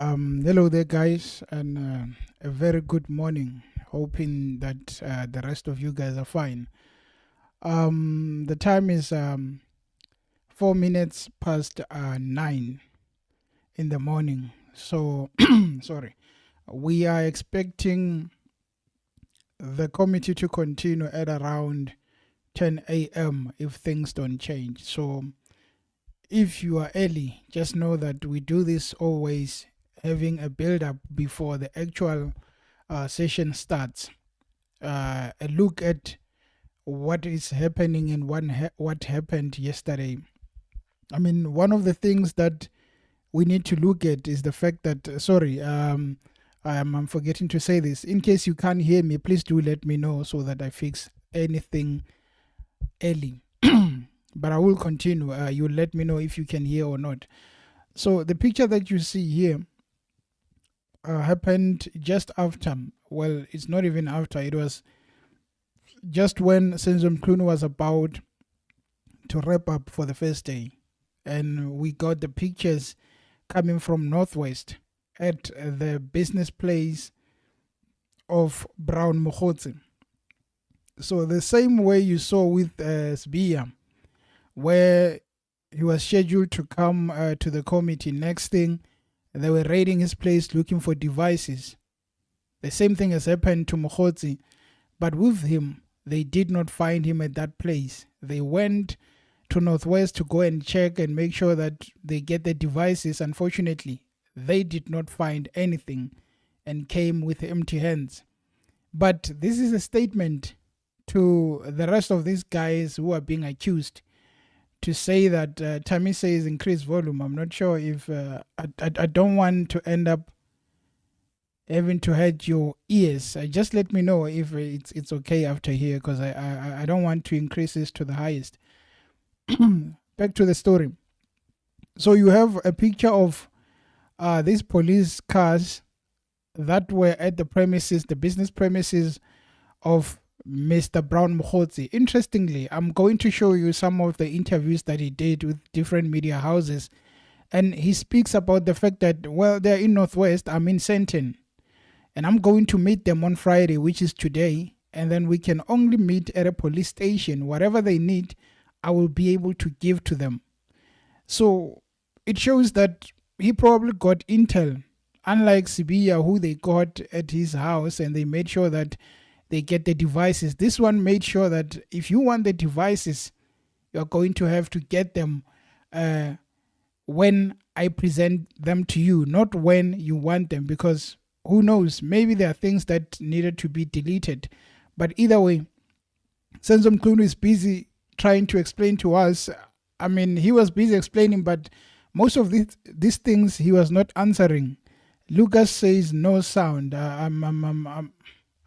Hello there, guys, and a very good morning. Hoping that the rest of you guys are fine. The time is 4 minutes past 9 in the morning. So, sorry, we are expecting the committee to continue at around 10 a.m. if things don't change. So, if you are early, just know that we do this always having a build up before the actual session starts. A look at what is happening and what happened yesterday. I mean, one of the things that we need to look at is the fact that, I'm forgetting to say this. In case you can't hear me, please do let me know so that I fix anything early. But I will continue. You'll let me know if you can hear or not. So the picture that you see here happened just after. Well, it's not even after. It was just when Senzo Mchunu was about to wrap up for the first day. And we got the pictures coming from Northwest at the business place of Brown Mokhotsi. So the same way you saw with Sbia, where he was scheduled to come to the committee. Next thing, they were raiding his place looking for devices. The same thing has happened to Mokhotsi, but with him, they did not find him at that place. They went to Northwest to go and check and make sure that they get the devices. Unfortunately, they did not find anything and came with empty hands. But this is a statement to the rest of these guys who are being accused to say that Tammy says increase volume. I'm not sure if I don't want to end up having to hurt your ears. Just let me know if it's okay after here, because I don't want to increase this to the highest. Back to the story. So you have a picture of these police cars that were at the premises, the business premises of Mr. Brown Mokhotsi. Interestingly, I'm going to show you some of the interviews that he did with different media houses. And he speaks about the fact that, well, they're in Northwest, I'm in Sandton. And I'm going to meet them on Friday, which is today. And then we can only meet at a police station. Whatever they need, I will be able to give to them. So it shows that he probably got intel, unlike Sibia, who they got at his house and they made sure that they get the devices. This one made sure that if you want the devices, you're going to have to get them when I present them to you, not when you want them, because who knows, maybe there are things that needed to be deleted. But either way, Senzo Mchunu is busy trying to explain to us. I mean, he was busy explaining, but most of these things he was not answering. Lucas says no sound.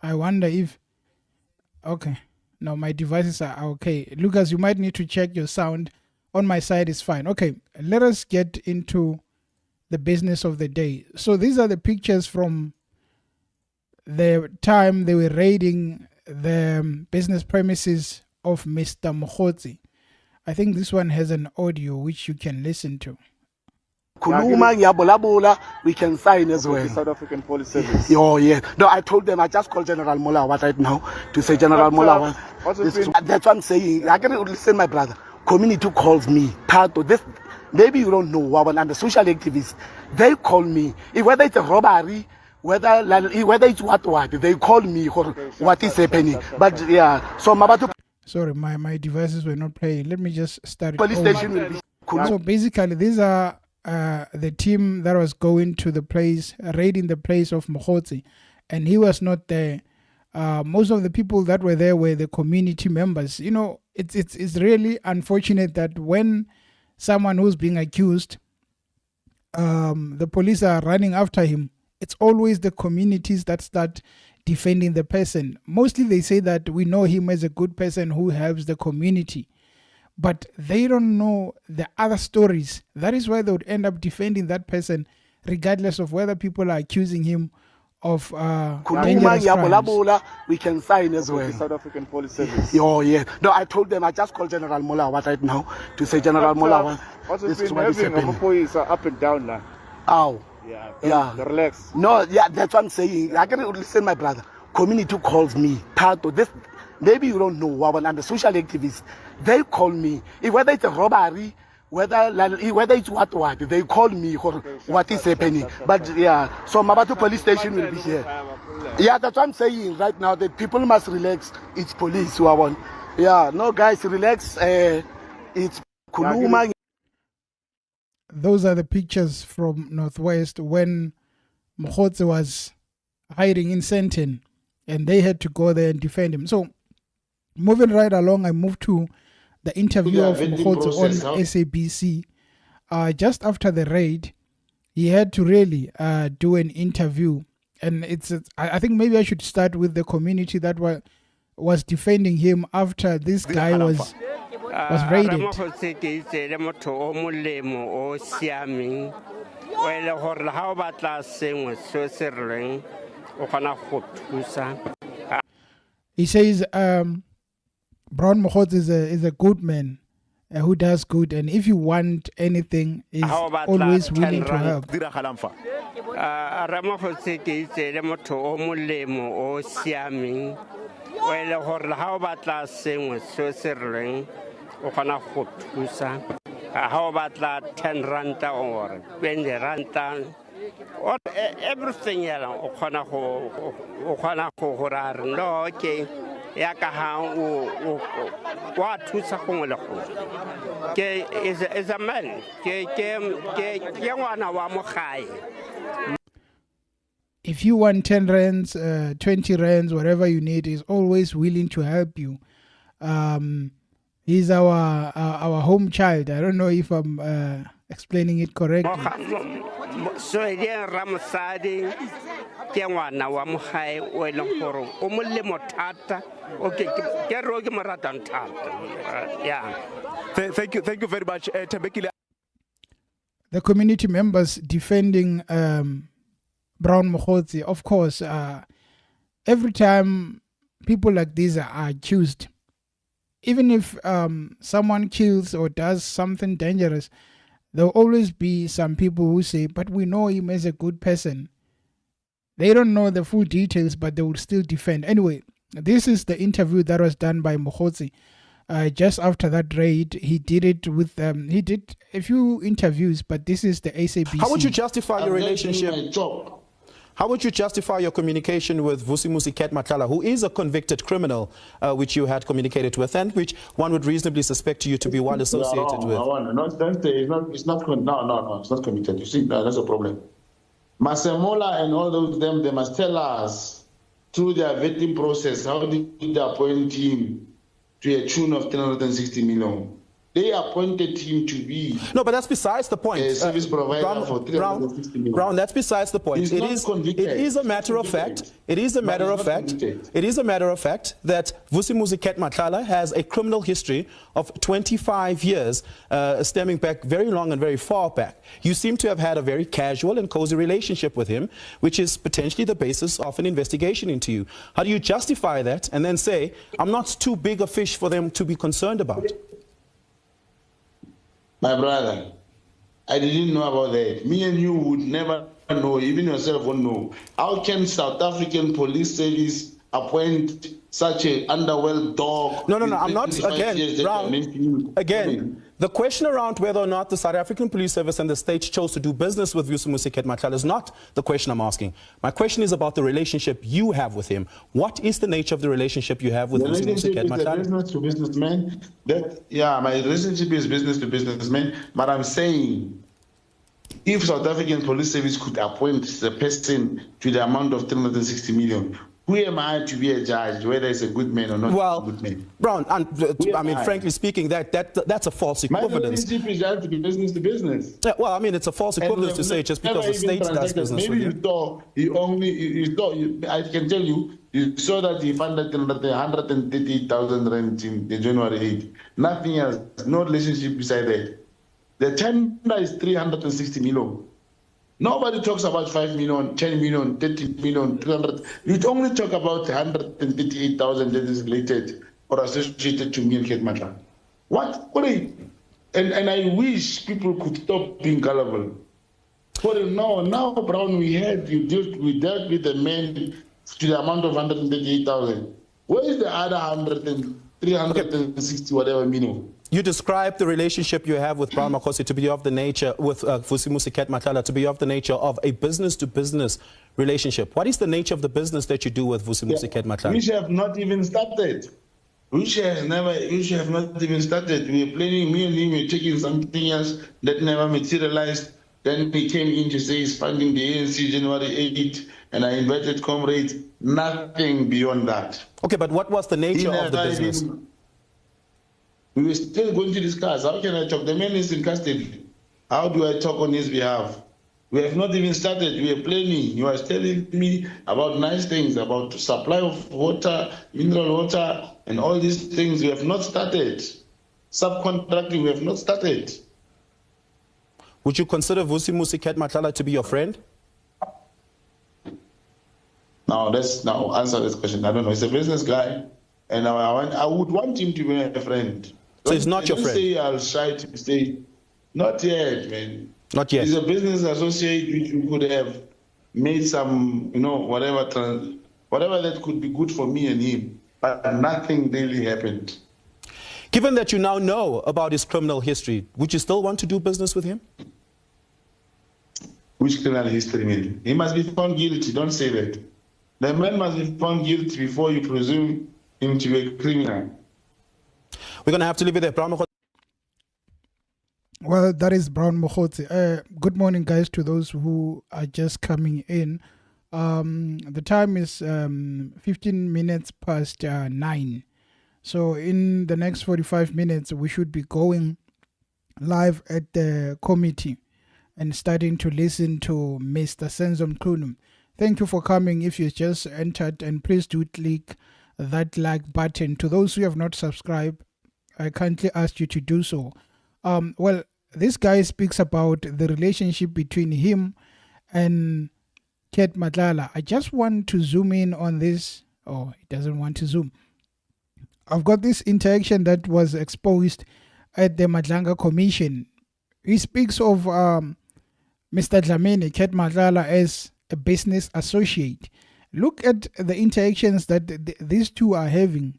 I wonder if... Okay. No, my devices are okay. Lucas, you might need to check your sound. On my side, it's fine. Okay, let us get into the business of the day. So these are the pictures from the time they were raiding the business premises of Mr. Mokhotsi. I think this one has an audio which you can listen to. We can sign as well. South African Police Service. Oh yeah. No, I told them I just called General Mola right now to say General Mola. That's what I'm saying. I can listen, my brother. Community calls me. Part of this. Maybe you don't know. And the social activists, they call me. Whether it's a robbery, whether it's what they call me for what is happening. But yeah, so I'm about to. Sorry, my devices were not playing. Let me just start it Police over. station will be. So basically, these are the team that was going to the place, raiding the place of Mokhotsi, and he was not there. Most of the people that were there were the community members. You know, it's really unfortunate that when someone who's being accused, the police are running after him, it's always the communities that start defending the person. Mostly they say that we know him as a good person who helps the community, but they don't know the other stories. That is why they would end up defending that person regardless of whether people are accusing him of dangerous crimes. We can sign as well. South African Police Service. Oh yeah. No, I told them I just called General Mola right now to say General Mola. What's been having police up and down now? Ow. Yeah. Relax. No, yeah, that's what I'm saying. I can listen, my brother. Community calls me. Tato, this maybe you don't know. I'm a social activist. They call me. Whether it's a robbery, whether it's what, they call me for what is happening. But yeah, so Mabatu police station will be here. Yeah, that's what I'm saying right now. The people must relax. It's police who I want. Yeah, no guys, relax. It's Kuluma. Those are the pictures from Northwest when Mkhotsi was hiding in Sandton and they had to go there and defend him. So moving right along, I moved to the interview of Mkhotsi on SABC. Just after the raid, he had to really do an interview. And I think maybe I should start with the community that was defending him after this guy was raided. He says Brown Mkhotsi is a good man who does good, and if you want anything, is always willing to help. How about that 10 ranta or 20 ranta or everything no okay yaka what to is a man if you want 10 rands, 20 rands, whatever you need, is always willing to help you. He's our home child. I don't know if I'm explaining it correctly. So Ramasadi, Kiana Wamuhai, Wellington, Omulimo okay, get Rogi Maratan Tata. Yeah. Thank you very much. The community members defending Brown Mkhotsi, of course, every time people like these are accused, even if someone kills or does something dangerous, there will always be some people who say, but we know him as a good person. They don't know the full details, but they will still defend. Anyway, this is the interview that was done by Mkhotsi. Just after that raid, he did it with, he did a few interviews, but this is the SABC. How would you justify your relationship? How would you justify your communication with Vusimuzi Ketmatlala, who is a convicted criminal, which you had communicated with, and which one would reasonably suspect you to be well associated with? It's not committed. You see, that's a problem. Masemola and all of them, they must tell us through their vetting process how did they appoint him to a tune of 360 million. They appointed him to be. No, but that's besides the point. A service provider for 360 million. Brown, that's besides the point. It is a matter of fact. It is a matter of fact. It is a matter of fact that Vusimuzi Ketmatlala has a criminal history of 25 years, stemming back very long and very far back. You seem to have had a very casual and cozy relationship with him, which is potentially the basis of an investigation into you. How do you justify that and then say, I'm not too big a fish for them to be concerned about? My brother, I didn't know about that. Me and you would never know, even yourself won't know. How can South African police service appoint such an underworld dog? No, I'm not, again, the question around whether or not the South African Police Service and the state chose to do business with Vusimuzi Ketmatlala is not the question I'm asking. My question is about the relationship you have with him. What is the nature of the relationship you have with Vusimuzi Ketmatlala? Business to businessman. My relationship is business to businessman, but I'm saying if South African Police Service could appoint the person to the amount of 360 million, who am I to be a judge whether it's a good man or not a good man? Brown, frankly speaking, that's a false equivalence. My relationship is business to business. Yeah, well, I mean, it's a false equivalence to say just because the state does business with you. I can tell you, you saw that he funded 138,000 rand in January 8. Nothing else, no relationship beside that. The tender is 360 million. Nobody talks about 5 million, 10 million, 30 million, 300. You only talk about 138,000 that is related or associated to me and Ketmatlala. What? And I wish people could stop being gullible. Sorry, no, now, Brown, we dealt with the men to the amount of 138,000. Where is the other 360 whatever minimum? You describe the relationship you have with Brown Makhosi to be of the nature, with Vusimuzi Matlala, to be of the nature of a business-to-business relationship. What is the nature of the business that you do with Vusimuzi Matlala? Which have not even started. Which have not even started. We were planning, me and him were taking something else that never materialized. Then he came in to say he's funding the ANC January 8, and I invited comrades. Nothing beyond that. Okay, but what was the nature of the business? We were still going to discuss. How can I talk? The man is in custody. How do I talk on his behalf? We have not even started. We are planning. You are telling me about nice things, about supply of water, mineral water, and all these things. We have not started. Subcontracting, we have not started. Would you consider Vusimuzi Matlala to be your friend? Now, answer this question. I don't know. He's a business guy, and I would want him to be my friend. So he's not your friend? Say I'll try to say, not yet, man. Not yet. He's a business associate which we could have made some, whatever that could be good for me and him. But nothing really happened. Given that you now know about his criminal history, would you still want to do business with him? Which criminal history, man? He must be found guilty. Don't say that. The man must be found guilty before you presume him to be a criminal. We're going to have to leave it there. Brown Makhosi. Well, that is Brown Makhosi. Good morning, guys, to those who are just coming in. The time is 15 minutes past 9. So in the next 45 minutes, we should be going live at the committee and starting to listen to Mr. Senzo Mchunu. Thank you for coming. If you just entered, and please do click that like button. To those who have not subscribed, I kindly ask you to do so. Well, this guy speaks about the relationship between him and Ket Matlala. I just want to zoom in on this. Oh, he doesn't want to zoom. I've got this interaction that was exposed at the Madlanga Commission. He speaks of Mr. Dlamini, Ket Matlala, as a business associate. Look at the interactions that these two are having.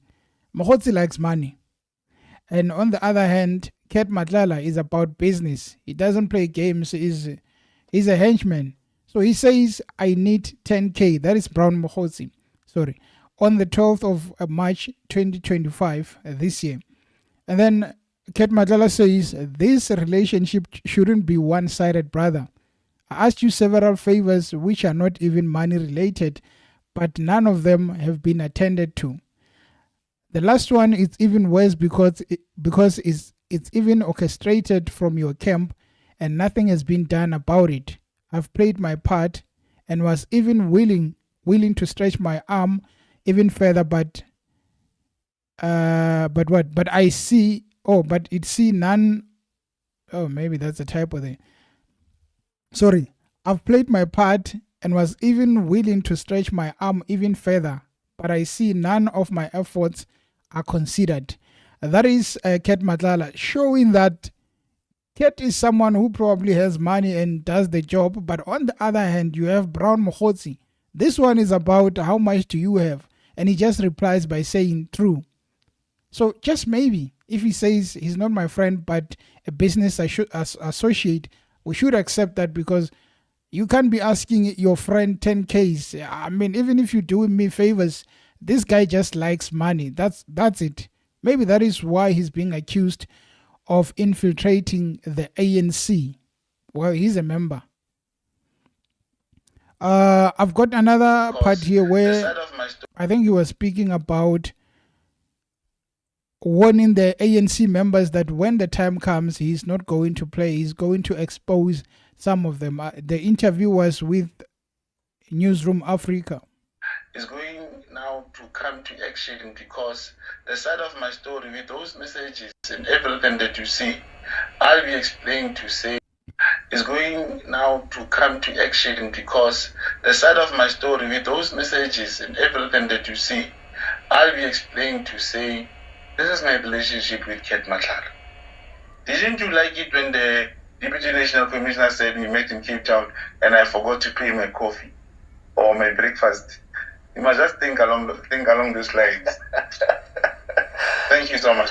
Makhosi likes money. And on the other hand, Ket Matlala is about business. He doesn't play games. He's a henchman. So he says, I need 10K. That is Brown Makhosi. Sorry. On the 12th of March 2025, this year. And then Ket Matlala says, this relationship shouldn't be one-sided, brother. I asked you several favors which are not even money related, but none of them have been attended to. The last one is even worse because it's even orchestrated from your camp and nothing has been done about it. I've played my part and was even willing to stretch my arm even further, but I see, but it see none. Oh, maybe that's a typo there. Sorry, I've played my part and was even willing to stretch my arm even further, but I see none of my efforts are considered. That is Ket Matlala, showing that Ket is someone who probably has money and does the job, but on the other hand, you have Brown Makhosi. This one is about how much do you have, and he just replies by saying true. So just maybe, if he says he's not my friend but a business associate, we should accept that, because you can't be asking your friend 10Ks. I mean, even if you're doing me favors, this guy just likes money. That's it. Maybe that is why he's being accused of infiltrating the ANC. Well, he's a member. I've got another part here where I think he was speaking about warning the ANC members that when the time comes, he's not going to play. He's going to expose some of them. The interview was with Newsroom Africa. Is going now to come to action, because the side of my story with those messages and everything that you see, I'll be explaining to say is going now to come to action, because the side of my story with those messages and everything that you see, I'll be explaining to say, this is my relationship with Ket Matlala. Didn't you like it when the Deputy National Commissioner said he met in Cape Town and I forgot to pay my coffee or my breakfast. You must just think along those lines. Thank you so much.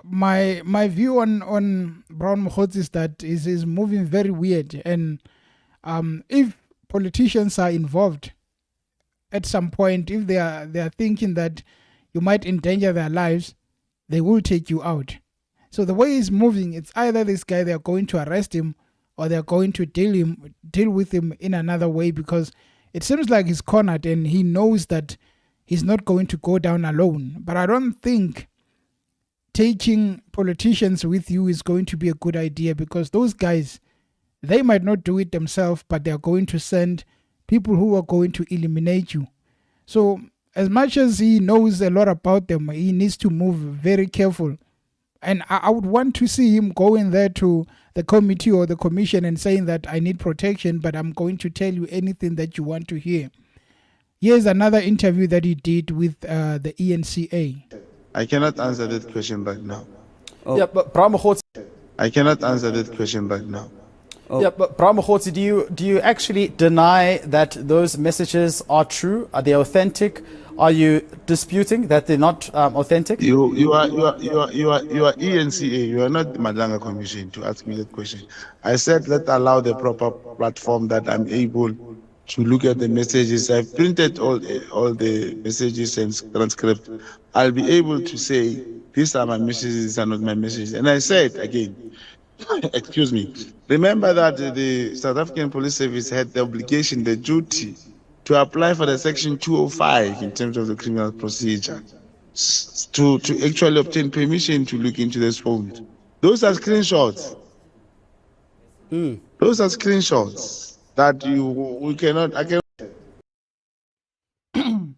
My view on Brown Mokgotsi is that is moving very weird, and if politicians are involved at some point, if they are thinking that you might endanger their lives, they will take you out. So the way he's moving, it's either this guy, they're going to arrest him or they're going to deal with him in another way, because it seems like he's cornered and he knows that he's not going to go down alone. But I don't think taking politicians with you is going to be a good idea, because those guys, they might not do it themselves, but they're going to send people who are going to eliminate you. So as much as he knows a lot about them, he needs to move very careful. And I would want to see him going there to the committee or the commission and saying that I need protection, but I'm going to tell you anything that you want to hear. Here's another interview that he did with the ENCA. I cannot answer that question back now. Oh. Yeah, but Brown Mokgotsi. I cannot answer that question back now. Oh. Yeah, but Brown Mokgotsi, do you actually deny that those messages are true? Are they authentic? Are you disputing that they're not authentic? You are ENCA. You are not the Madanga Commission to ask me that question. I said let's allow the proper platform that I'm able to look at the messages. I've printed all the messages and transcript. I'll be able to say these are my messages, these are not my messages. And I said again, excuse me, remember that the South African Police Service had the obligation, the duty, to apply for the Section 205 in terms of the criminal procedure, to actually obtain permission to look into this phone. Those are screenshots. Those are screenshots that I cannot.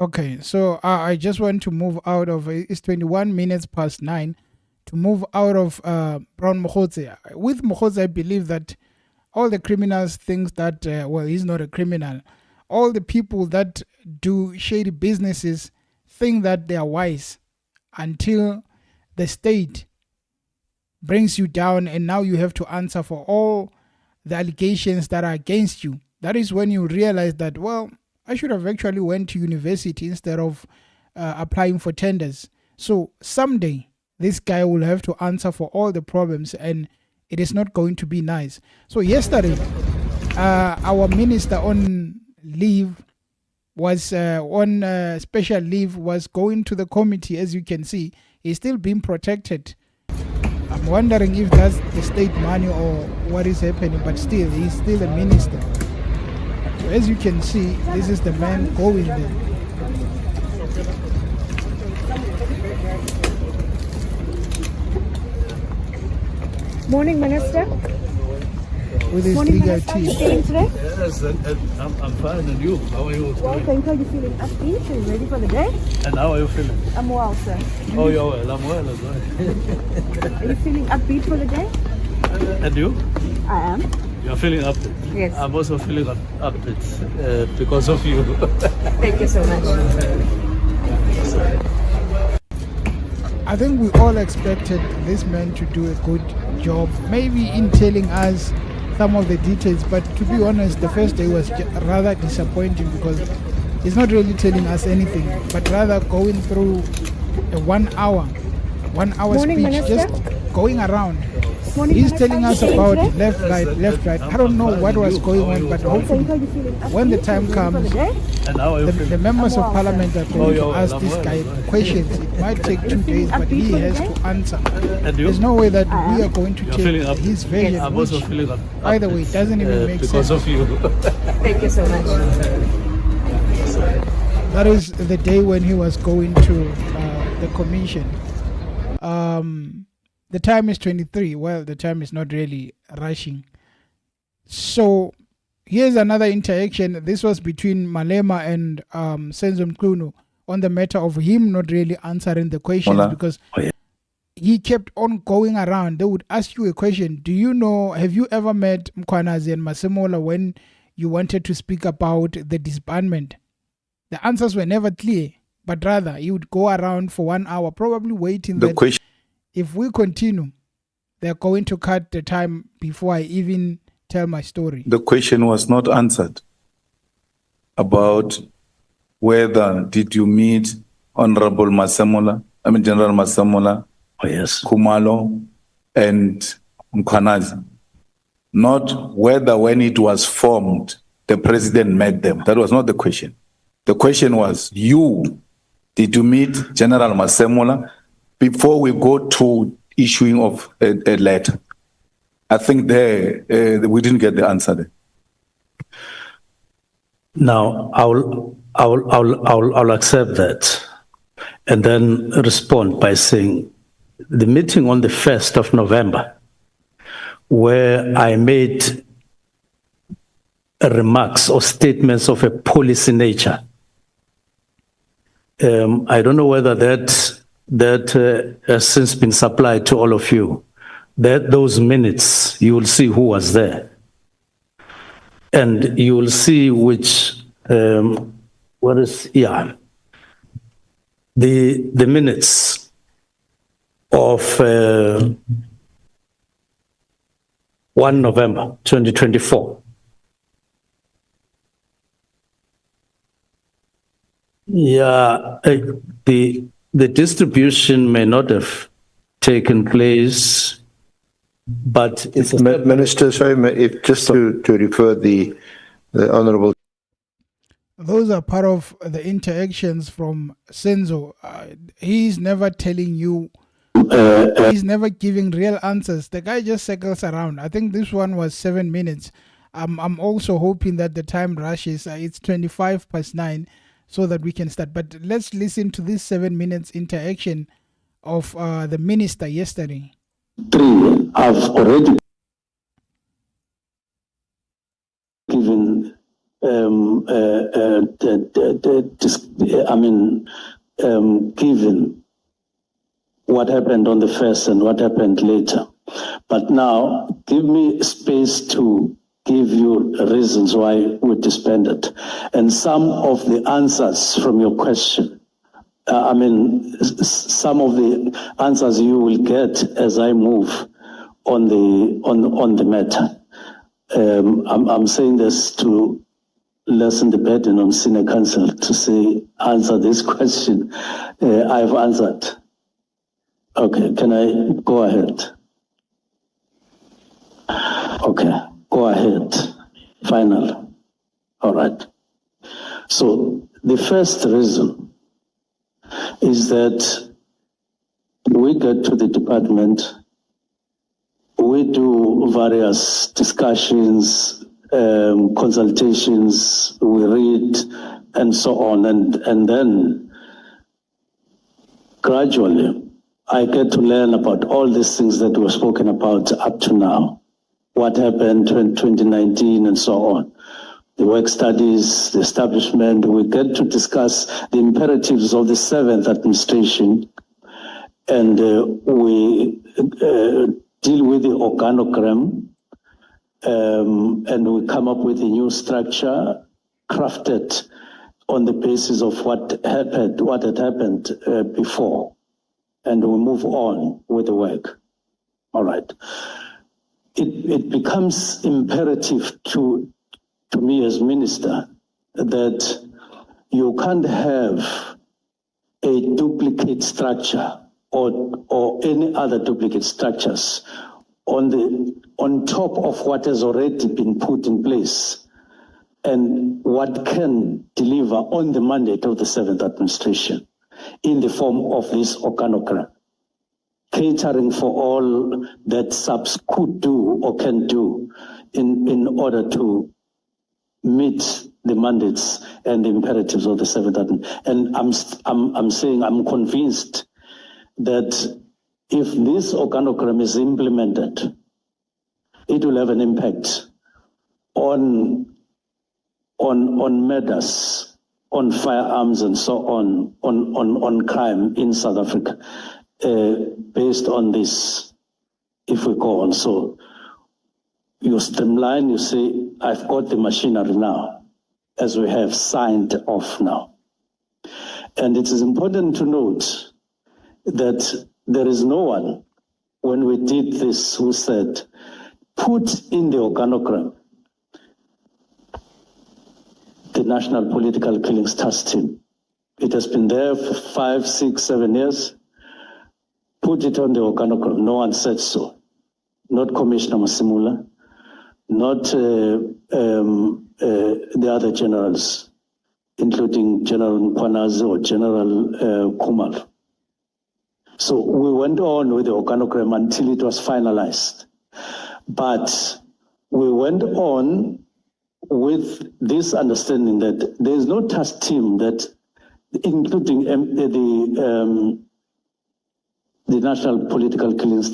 Okay, so I just want to move out of, it's 21 minutes past 9, to move out of Brown Mokgotsi. With Mokgotsi, I believe that all the criminals think that, he's not a criminal. All the people that do shady businesses think that they are wise until the state brings you down and now you have to answer for all the allegations that are against you. That is when you realize that, I should have actually went to university instead of applying for tenders. So someday this guy will have to answer for all the problems, and it is not going to be nice. So yesterday, our minister on leave was on special leave, was going to the committee. As you can see, he's still being protected. I'm wondering if that's the state money or what is happening, but still, he's still a minister. So as you can see, this is the man going there. Morning, Minister. With his Morning, legal Minister. How are you team. feeling today? Yes, and I'm fine. And you? How are you? Well, thank you. Are you feeling upbeat and ready for the day? And how are you feeling? I'm well, sir. Oh, you're well. I'm well as well. Are you feeling upbeat for the day? And you? I am. You're feeling upbeat? Yes. I'm also feeling upbeat because of you. Thank you so much. I think we all expected this man to do a good job, maybe in telling us some of the details, but to be honest, the first day was rather disappointing because he's not really telling us anything, but rather going through a 1 hour Morning, speech, Minister. just going around. Morning, He's Minister. telling How are us you about feeling today? left, right. I don't know what was going on, but hopefully Thank you. Are you feeling upbeat when the and time ready for comes, the day? And how are you the feeling? members of I'm well, parliament are Oh, going you're to well. ask I'm this well guy as well. questions. It might take 2 days, but he has to answer. And you? There's no way that I we am. are going to You're feeling take up. his version, I'm also which, feeling upbeat. by the way, it doesn't even make because sense. of you. Thank you so much. That is the day when he was going to the commission. The time is 23. Well, the time is not really rushing. So here's another interaction. This was between Malema and Senzo Mchunu on the matter of him not really answering the questions because he kept on going around. They would ask you a question. Do you know, have you ever met Mkhwanazi and Masemola when you wanted to speak about the disbandment? The answers were never clear, but rather he would go around for 1 hour, probably waiting that if we continue, they're going to cut the time before I even tell my story. The question was not answered about whether did you meet Honorable General Masemola, Oh, yes. Khumalo, and Mkhwanazi. Not whether when it was formed, the president met them. That was not the question. The question was, did you meet General Masemola before we go to issuing of a letter? I think there we didn't get the answer there. Now, I'll accept that and then respond by saying the meeting on the 1st of November, where I made remarks or statements of a policy nature. I don't know whether that has since been supplied to all of you. Those minutes, you will see who was there. And you will see which, the minutes of 1 November 2024. Yeah, the distribution may not have taken place, but it's Minister, sorry, if just to refer the Honourable. Those are part of the interactions from Senzo. He's never telling you, he's never giving real answers. The guy just circles around. I think this one was 7 minutes. I'm also hoping that the time rushes. It's 9:25, so that we can start. But let's listen to this 7 minutes interaction of the minister yesterday. 3, I've already given given what happened on the 1st and what happened later. But now, give me space to give you reasons why we disbanded. And some of the answers from your question, some of the answers you will get as I move on the matter. I'm saying this to lessen the burden on senior counsel to say, answer this question. I've answered. Okay, can I go ahead? Okay, go ahead. Final. All right. So the first reason is that we get to the department, we do various discussions, consultations, we read, and so on. And then gradually, I get to learn about all these things that were spoken about up to now. What happened in 2019 and so on. The work studies, the establishment, we get to discuss the imperatives of the 7th administration, and we deal with the organogram, and we come up with a new structure crafted on the basis of what had happened before, and we move on with the work. All right. It becomes imperative to me as minister that you can't have a duplicate structure or any other duplicate structures on top of what has already been put in place and what can deliver on the mandate of the 7th administration in the form of this organogram, catering for all that SAPS could do or can do in order to meet the mandates and the imperatives of the 7th administration. And I'm saying I'm convinced that if this organogram is implemented, it will have an impact on murders, on firearms and so on crime in South Africa, based on this, if we go on. So you streamline, you say, I've got the machinery now, as we have signed off now. And it is important to note that there is no one when we did this, we said, put in the organogram the National Political Killings Task Team. It has been there for 5, 6, 7 years. Put it on the organogram. No one said so. Not Commissioner Masimula, not the other generals, including General Mkhwanazi or General Kumar. So we went on with the organogram until it was finalized. But we went on with this understanding that there is no task team that, including the National Political Killings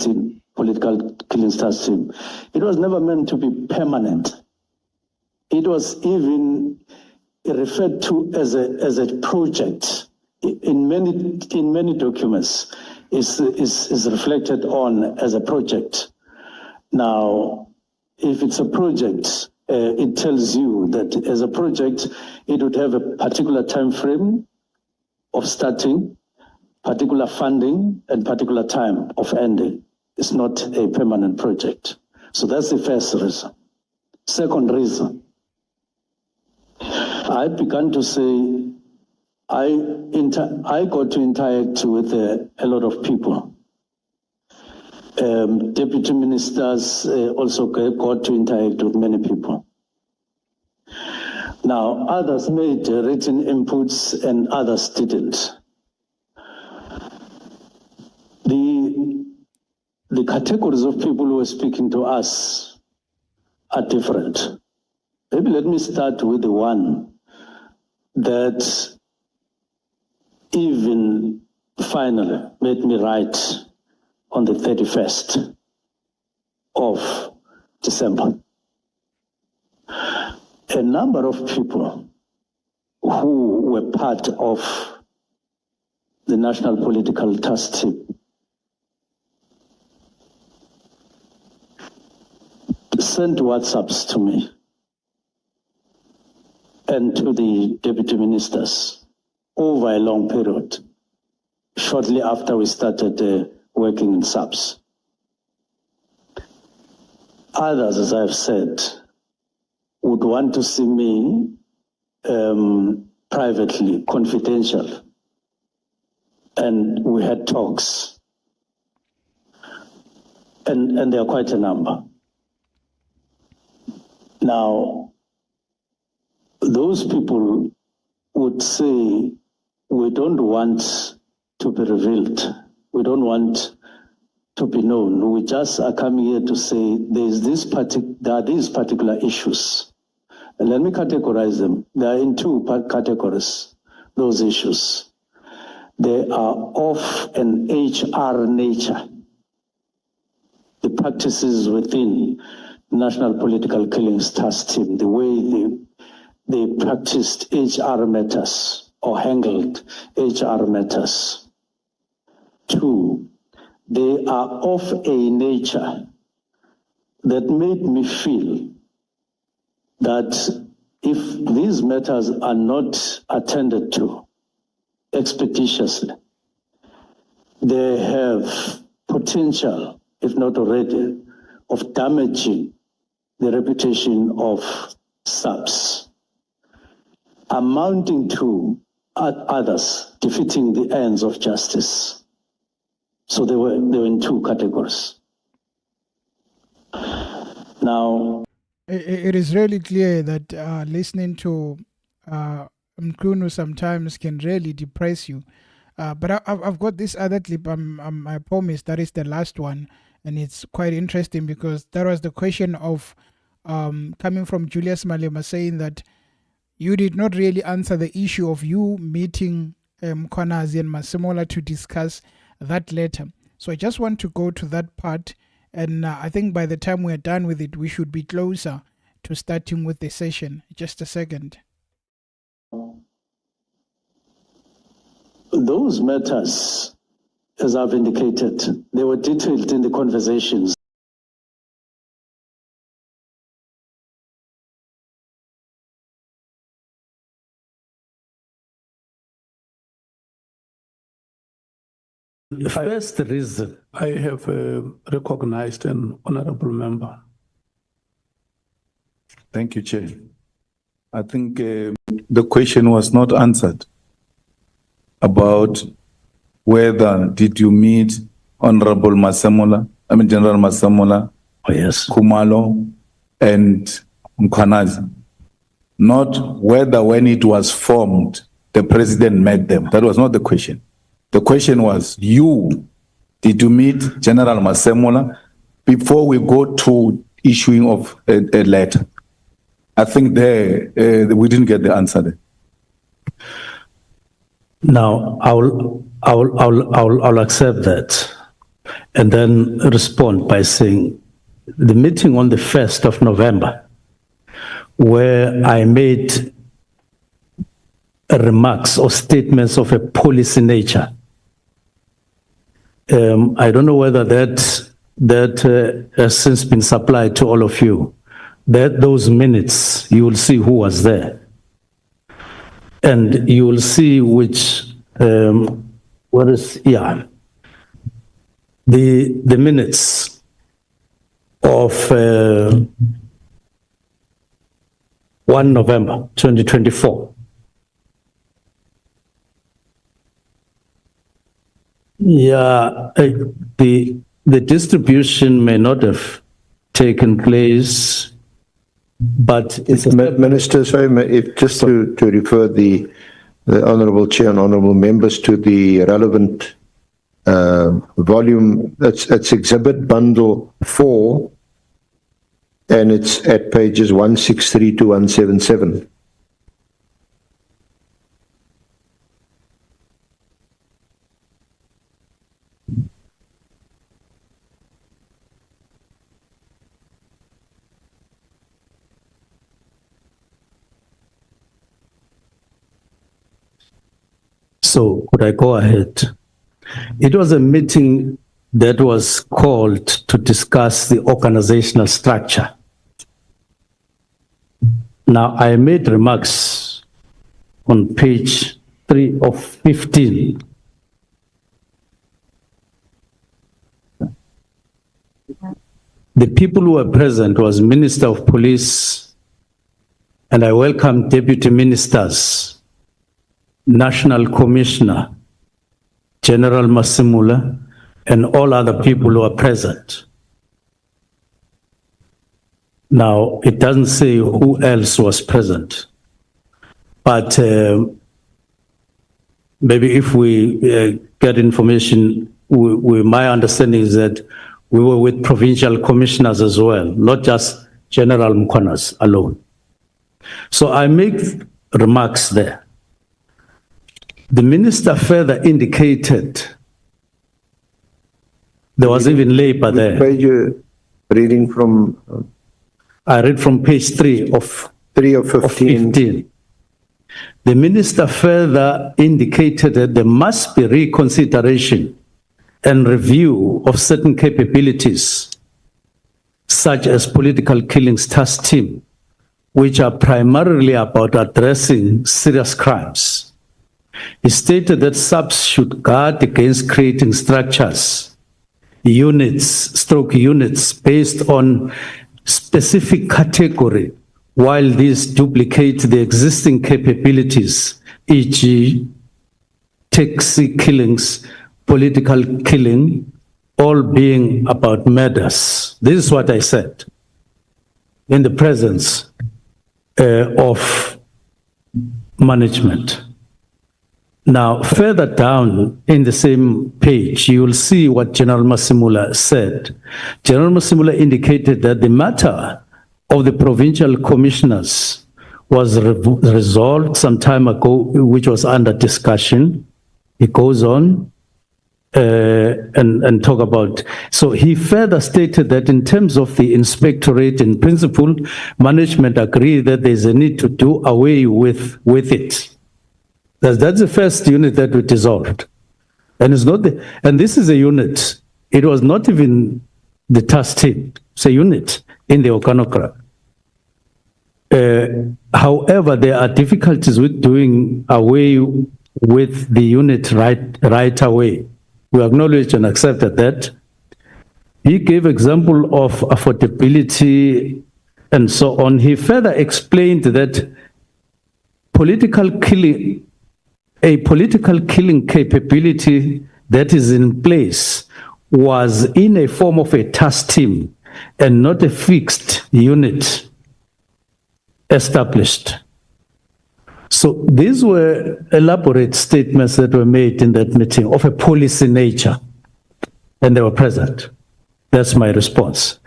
Task Team, it was never meant to be permanent. It was even referred to as a project. In many documents, is reflected on as a project. Now, if it's a project, it tells you that as a project, it would have a particular time frame of starting, particular funding, and particular time of ending. It's not a permanent project. So that's the first reason. Second reason, I began to say I got to interact with a lot of people. Deputy ministers also got to interact with many people. Now, others made written inputs and others didn't. The categories of people who were speaking to us are different. Maybe let me start with the one that even finally made me write on the 31st of December. A number of people who were part of the National Political Task Team sent WhatsApps to me and to the deputy ministers over a long period, shortly after we started working in SAPS. Others, as I've said, would want to see me privately, confidential. And we had talks. And there are quite a number. Now, those people would say, we don't want to be revealed. We don't want to be known. We just are coming here to say there are these particular issues. And let me categorize them. They are in two categories, those issues. They are of an HR nature. The practices within National Political Killings Task Team, the way they practiced HR matters or handled HR matters. Two, they are of a nature that made me feel that if these matters are not attended to expeditiously, they have potential, if not already, of damaging the reputation of SAPS, amounting to others defeating the ends of justice. So they were in two categories. Now, it is really clear that listening to Mchunu sometimes can really depress you. But I've got this other clip. I promise that is the last one, and it's quite interesting because that was the question of coming from Julius Malema saying that you did not really answer the issue of you meeting Mkhwanazi and Masemola to discuss that letter. So I just want to go to that part, and I think by the time we're done with it, we should be closer to starting with the session. Just a second. Those matters, as I've indicated, they were detailed in the conversations First reason, I have recognized an honorable member. Thank you, Chair. I think the question was not answered about whether did you meet Honorable General Masemola, oh yes, Khumalo, and Mkhwanazi. Not whether when it was formed, the president met them. That was not the question. The question was, did you meet General Masemola before we go to issuing of a letter? I think there we didn't get the answer there. Now I'll accept that and then respond by saying the meeting on the 1st of November, where I made remarks or statements of a policy nature. I don't know whether that has since been supplied to all of you. Those minutes, you will see who was there. And you will see which, the minutes of 1 November 2024. Yeah, the distribution may not have taken place, but it's Minister, sorry, if just to refer the Honourable Chair and Honourable Members to the relevant volume, it's Exhibit Bundle 4, and it's at pages 163 to 177. So could I go ahead? It was a meeting that was called to discuss the organizational structure. Now, I made remarks on page 3 of 15. The people who were present was Minister of Police, and I welcome Deputy Ministers, National Commissioner, General Masemola, and all other people who are present. Now, it doesn't say who else was present, but maybe if we get information, my understanding is that we were with provincial commissioners as well, not just General Mkhwanazi alone. So I make remarks there. The minister further indicated there was even labor there. Which page you reading from? I read from page 3 of 15. The minister further indicated that there must be reconsideration and review of certain capabilities, such as political killings task team, which are primarily about addressing serious crimes. He stated that SAPS should guard against creating structures, units based on specific category, while these duplicate the existing capabilities, e.g. taxi killings, political killing, all being about murders. This is what I said in the presence of management. Now, further down in the same page, you will see what General Masemola said. General Masemola indicated that the matter of the provincial commissioners was resolved some time ago, which was under discussion. He goes on and talk about. So he further stated that in terms of the inspectorate, in principle, management agreed that there's a need to do away with it. That's the first unit that we dissolved. And it's not and this is a unit. It was not even the task team. It's a unit in the organogram. However, there are difficulties with doing away with the unit right away. We acknowledge and accepted that. He gave example of affordability and so on. He further explained that a political killing capability that is in place was in a form of a task team and not a fixed unit established. So these were elaborate statements that were made in that meeting of a policy nature, and they were present. That's my response.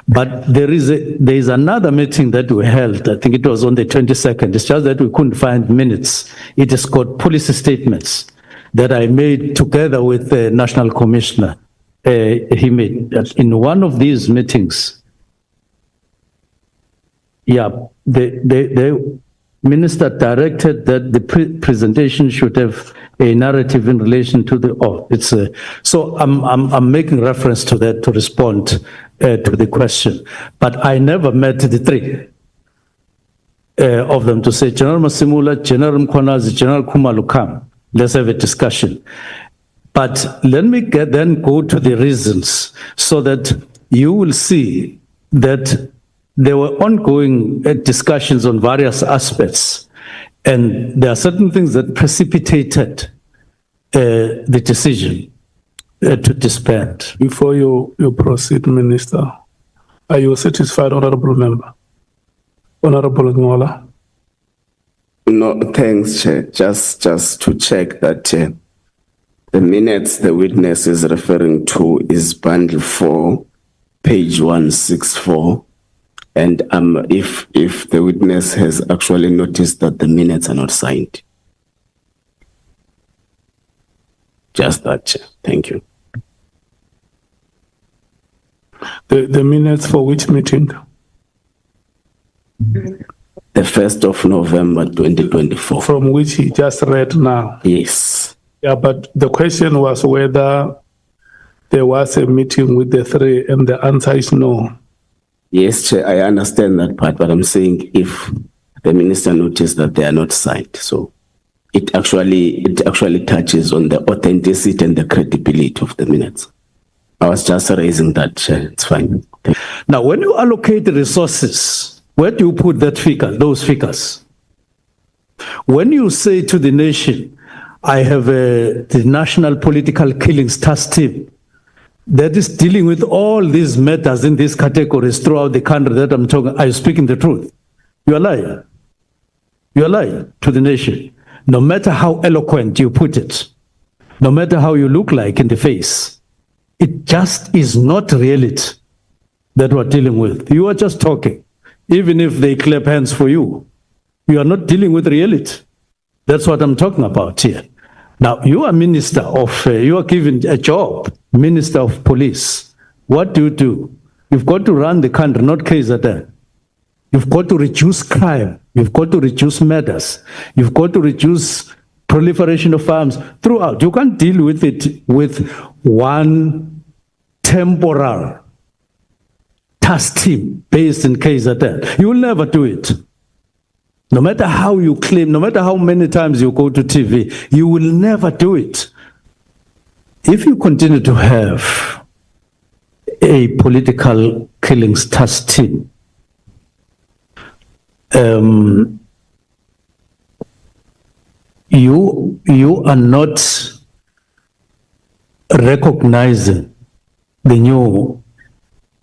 But there is another meeting that we held. I think it was on the 22nd. It's just that we couldn't find minutes. It is called policy statements that I made together with the National Commissioner. He made in one of these meetings. Yeah, the minister directed that the presentation should have a narrative in relation to the, so I'm making reference to that to respond to the question. But I never met the three of them to say, General Masimula, General Mkhwanazi, General Khumalo, come, let's have a discussion. But let me then go to the reasons so that you will see that there were ongoing discussions on various aspects, and there are certain things that precipitated the decision to disband. Before you proceed, Minister, are you satisfied, Honorable Member? Honorable Ngola? No, thanks, Chair. Just to check that the minutes the witness is referring to is bundle 4, page 164. And if the witness has actually noticed that the minutes are not signed. Just that, Chair. Thank you. The minutes for which meeting? The 1st of November, 2024. From which he just read now? Yes. Yeah, but the question was whether there was a meeting with the three, and the answer is no. Yes, Chair, I understand that part, but I'm saying if the minister noticed that they are not signed, so it actually touches on the authenticity and the credibility of the minutes. I was just raising that, Chair. It's fine. Now, when you allocate the resources, where do you put that figure, those figures? When you say to the nation, I have the National Political Killings Task Team that is dealing with all these matters in these categories throughout the country that I'm talking, are you speaking the truth? You're a liar. You're a liar to the nation. No matter how eloquent you put it, no matter how you look like in the face, it just is not reality that we're dealing with. You are just talking. Even if they clap hands for you, you are not dealing with reality. That's what I'm talking about here. Now, you are minister of, you are given a job, Minister of Police. What do? You've got to run the country, not KZN. You've got to reduce crime. You've got to reduce murders. You've got to reduce proliferation of arms throughout. You can't deal with it with one temporal task team based in KZN. You will never do it. No matter how you claim, no matter how many times you go to TV, you will never do it. If you continue to have a political killings task team, you are not recognizing the new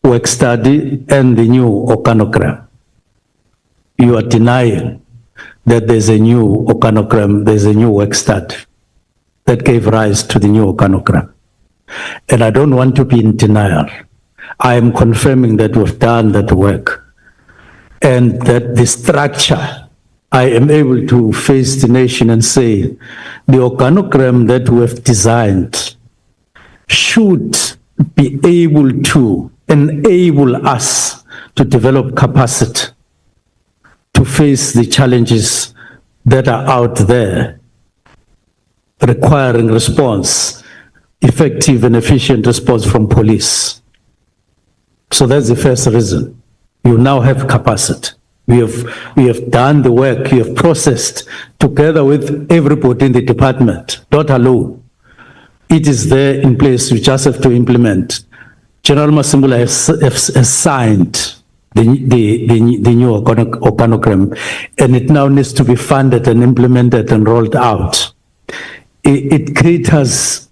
work study and the new organogram. You are denying that there's a new organogram, there's a new work study that gave rise to the new organogram. And I don't want to be in denial. I am confirming that we've done that work and that the structure, I am able to face the nation and say the organogram that we have designed should be able to enable us to develop capacity to face the challenges that are out there, requiring response, effective and efficient response from police. So that's the first reason. You now have capacity. We have done the work, we have processed together with everybody in the department, not alone. It is there in place. We just have to implement. General Masimbula has signed the new organogram, and it now needs to be funded and implemented and rolled out. It caters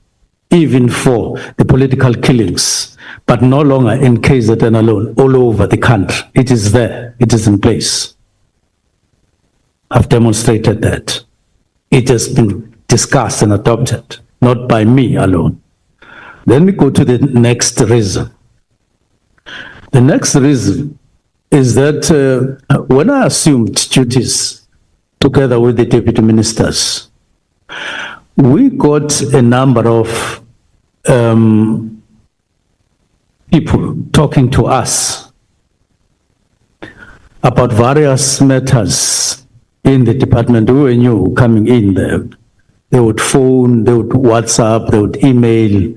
even for the political killings, but no longer in KZN alone, all over the country. It is there. It is in place. I've demonstrated that. It has been discussed and adopted, not by me alone. Then we go to the next reason. The next reason is that when I assumed duties together with the deputy ministers, we got a number of people talking to us about various matters in the department. We were new coming in there. They would phone, they would WhatsApp, they would email.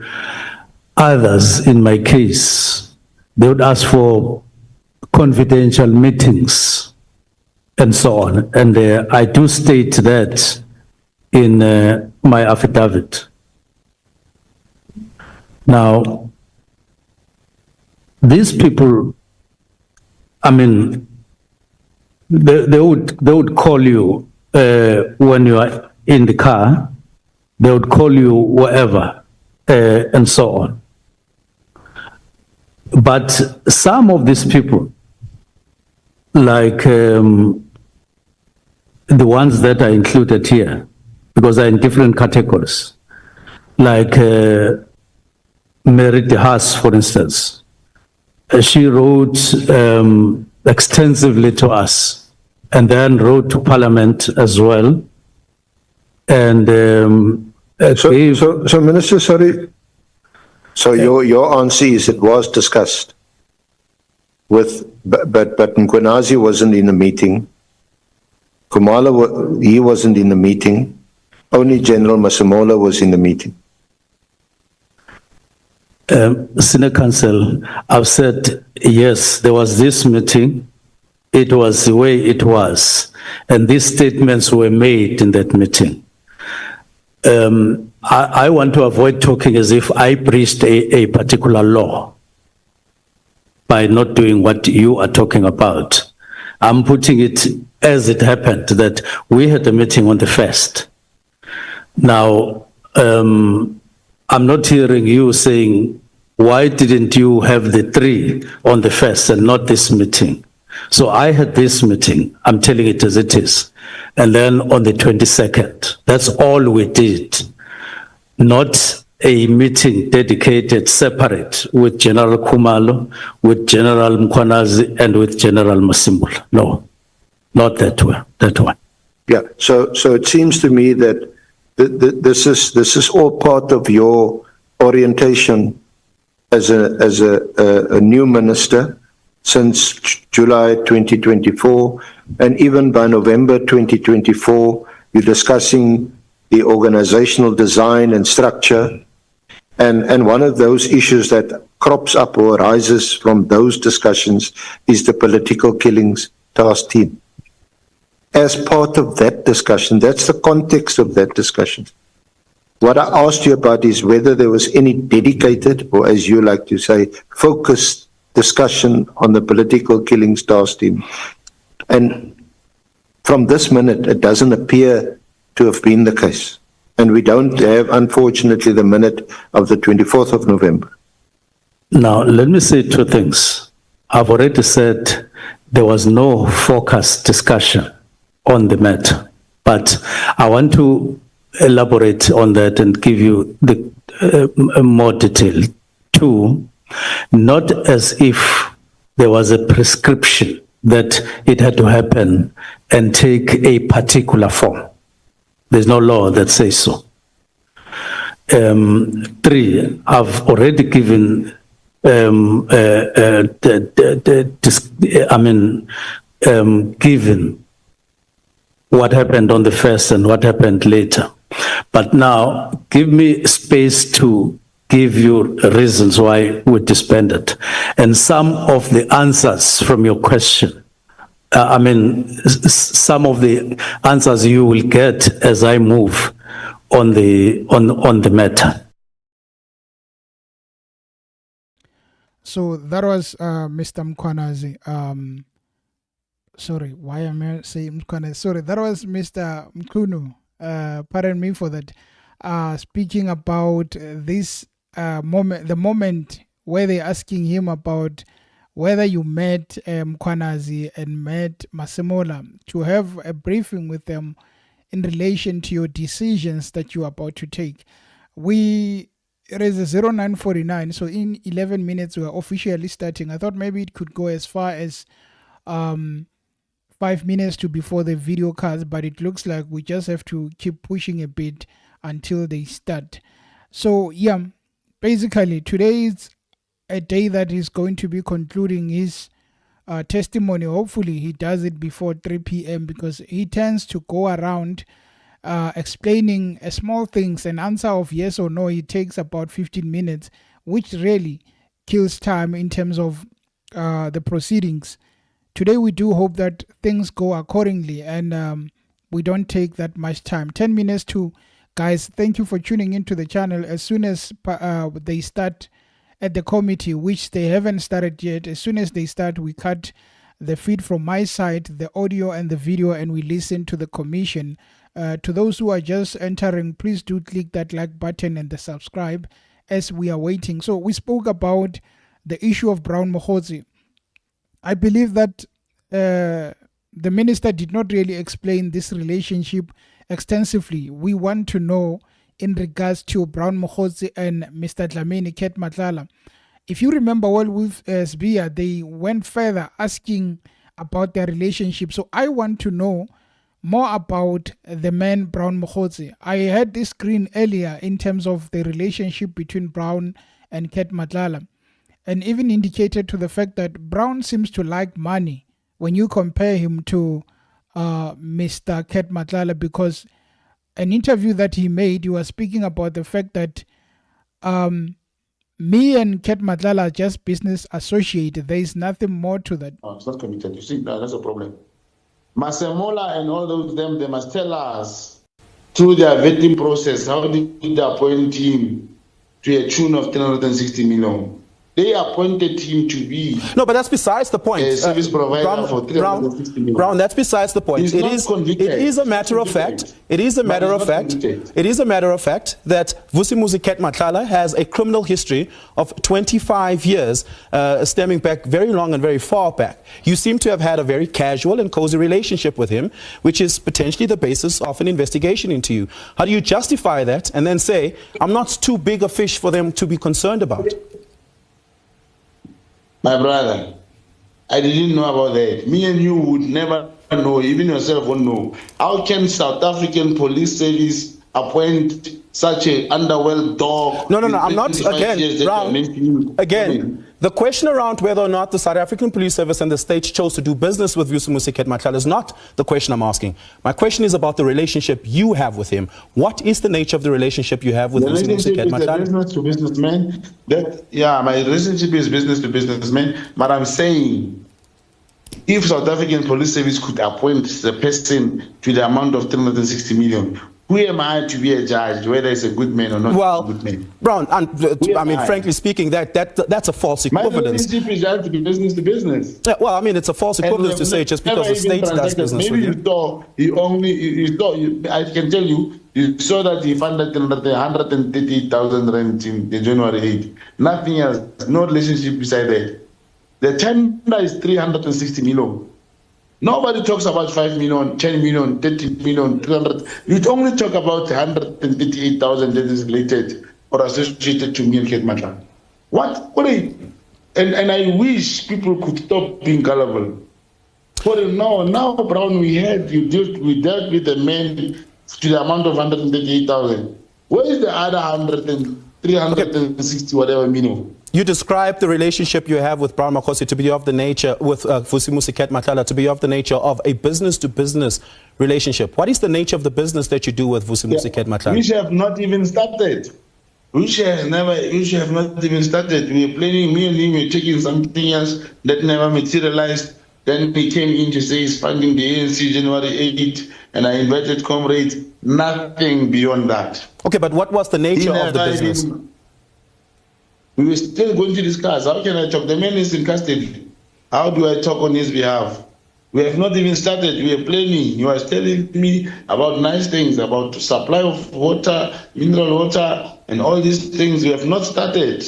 Others, in my case, they would ask for confidential meetings and so on. And I do state that in my affidavit. Now, these people, I mean, they would call you when you are in the car, they would call you wherever, and so on. But some of these people, like the ones that are included here, because they're in different categories, like Mary De Haas, for instance, she wrote extensively to us, and then wrote to Parliament as well. And so Minister, sorry. So your answer is it was discussed with, but Mkhwanazi wasn't in the meeting. Kumala, he wasn't in the meeting. Only General Masemola was in the meeting. Senior Counsel, I've said, yes, there was this meeting. It was the way it was. And these statements were made in that meeting. I want to avoid talking as if I breached a particular law by not doing what you are talking about. I'm putting it as it happened, that we had a meeting on the 1st. Now, I'm not hearing you saying, why didn't you have the 3 on the 1st and not this meeting? So I had this meeting, I'm telling it as it is. And then on the 22nd, that's all we did. Not a meeting dedicated, separate, with General Kumalo, with General Mkhwanazi, and with General Masimbula. No, not that way. That one. Yeah. So it seems to me that this is all part of your orientation as a new minister since July 2024, and even by November 2024, you're discussing the organizational design and structure. And one of those issues that crops up or arises from those discussions is the political killings task team. As part of that discussion, that's the context of that discussion. What I asked you about is whether there was any dedicated, or as you like to say, focused discussion on the political killings task team. And from this minute, it doesn't appear to have been the case. And we don't have, unfortunately, the minute of the 24th of November. Now, let me say 2 things. I've already said there was no focused discussion on the matter, but I want to elaborate on that and give you the more detail. 2, not as if there was a prescription that it had to happen and take a particular form. There's no law that says so. 3, I've already given given what happened on the 1st and what happened later. But now, give me space to give you reasons why we disbanded. And some of the answers from your question, some of the answers you will get as I move on the matter. So that was Mr. Mkhwanazi. Sorry, why am I saying Mkhwanazi? Sorry, that was Mr. Mchunu. Pardon me for that. Speaking about this moment, the moment where they're asking him about whether you met Mkhwanazi and met Masemola, to have a briefing with them in relation to your decisions that you're about to take. It is a 0949, so in 11 minutes we're officially starting. I thought maybe it could go as far as 5 minutes to before the video cuts, but it looks like we just have to keep pushing a bit until they start. So yeah, basically today is a day that he's going to be concluding his testimony. Hopefully he does it before 3 p.m. because he tends to go around explaining small things. An answer of yes or no, it takes about 15 minutes, which really kills time in terms of the proceedings. Today we do hope that things go accordingly and we don't take that much time. 10 minutes to, guys, thank you for tuning into the channel. As soon as they start at the committee, which they haven't started yet, as soon as they start, we cut the feed from my side, the audio and the video, and we listen to the commission. To those who are just entering, please do click that like button and the subscribe as we are waiting. So we spoke about the issue of Brown Mokgotsi. I believe that the minister did not really explain this relationship extensively. We want to know in regards to Brown Mokgotsi and Mr. Dlamini Ket Matlala. If you remember well with SBIA, they went further asking about their relationship. So I want to know more about the man Brown Mokgotsi. I had this screen earlier in terms of the relationship between Brown and Ket Matlala, and even indicated to the fact that Brown seems to like money when you compare him to Mr. Ket Matlala, because an interview that he made, he was speaking about the fact that me and Ket Matlala are just business associated. There is nothing more to that. Oh, it's not committed. You see, that's a problem. Masemola and all those them, they must tell us through their vetting process how did they appoint him to a tune of 360 million. They appointed him to be no, but that's besides the point. A service provider for 360 million. Brown, that's besides the point. He's not convicted. It is a matter of fact. It is a matter of fact. It is a matter of fact that Vusimuzi Ket Matlala has a criminal history of 25 years, stemming back very long and very far back. You seem to have had a very casual and cozy relationship with him, which is potentially the basis of an investigation into you. How do you justify that and then say, I'm not too big a fish for them to be concerned about? My brother, I didn't know about that. Me and you would never know, even yourself won't know. How can South African Police Service appoint such an underworld dog? No, I'm not, again, the question around whether or not the South African Police Service and the state chose to do business with Vusimuzi Ket Matlala is not the question I'm asking. My question is about the relationship you have with him. What is the nature of the relationship you have with Vusimuzi Ket Matlala? Business to businessman. My relationship is business to businessman. But I'm saying, if South African Police Service could appoint the person to the amount of 360 million, who am I to be a judge whether it's a good man or not a good man? Brown, frankly speaking, that's a false equivalence. My relationship is just business to business. Yeah, well, I mean, it's a false equivalence to say just because the state does business with you. I can tell you, you saw that he funded 138,000 rand in January 8. Nothing else, no relationship beside that. The tender is 360 million. Nobody talks about 5 million, 10 million, 30 million, 300. You only talk about 138,000 that is related or associated to me and Ket Matlala. What and I wish people could stop being gullible. For now, Brown, we dealt with the men to the amount of 138,000. Where is the other 360 whatever million? You describe the relationship you have with Brown Mokgotsi to be of the nature, with Vusimuzi Ket Matlala, to be of the nature of a business-to-business relationship. What is the nature of the business that you do with Vusimuzi Ket Matlala? Which have not even started. Which have not even started. We were planning, me and him were taking something else that never materialized. Then he came in to say he's funding the ANC January 8, and I invited comrades. Nothing beyond that. Okay, but what was the nature of the business? We were still going to discuss. How can I talk? The man is in custody. How do I talk on his behalf? We have not even started. We are planning. You are telling me about nice things, about supply of water, mineral water, and all these things. We have not started.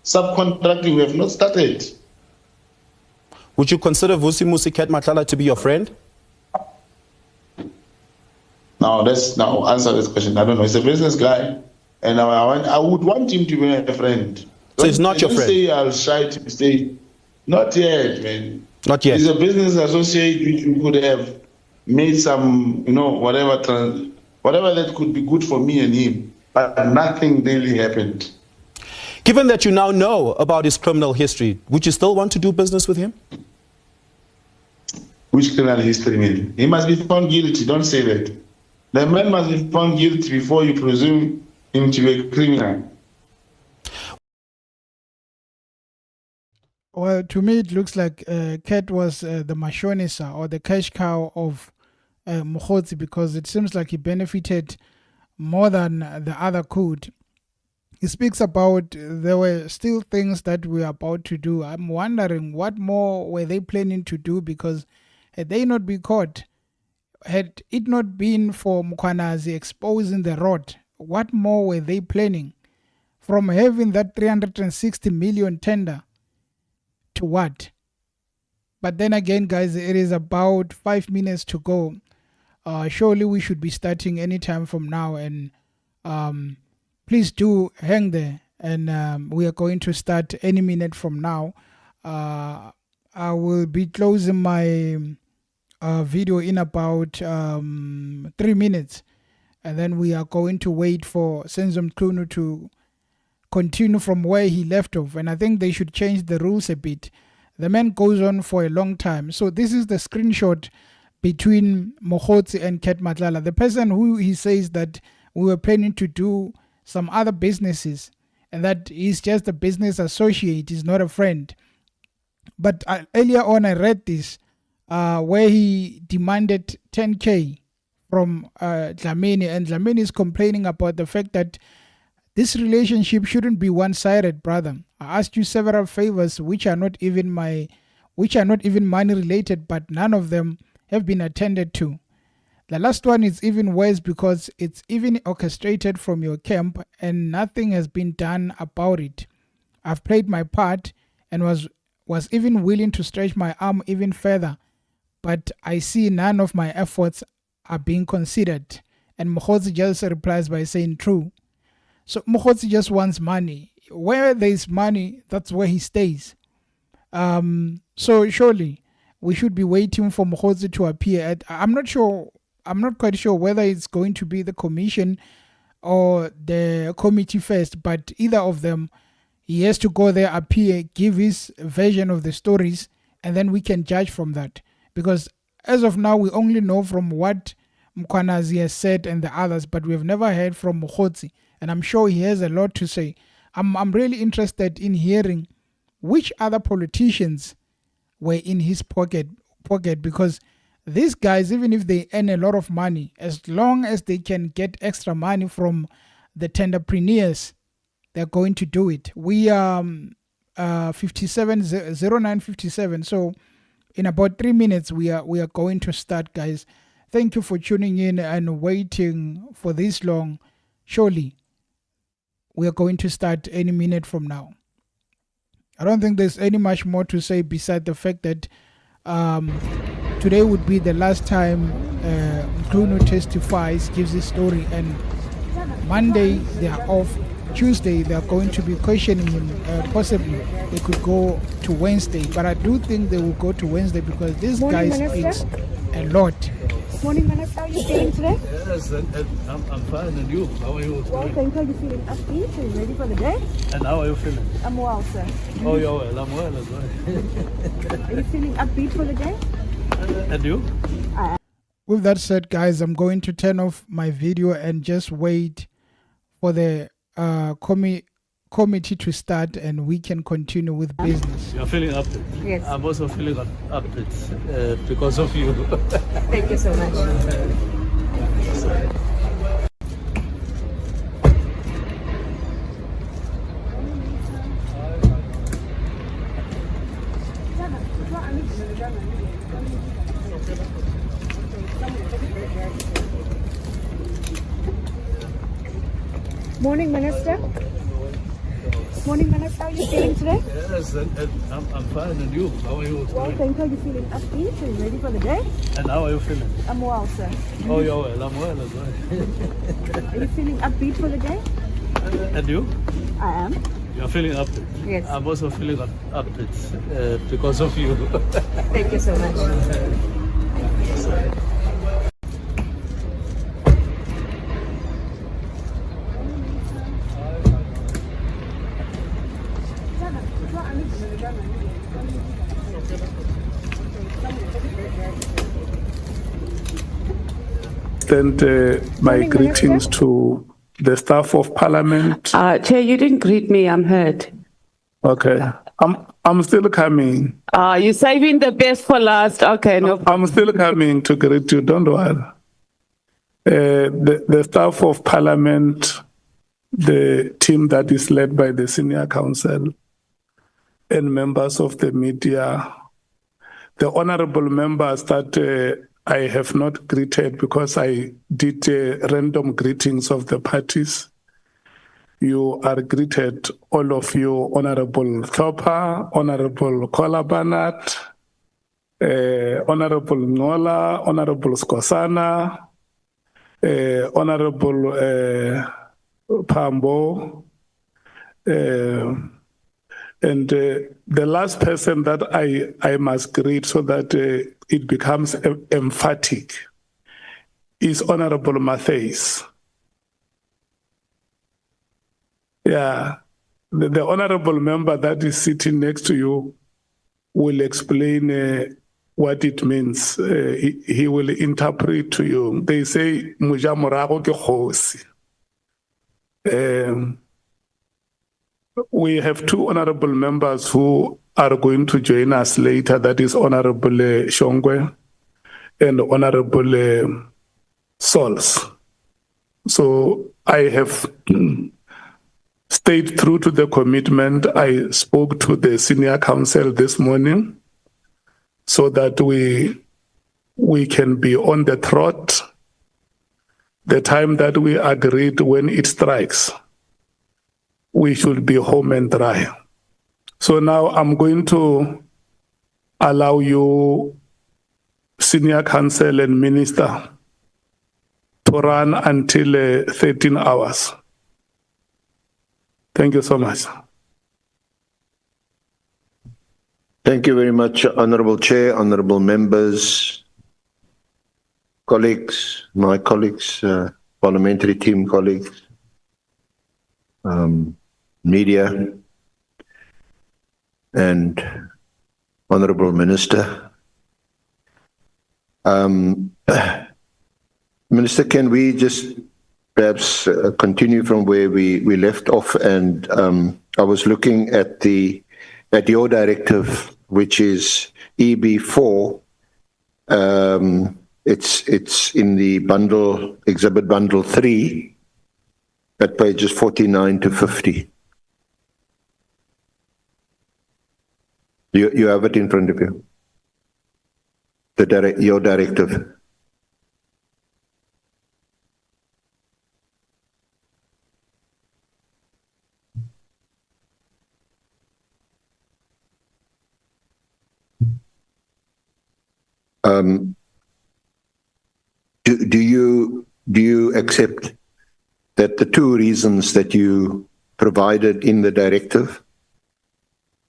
Subcontracting, we have not started. Would you consider Vusimuzi Matlala to be your friend? Now, answer this question. I don't know. He's a business guy, and I would want him to be my friend. So he's not your friend? Say I'll try to say, not yet, man. Not yet. He's a business associate which we could have made some, whatever that could be good for me and him. But nothing really happened. Given that you now know about his criminal history, would you still want to do business with him? Which criminal history, man? He must be found guilty. Don't say that. The man must be found guilty before you presume him to be a criminal. Well, to me, it looks like Ket was the mashonisa or the cash cow of Mokgotsi, because it seems like he benefited more than the other could. He speaks about there were still things that we were about to do. I'm wondering what more were they planning to do, because had they not been caught, had it not been for Mkhwanazi exposing the rot, what more were they planning? From having that 360 million tender to what? But then again, guys, it is about 5 minutes to go. Surely we should be starting anytime from now, and please do hang there, and we are going to start any minute from now. I will be closing my video in about 3 minutes, and then we are going to wait for Senzo Mchunu to continue from where he left off. And I think they should change the rules a bit. The man goes on for a long time. So this is the screenshot between Mokgotsi and Ket Matlala. The person who he says that we were planning to do some other businesses, and that he's just a business associate, he's not a friend. But earlier on I read this where he demanded 10K from Dlamini, and Dlamini is complaining about the fact that this relationship shouldn't be one-sided, brother. I asked you several favors which are not even money related, but none of them have been attended to. The last one is even worse because it's even orchestrated from your camp and nothing has been done about it. I've played my part and was even willing to stretch my arm even further, but I see none of my efforts are being considered. And Mokgotsi just replies by saying true. So Mokgotsi just wants money. Where there is money, that's where he stays. So surely we should be waiting for Mokgotsi to appear. I'm not quite sure whether it's going to be the commission or the committee first, but either of them, he has to go there, appear, give his version of the stories, and then we can judge from that. Because as of now, we only know from what Mkhwanazi has said and the others, but we have never heard from Mokgotsi. And I'm sure he has a lot to say. I'm really interested in hearing which other politicians were in his pocket, because these guys, even if they earn a lot of money, as long as they can get extra money from the tenderpreneurs, they're going to do it. We are 0957. So in about 3 minutes, we are going to start, guys. Thank you for tuning in and waiting for this long. Surely we are going to start any minute from now. I don't think there's any much more to say beside the fact that today would be the last time Mchunu testifies, gives his story, and Monday they are off. Tuesday they are going to be questioning him. Possibly they could go to Wednesday, but I do think they will go to Wednesday because this guy speaks a lot. Morning, Minister. How are you feeling today? Yes, I'm fine. And you? How are you? Well, thank you. Are you feeling upbeat and ready for the day? And how are you feeling? I'm well, sir. Oh, you're well. I'm well as well. Are you feeling upbeat for the day? And you? With that said, guys, I'm going to turn off my video and just wait for the committee to start and we can continue with business. You're feeling upbeat? Yes. I'm also feeling upbeat because of you. Thank you so much. Morning, Minister. Morning, Minister. How are you feeling today? Yes, I'm fine. And you? How are you? Well, thank you. Are you feeling upbeat and ready for the day? And how are you feeling? I'm well, sir. Oh, you're well. I'm well as well. Are you feeling upbeat for the day? And you? I am. You're feeling upbeat? Yes. I'm also feeling upbeat because of you. Thank you so much. Extend my greetings to the staff of Parliament. Chair, you didn't greet me. I'm hurt. Okay, I'm still coming. You're saving the best for last. Okay, no. I'm still coming to greet you. Don't worry. The staff of Parliament, the team that is led by the Senior Counsel, and members of the media, the honorable members that I have not greeted because I did random greetings of the parties. You are greeted, all of you, Honorable Thopa, Honorable Kolabanat, Honorable Ngola, Honorable Skosana, Honorable Pambo, and the last person that I must greet so that it becomes emphatic is Honorable Matthews. Yeah, the honorable member that is sitting next to you will explain what it means. He will interpret to you. They say, Muja morago ke kgosi. We have two honorable members who are going to join us later. That is Honorable Shongwe and Honorable Sols. So I have stayed true to the commitment. I spoke to the Senior Counsel this morning so that we can be on the trot the time that we agreed when it strikes. We should be home and dry. So now I'm going to allow you, Senior Counsel and Minister, to run until 13 hours. Thank you so much. Thank you very much, Honorable Chair, Honorable Members, colleagues, my colleagues, parliamentary team colleagues, media, and Honorable Minister. Minister, can we just perhaps continue from where we left off? And I was looking at your directive, which is EB4. It's in the bundle, exhibit bundle 3, at pages 49 to 50. You have it in front of you. Your directive. Do you accept that the two reasons that you provided in the directive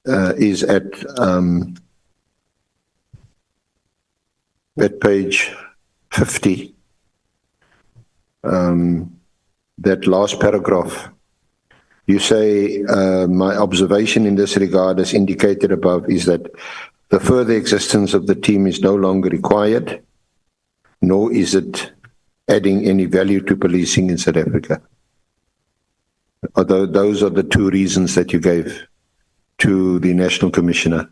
is at page 50, that last paragraph? You say, my observation in this regard, as indicated above, is that the further existence of the team is no longer required, nor is it adding any value to policing in South Africa. Although those are the two reasons that you gave to the National Commissioner.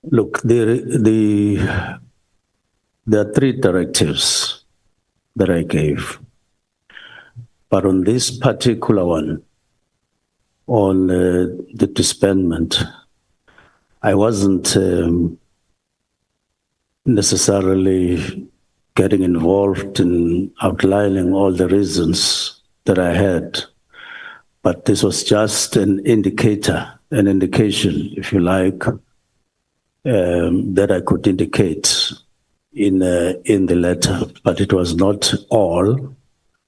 Look, there are three directives that I gave. But on this particular one, on the disbandment, I wasn't necessarily getting involved in outlining all the reasons that I had, but this was just an indicator, an indication, if you like, that I could indicate in the letter, but it was not all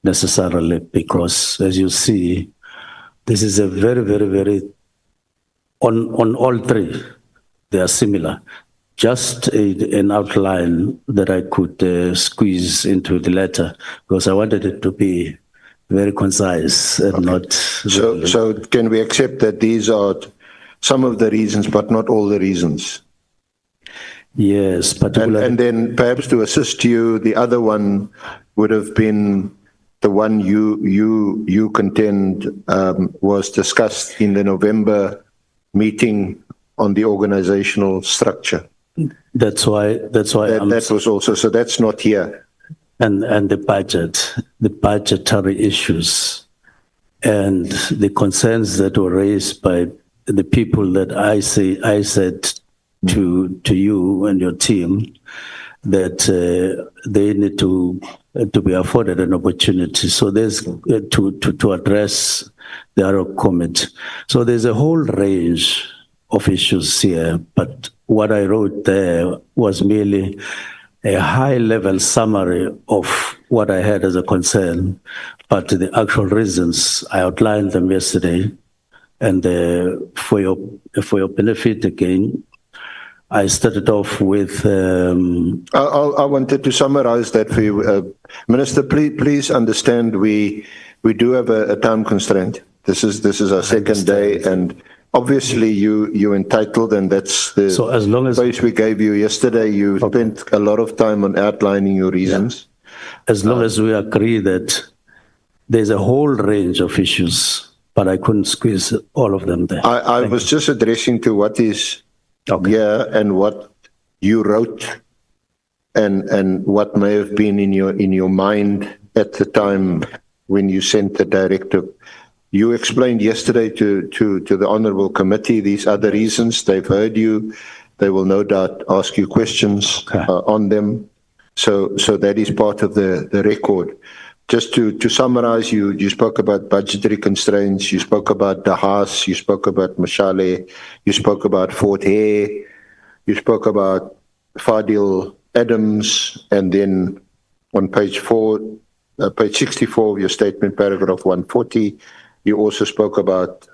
necessarily, because as you see, this is a very, very, very, on all three, they are similar. Just an outline that I could squeeze into the letter, because I wanted it to be very concise and not... So can we accept that these are some of the reasons, but not all the reasons? Yes, particularly... And then perhaps to assist you, the other one would have been the one you contend was discussed in the November meeting on the organizational structure. That's why that was also, so that's not here. And the budget, the budgetary issues, and the concerns that were raised by the people that I said to you and your team that they need to be afforded an opportunity. So there's to address the Arrow Comet. So there's a whole range of issues here, but what I wrote there was merely a high-level summary of what I had as a concern, but the actual reasons, I outlined them yesterday, and for your benefit again, I started off with... I wanted to summarize that for you. Minister, please understand we do have a time constraint. This is our second day, and obviously you're entitled, and that's the space we gave you yesterday. You spent a lot of time on outlining your reasons. Yeah. As long as we agree that there's a whole range of issues, but I couldn't squeeze all of them there. I was just addressing to what is here and what you wrote, and what may have been in your mind at the time when you sent the directive. You explained yesterday to the Honourable Committee these other reasons. They've heard you. They will no doubt ask you questions on them. So that is part of the record. Just to summarize, you spoke about budgetary constraints, you spoke about the Haas, you spoke about Mashale, you spoke about Fort Hare, you spoke about Fadil Adams, and then on page 64 of your statement, paragraph 140, you also spoke about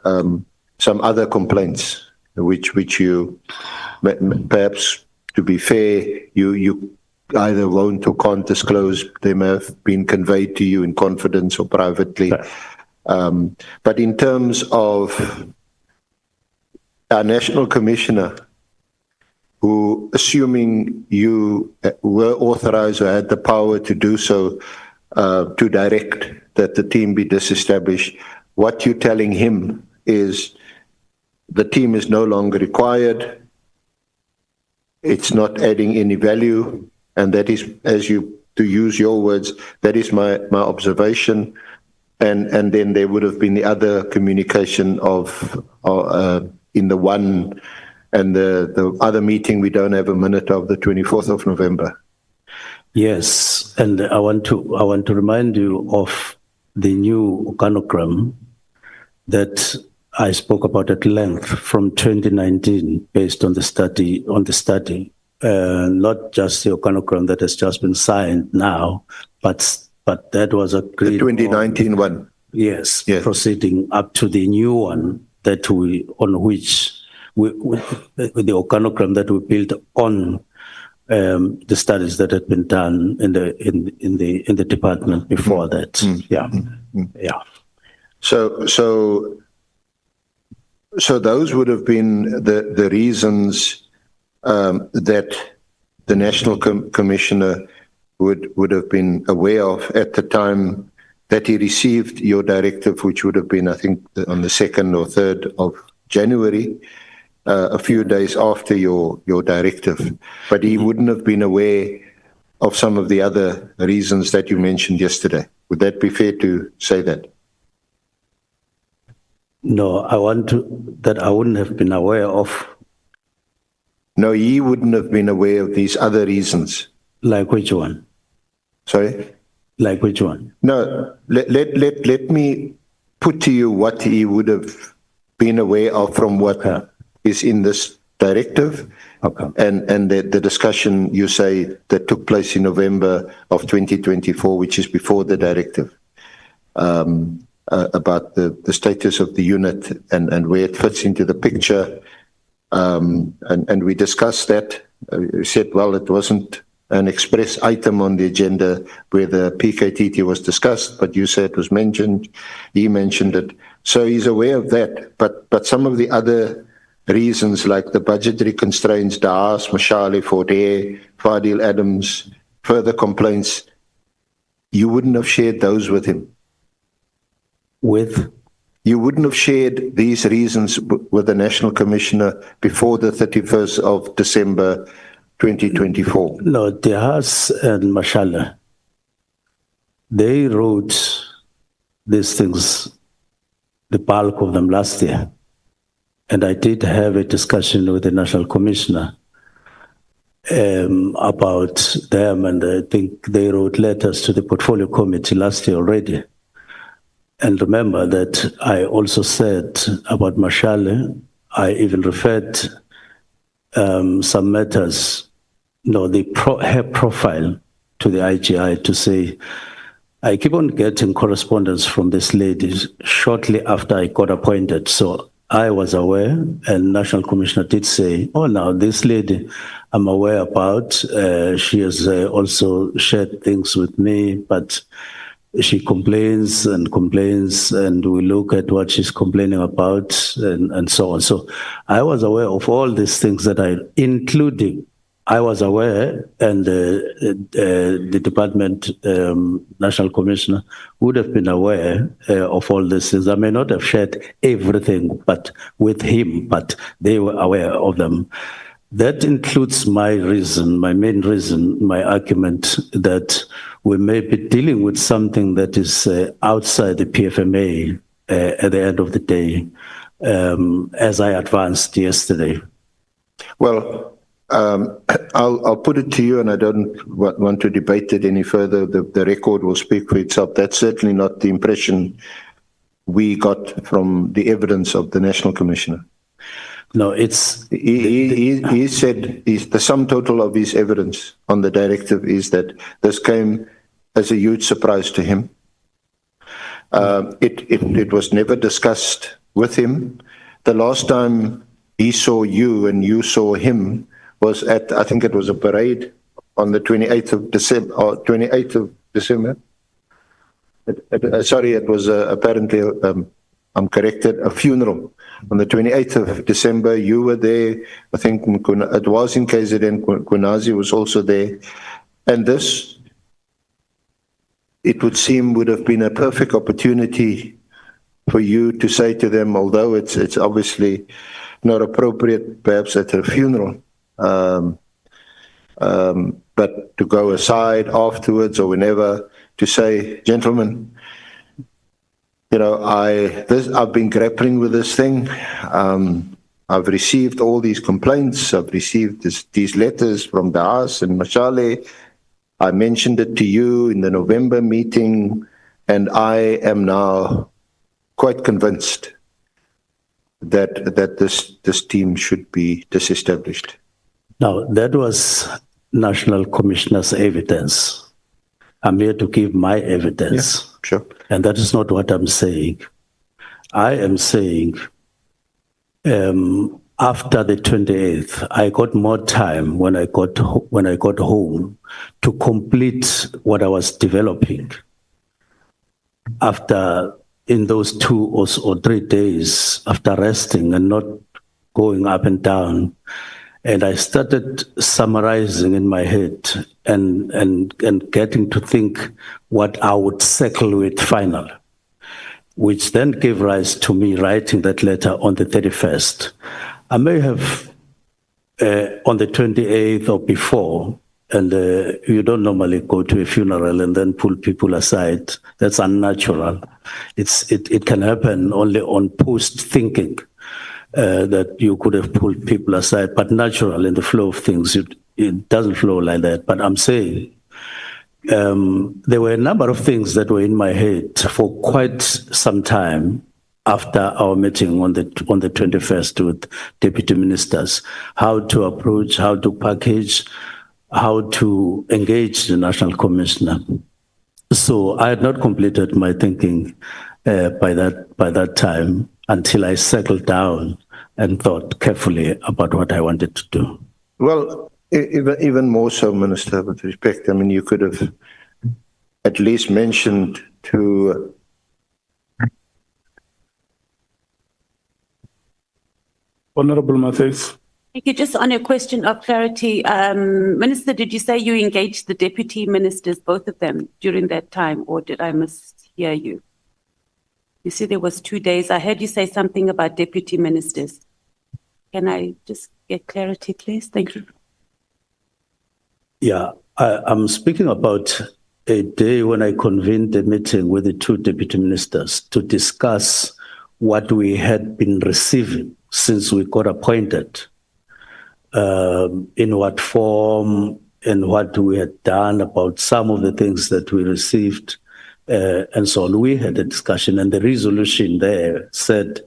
some other complaints, which you, perhaps to be fair, you either won't or can't disclose. They may have been conveyed to you in confidence or privately. But in terms of our National Commissioner, who, assuming you were authorized or had the power to do so, to direct that the team be disestablished, what you're telling him is the team is no longer required, it's not adding any value, and that is, to use your words, that is my observation. And then there would have been the other communication of in the one and the other meeting we don't have a minute of, the 24th of November. Yes, and I want to remind you of the new organogram that I spoke about at length from 2019, based on the study. Not just the organogram that has just been signed now, but that was agreed. The 2019 one. Yes, proceeding up to the new one the organogram that we built on the studies that had been done in the department before that. Yeah. So those would have been the reasons that the National Commissioner would have been aware of at the time that he received your directive, which would have been, I think, on the 2nd or 3rd of January, a few days after your directive. But he wouldn't have been aware of some of the other reasons that you mentioned yesterday. Would that be fair to say that? No, I wouldn't have been aware of. No, he wouldn't have been aware of these other reasons. Like which one? Sorry? Like which one? No, let me put to you what he would have been aware of from what is in this directive, and the discussion you say that took place in November of 2024, which is before the directive, about the status of the unit and where it fits into the picture. And we discussed that. We said, well, it wasn't an express item on the agenda where the PKTT was discussed, but you said it was mentioned. He mentioned it. So he's aware of that. But some of the other reasons, like the budgetary constraints, Daas, Mashale, Forte, Fadil Adams, further complaints, you wouldn't have shared those with him. You wouldn't have shared these reasons with the National Commissioner before the 31st of December 2024. No, Daas and Mashale, they wrote these things, the bulk of them, last year. And I did have a discussion with the National Commissioner about them, and I think they wrote letters to the Portfolio Committee last year already. And remember that I also said about Mashale, I even referred some matters, her profile to the IGI to say, I keep on getting correspondence from this lady shortly after I got appointed. So I was aware, and National Commissioner did say, oh, now this lady I'm aware about, she has also shared things with me, but she complains, and we look at what she's complaining about, and so on. So I was aware of all these things including, I was aware, and the department, National Commissioner, would have been aware of all these things. I may not have shared everything with him, but they were aware of them. That includes my main reason, my argument that we may be dealing with something that is outside the PFMA at the end of the day, as I advanced yesterday. Well, I'll put it to you, and I don't want to debate it any further. The record will speak for itself. That's certainly not the impression we got from the evidence of the National Commissioner. No, it's... He said the sum total of his evidence on the directive is that this came as a huge surprise to him. It was never discussed with him. The last time he saw you and you saw him was at, I think it was a parade on the 28th of December, or 28th of December. Sorry, it was apparently, I'm corrected, a funeral. On the 28th of December, you were there. I think it was in KZN, Kunazi was also there. And this, it would seem, would have been a perfect opportunity for you to say to them, although it's obviously not appropriate perhaps at a funeral, but to go aside afterwards or whenever to say, gentlemen, I've been grappling with this thing. I've received all these complaints. I've received these letters from Daas and Mashale. I mentioned it to you in the November meeting, and I am now quite convinced that this team should be disestablished. Now, that was National Commissioner's evidence. I'm here to give my evidence. Yeah, sure. And that is not what I'm saying. I am saying after the 28th, I got more time when I got home to complete what I was developing. After, in those 2 or 3 days, after resting and not going up and down, and I started summarizing in my head and getting to think what I would settle with finally, which then gave rise to me writing that letter on the 31st. I may have, on the 28th or before, and you don't normally go to a funeral and then pull people aside. That's unnatural. It can happen only on post-thinking. that you could have pulled people aside, but natural in the flow of things, it doesn't flow like that. But I'm saying there were a number of things that were in my head for quite some time after our meeting on the 21st with deputy ministers, how to approach, how to package, how to engage the national commissioner. So I had not completed my thinking by that time until I settled down and thought carefully about what I wanted to do. Well, even more so, Minister, with respect, I mean, you could have at least mentioned to Honorable Mathes. Thank you. Just on a question of clarity, Minister, did you say you engaged the deputy ministers, both of them, during that time, or did I mishear you? You said there was 2 days. I heard you say something about deputy ministers. Can I just get clarity, please? Thank you. Yeah, I'm speaking about a day when I convened a meeting with the two deputy ministers to discuss what we had been receiving since we got appointed, in what form and what we had done about some of the things that we received, and so on. We had a discussion, and the resolution there said,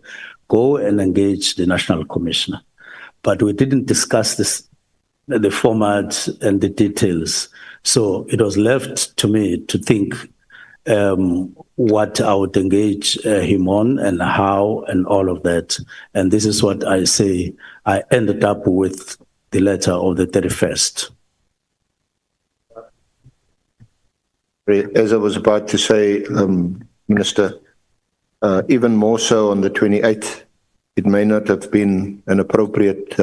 go and engage the national commissioner. But we didn't discuss the format and the details. So it was left to me to think what I would engage him on and how and all of that. And this is what I say. I ended up with the letter of the 31st. as I was about to say, Minister, even more so on the 28th, it may not have been an appropriate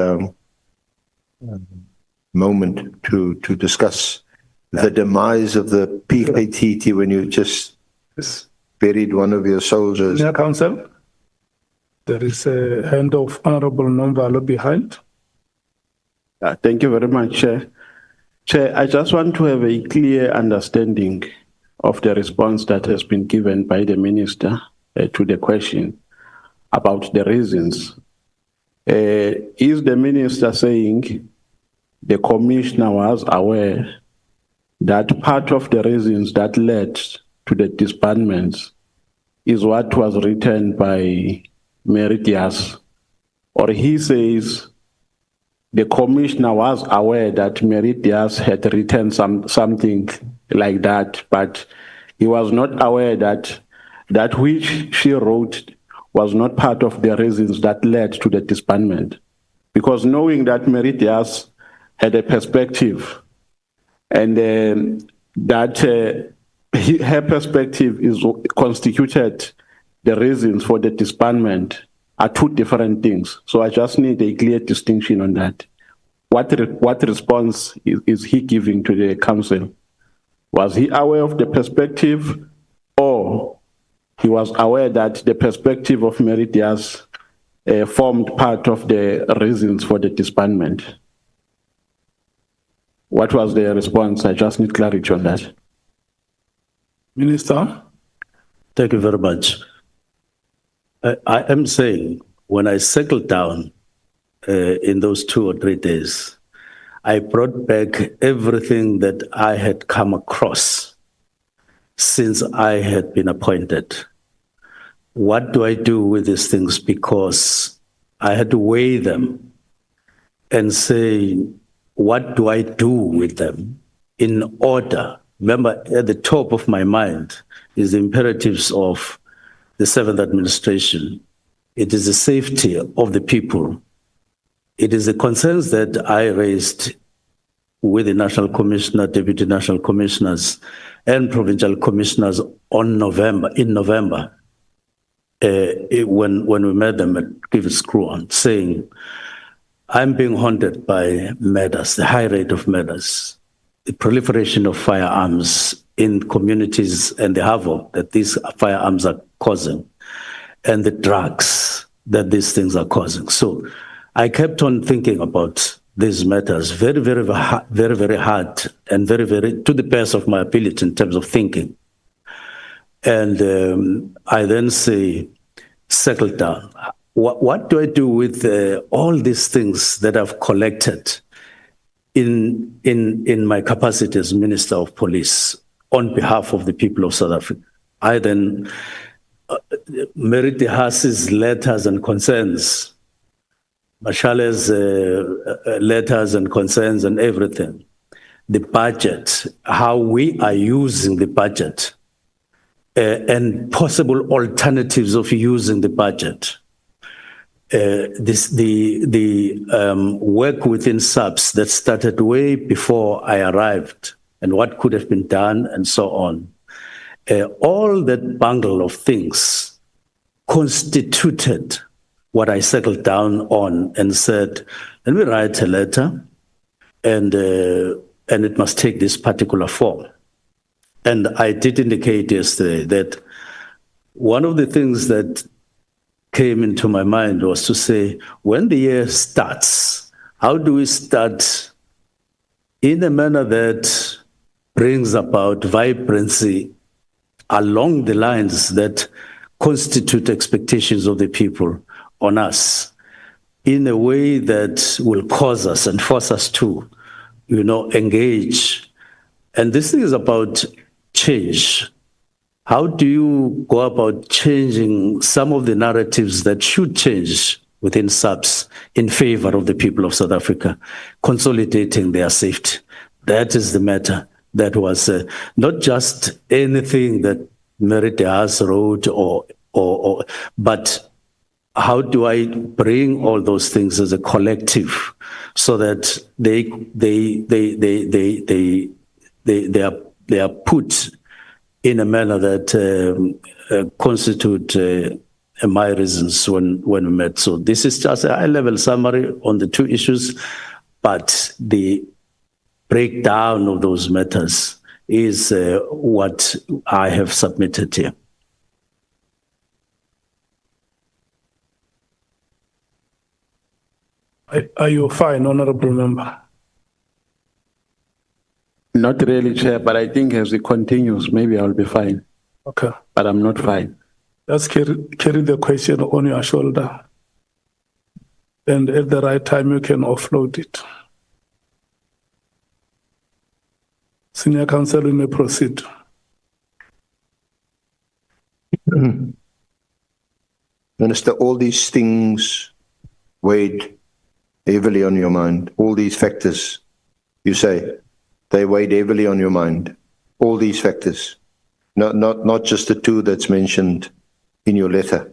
moment to discuss the demise of the PKTT when you just buried one of your soldiers. Senior Counsel, there is a hand of Honorable Nomvalo behind. Thank you very much, Chair. Chair, I just want to have a clear understanding of the response that has been given by the Minister to the question about the reasons. Is the Minister saying the Commissioner was aware that part of the reasons that led to the disbandments is what was written by Meridias, or he says the Commissioner was aware that Meridias had written something like that, but he was not aware that that which she wrote was not part of the reasons that led to the disbandment? Because knowing that Meridias had a perspective and that her perspective is constituted the reasons for the disbandment are two different things. So I just need a clear distinction on that. What response is he giving to the council? Was he aware of the perspective, or he was aware that the perspective of Meridias formed part of the reasons for the disbandment? What was the response? I just need clarity on that. Minister. Thank you very much. I am saying when I settled down in those 2 or 3 days, I brought back everything that I had come across since I had been appointed. What do I do with these things? Because I had to weigh them and say, what do I do with them in order? Remember, at the top of my mind is the imperatives of the 7th administration. It is the safety of the people. It is the concerns that I raised with the National Commissioner, Deputy National Commissioners, and Provincial Commissioners in November, when we met them at Give a Screw On, saying, I'm being haunted by murders, the high rate of murders, the proliferation of firearms in communities and the havoc that these firearms are causing, and the drugs that these things are causing. So I kept on thinking about these matters very, very hard and very, very to the best of my ability in terms of thinking. And I then say, settle down. what do I do with all these things that I've collected in my capacity as Minister of Police on behalf of the people of South Africa? I then Merit Haas's letters and concerns, Mashale's letters and concerns and everything, the budget, how we are using the budget, and possible alternatives of using the budget. The work within SAPS that started way before I arrived and what could have been done and so on. All that bundle of things constituted what I settled down on and said, let me write a letter and it must take this particular form. And I did indicate yesterday that one of the things that came into my mind was to say, when the year starts, how do we start in a manner that brings about vibrancy along the lines that constitute expectations of the people on us in a way that will cause us and force us to, engage. And this thing is about change. How do you go about changing some of the narratives that should change within SAPS in favor of the people of South Africa, consolidating their safety? That is the matter. That was not just anything that Merit Haas wrote, but how do I bring all those things as a collective so that they are put in a manner that constitute my reasons when we met. So this is just a high-level summary on the two issues, but the breakdown of those matters is what I have submitted here. Are you fine, Honorable Member? Not really, Chair, but I think as it continues, maybe I'll be fine. Okay. But I'm not fine. Just carry the question on your shoulder. And at the right time, you can offload it. Senior Counsel, you may proceed. Minister, all these things weighed heavily on your mind. All these factors, you say, they weighed heavily on your mind. All these factors, not just the two that's mentioned in your letter.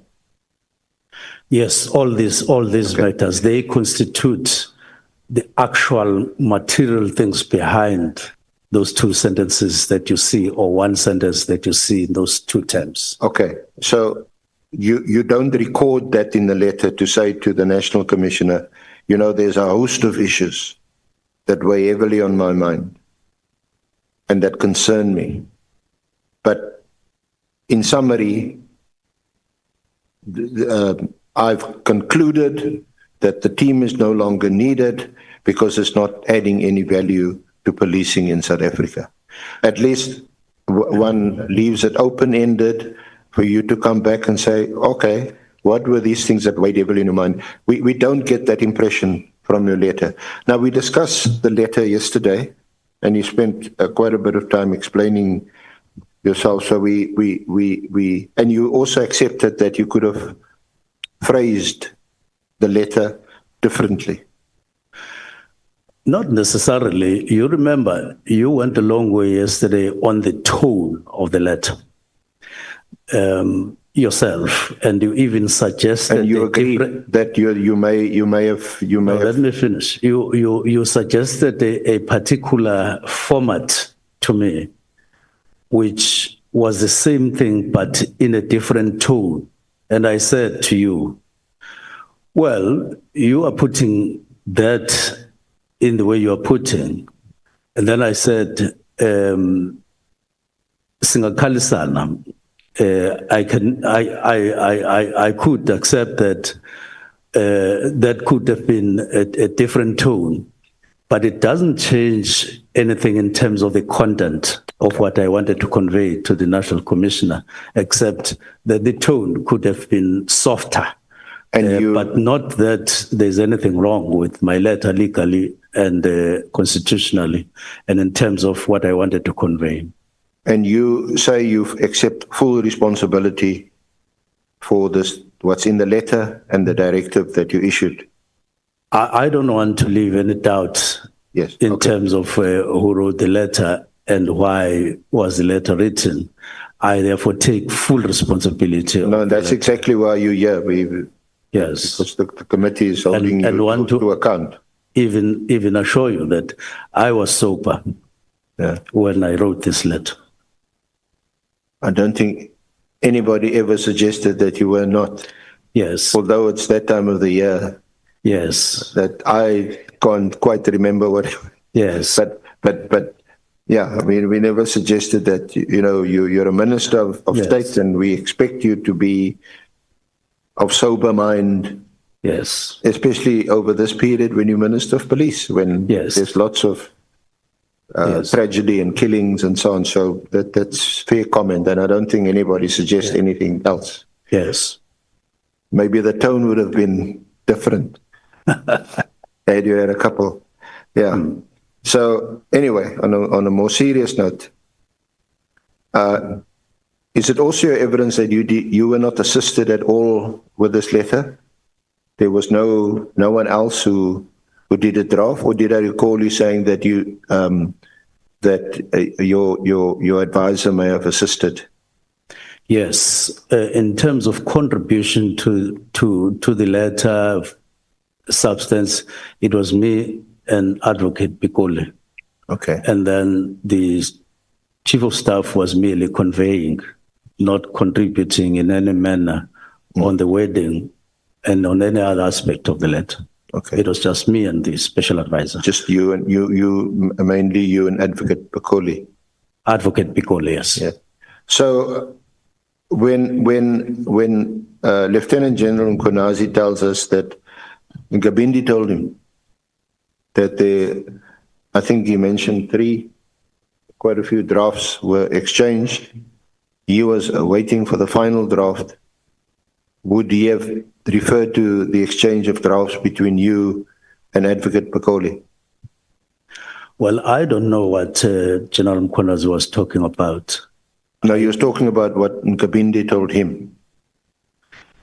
Yes, all these matters, they constitute the actual material things behind those two sentences that you see, or one sentence that you see in those two terms. Okay, so you don't record that in the letter to say to the National Commissioner, there's a host of issues that weigh heavily on my mind and that concern me. But in summary, I've concluded that the team is no longer needed because it's not adding any value to policing in South Africa. At least one leaves it open-ended for you to come back and say, okay, what were these things that weighed heavily in your mind? We don't get that impression from your letter. Now, we discussed the letter yesterday, and you spent quite a bit of time explaining yourself. So and you also accepted that you could have phrased the letter differently. Not necessarily. You remember, you went a long way yesterday on the tone of the letter yourself, and you even suggested. And you agree that you may have. Let me finish. You suggested a particular format to me, which was the same thing but in a different tone, and I said to you, well, you are putting that in the way you are putting. And then I said, Singakalisana, I could accept that that could have been a different tone, but it doesn't change anything in terms of the content of what I wanted to convey to the National Commissioner, except that the tone could have been softer but not that there's anything wrong with my letter legally and constitutionally, and in terms of what I wanted to convey. And you say you accept full responsibility for this, what's in the letter and the directive that you issued? I don't want to leave any doubt in terms of who wrote the letter and why was the letter written. I therefore take full responsibility. No, that's exactly why you're here. Yes. Because the committee is holding you to account. Even assure you that I was sober when I wrote this letter. I don't think anybody ever suggested that you were not. Yes. Although it's that time of the year. Yes. That I can't quite remember what. Yes. But yeah, I mean, we never suggested that, you know, you're a minister of state and we expect you to be of sober mind. Yes. Especially over this period when you're Minister of Police, when there's lots of tragedy and killings and so on. So that's fair comment, and I don't think anybody suggests anything else. Yes. Maybe the tone would have been different had you had a couple. Yeah. So anyway, on a more serious note, is it also evidence that you were not assisted at all with this letter? There was no one else who did a draft, or did I recall you saying that you your advisor may have assisted? Yes, in terms of contribution to the letter substance, it was me and Advocate Pikole. Okay. And then the Chief of Staff was merely conveying, not contributing in any manner on the wording and on any other aspect of the letter. Okay. It was just me and the special advisor. Just you and you mainly you and Advocate Pikole. Advocate Pikole, yes. Yeah. So when Lieutenant General Mchunu tells us that Gabindi told him that I think he mentioned quite a few drafts were exchanged. He was waiting for the final draft. Would he have referred to the exchange of drafts between you and Advocate Pikole? Well, I don't know what General Mchunu was talking about. No, he was talking about what Nkabinde told him.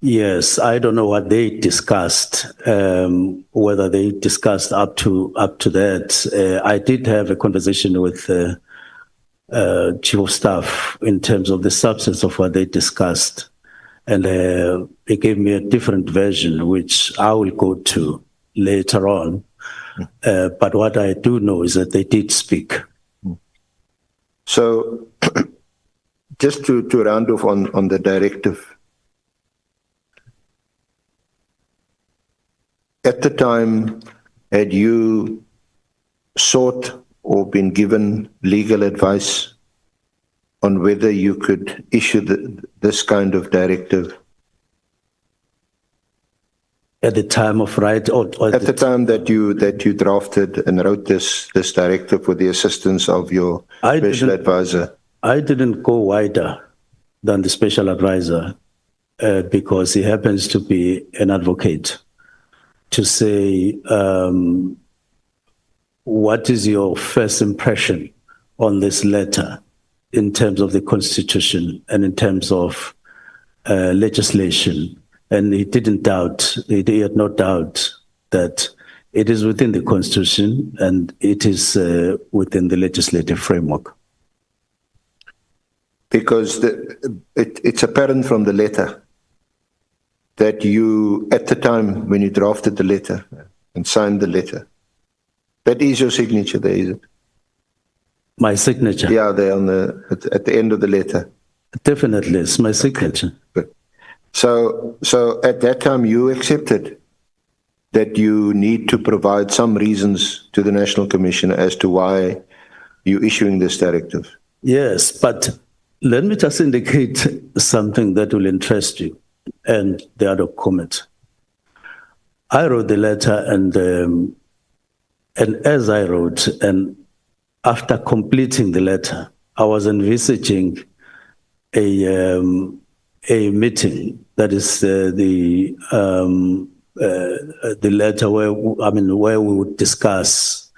Yes, I don't know what they discussed, whether they discussed up to that. I did have a conversation with Chief of Staff in terms of the substance of what they discussed. And he gave me a different version, which I will go to later on. But what I do know is that they did speak. So just to round off on the directive, at the time, had you sought or been given legal advice on whether you could issue this kind of directive? At the time of right, or at the time that you drafted and wrote this directive with the assistance of your special advisor? I didn't go wider than the special advisor because he happens to be an advocate. To say, what is your first impression on this letter in terms of the Constitution and in terms of legislation? And he didn't doubt, he had no doubt that it is within the Constitution and it is within the legislative framework. Because it's apparent from the letter that you, at the time when you drafted the letter and signed the letter, that is your signature there, is it? My signature? Yeah, there at the end of the letter. Definitely, it's my signature. Good. So at that time you accepted that you need to provide some reasons to the National Commission as to why you're issuing this directive. Yes, but let me just indicate something that will interest you and the other comment. I wrote the letter and as I wrote, and after completing the letter, I was envisaging a a meeting, that is the letter where where we would discuss,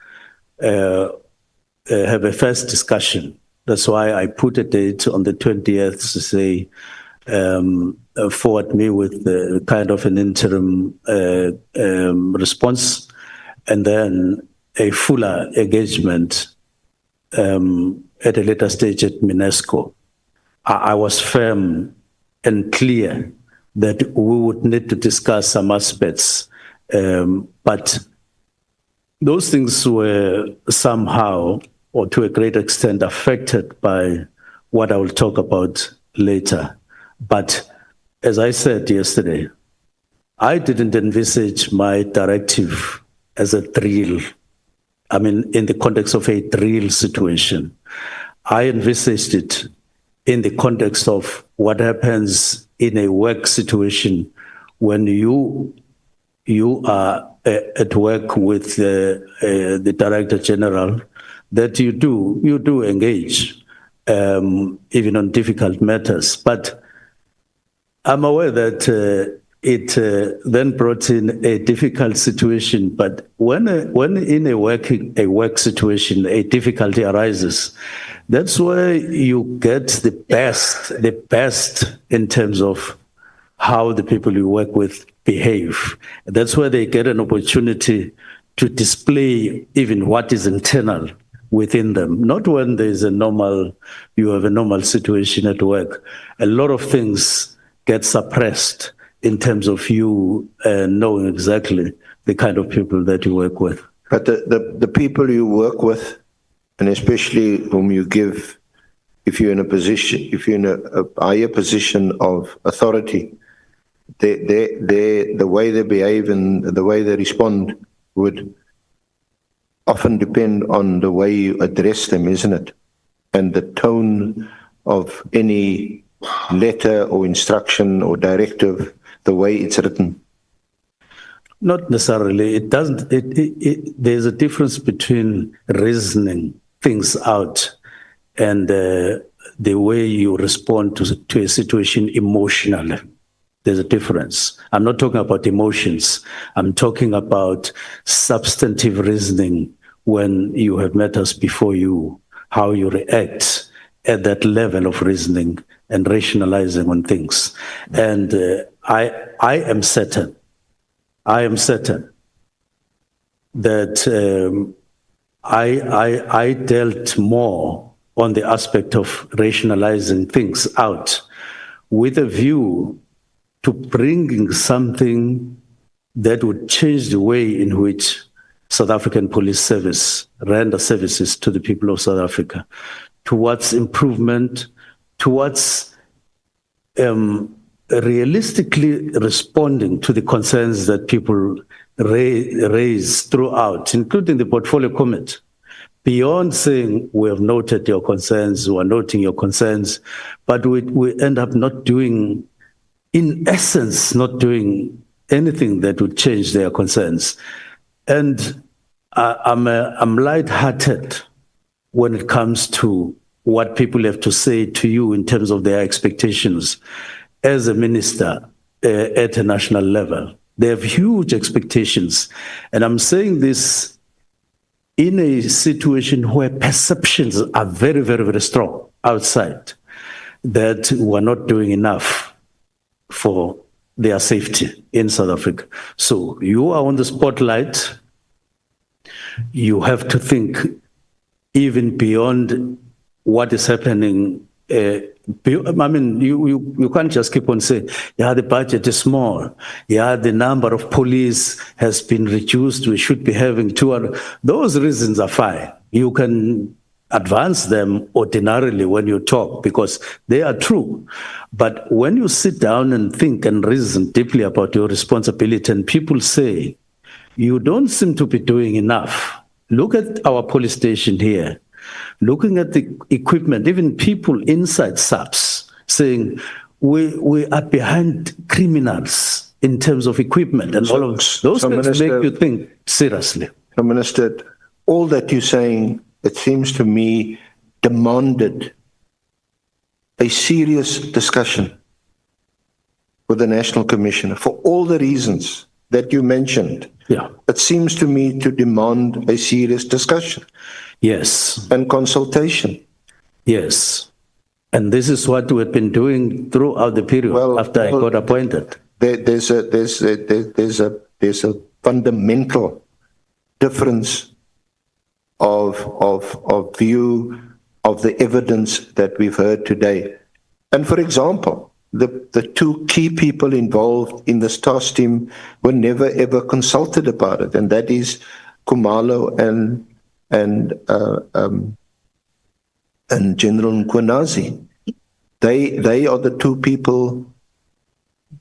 have a first discussion. That's why I put a date on the 20th to say, forward me with kind of an interim response, and then a fuller engagement at a later stage at UNESCO. I was firm and clear that we would need to discuss some aspects, but those things were somehow, or to a great extent, affected by what I will talk about later. But as I said yesterday, I didn't envisage my directive as a drill. I mean, in the context of a drill situation. I envisaged it in the context of what happens in a work situation when you are at work with the Director General, that you do engage, even on difficult matters. But I'm aware that it then brought in a difficult situation. But when in a work situation, a difficulty arises, that's where you get the best in terms of how the people you work with behave. That's where they get an opportunity to display even what is internal within them. Not when you have a normal situation at work. A lot of things get suppressed in terms of you knowing exactly the kind of people that you work with. But the people you work with, and especially whom you give, if you're in a higher position of authority, the way they behave and the way they respond would often depend on the way you address them, isn't it? And the tone of any letter or instruction or directive, the way it's written. Not necessarily. It doesn't. There's a difference between reasoning things out and the way you respond to a situation emotionally. There's a difference. I'm not talking about emotions. I'm talking about substantive reasoning when you have matters before you, how you react at that level of reasoning and rationalizing on things. And I am certain that I dealt more on the aspect of rationalizing things out with a view to bringing something that would change the way in which South African Police Service render services to the people of South Africa, towards improvement, towards realistically responding to the concerns that people raise throughout, including the portfolio comment. Beyond saying we have noted your concerns, we are noting your concerns, but we end up not doing, in essence, not doing anything that would change their concerns. And I'm lighthearted when it comes to what people have to say to you in terms of their expectations as a minister at a national level. They have huge expectations. And I'm saying this in a situation where perceptions are very, very, very strong outside, that we're not doing enough for their safety in South Africa. So you are on the spotlight. You have to think even beyond what is happening. I mean, you can't just keep on saying, yeah, the budget is small. Yeah, the number of police has been reduced. We should be having 200. Those reasons are fine. You can advance them ordinarily when you talk because they are true. But when you sit down and think and reason deeply about your responsibility and people say, you don't seem to be doing enough. Look at our police station here. Looking at the equipment, even people inside SAPS saying we are behind criminals in terms of equipment and all of those things make you think seriously. So, Minister, all that you're saying, it seems to me, demanded a serious discussion with the National Commissioner for all the reasons that you mentioned. Yeah. It seems to me to demand a serious discussion. Yes. And consultation. Yes. And this is what we've been doing throughout the period after I got appointed. There's a fundamental difference of view of the evidence that we've heard today. And for example, the two key people involved in this task team were never ever consulted about it, and that is Khumalo and General Mkhwanazi. They are the two people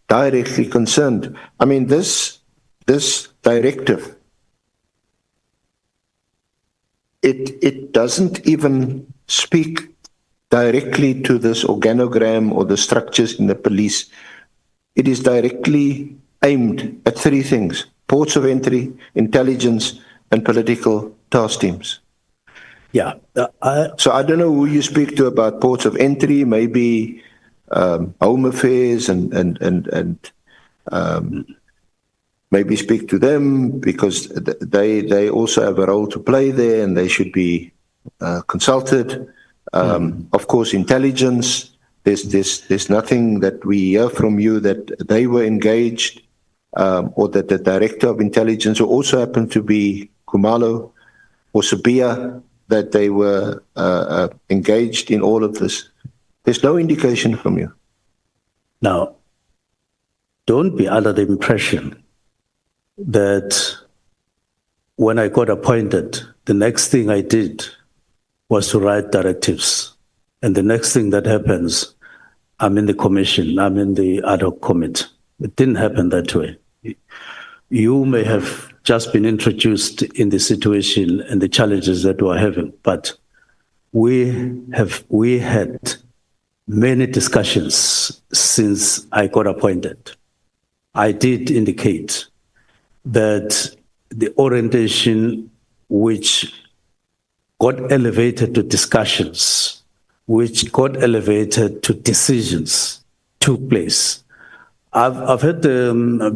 directly concerned. I mean, this directive, it doesn't even speak directly to this organogram or the structures in the police. It is directly aimed at three things: ports of entry, intelligence, and political task teams. Yeah. So I don't know who you speak to about ports of entry, maybe Home Affairs and maybe speak to them, because they also have a role to play there and they should be consulted. Of course, intelligence, there's nothing that we hear from you that they were engaged, or that the director of intelligence, who also happened to be Khumalo or Sabia, that they were engaged in all of this. There's no indication from you. Now, don't be under the impression that when I got appointed, the next thing I did was to write directives. And the next thing that happens, I'm in the commission, I'm in the ad hoc committee. It didn't happen that way. You may have just been introduced in the situation and the challenges that we're having, but we had many discussions since I got appointed. I did indicate that the orientation which got elevated to discussions, which got elevated to decisions, took place. I've had,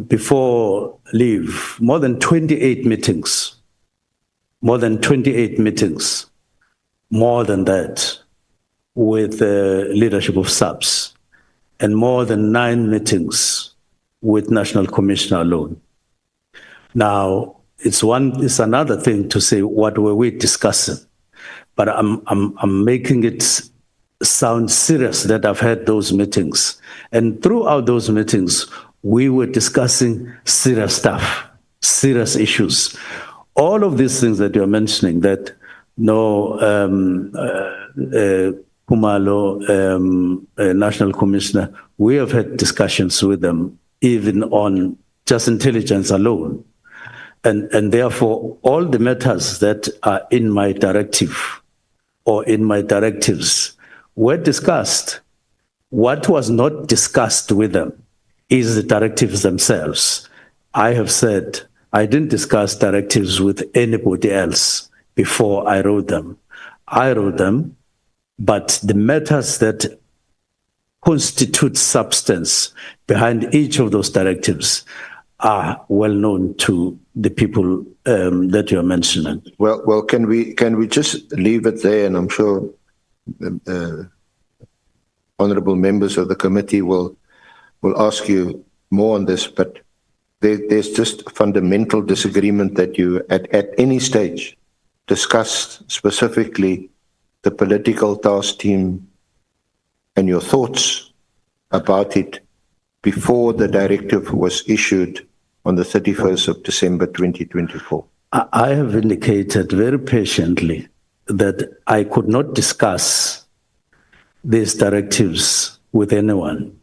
before leave, more than 28 meetings, more than that, with the leadership of SAPS, and more than 9 meetings with National Commissioner alone. Now, it's another thing to say, what were we discussing? But I'm making it sound serious that I've had those meetings. And throughout those meetings, we were discussing serious stuff, serious issues. All of these things that you're mentioning, that Khumalo, National Commissioner, we have had discussions with them, even on just intelligence alone. And therefore, all the matters that are in my directive or in my directives were discussed. What was not discussed with them is the directives themselves. I have said I didn't discuss directives with anybody else before I wrote them. I wrote them, but the matters that constitute substance behind each of those directives are well known to the people that you're mentioning. Well, can we just leave it there? And I'm sure honourable members of the committee will ask you more on this. But there's just fundamental disagreement that you, at any stage, discussed specifically the political task team and your thoughts about it before the directive was issued on the 31st of December 2024. I have indicated very patiently that I could not discuss these directives with anyone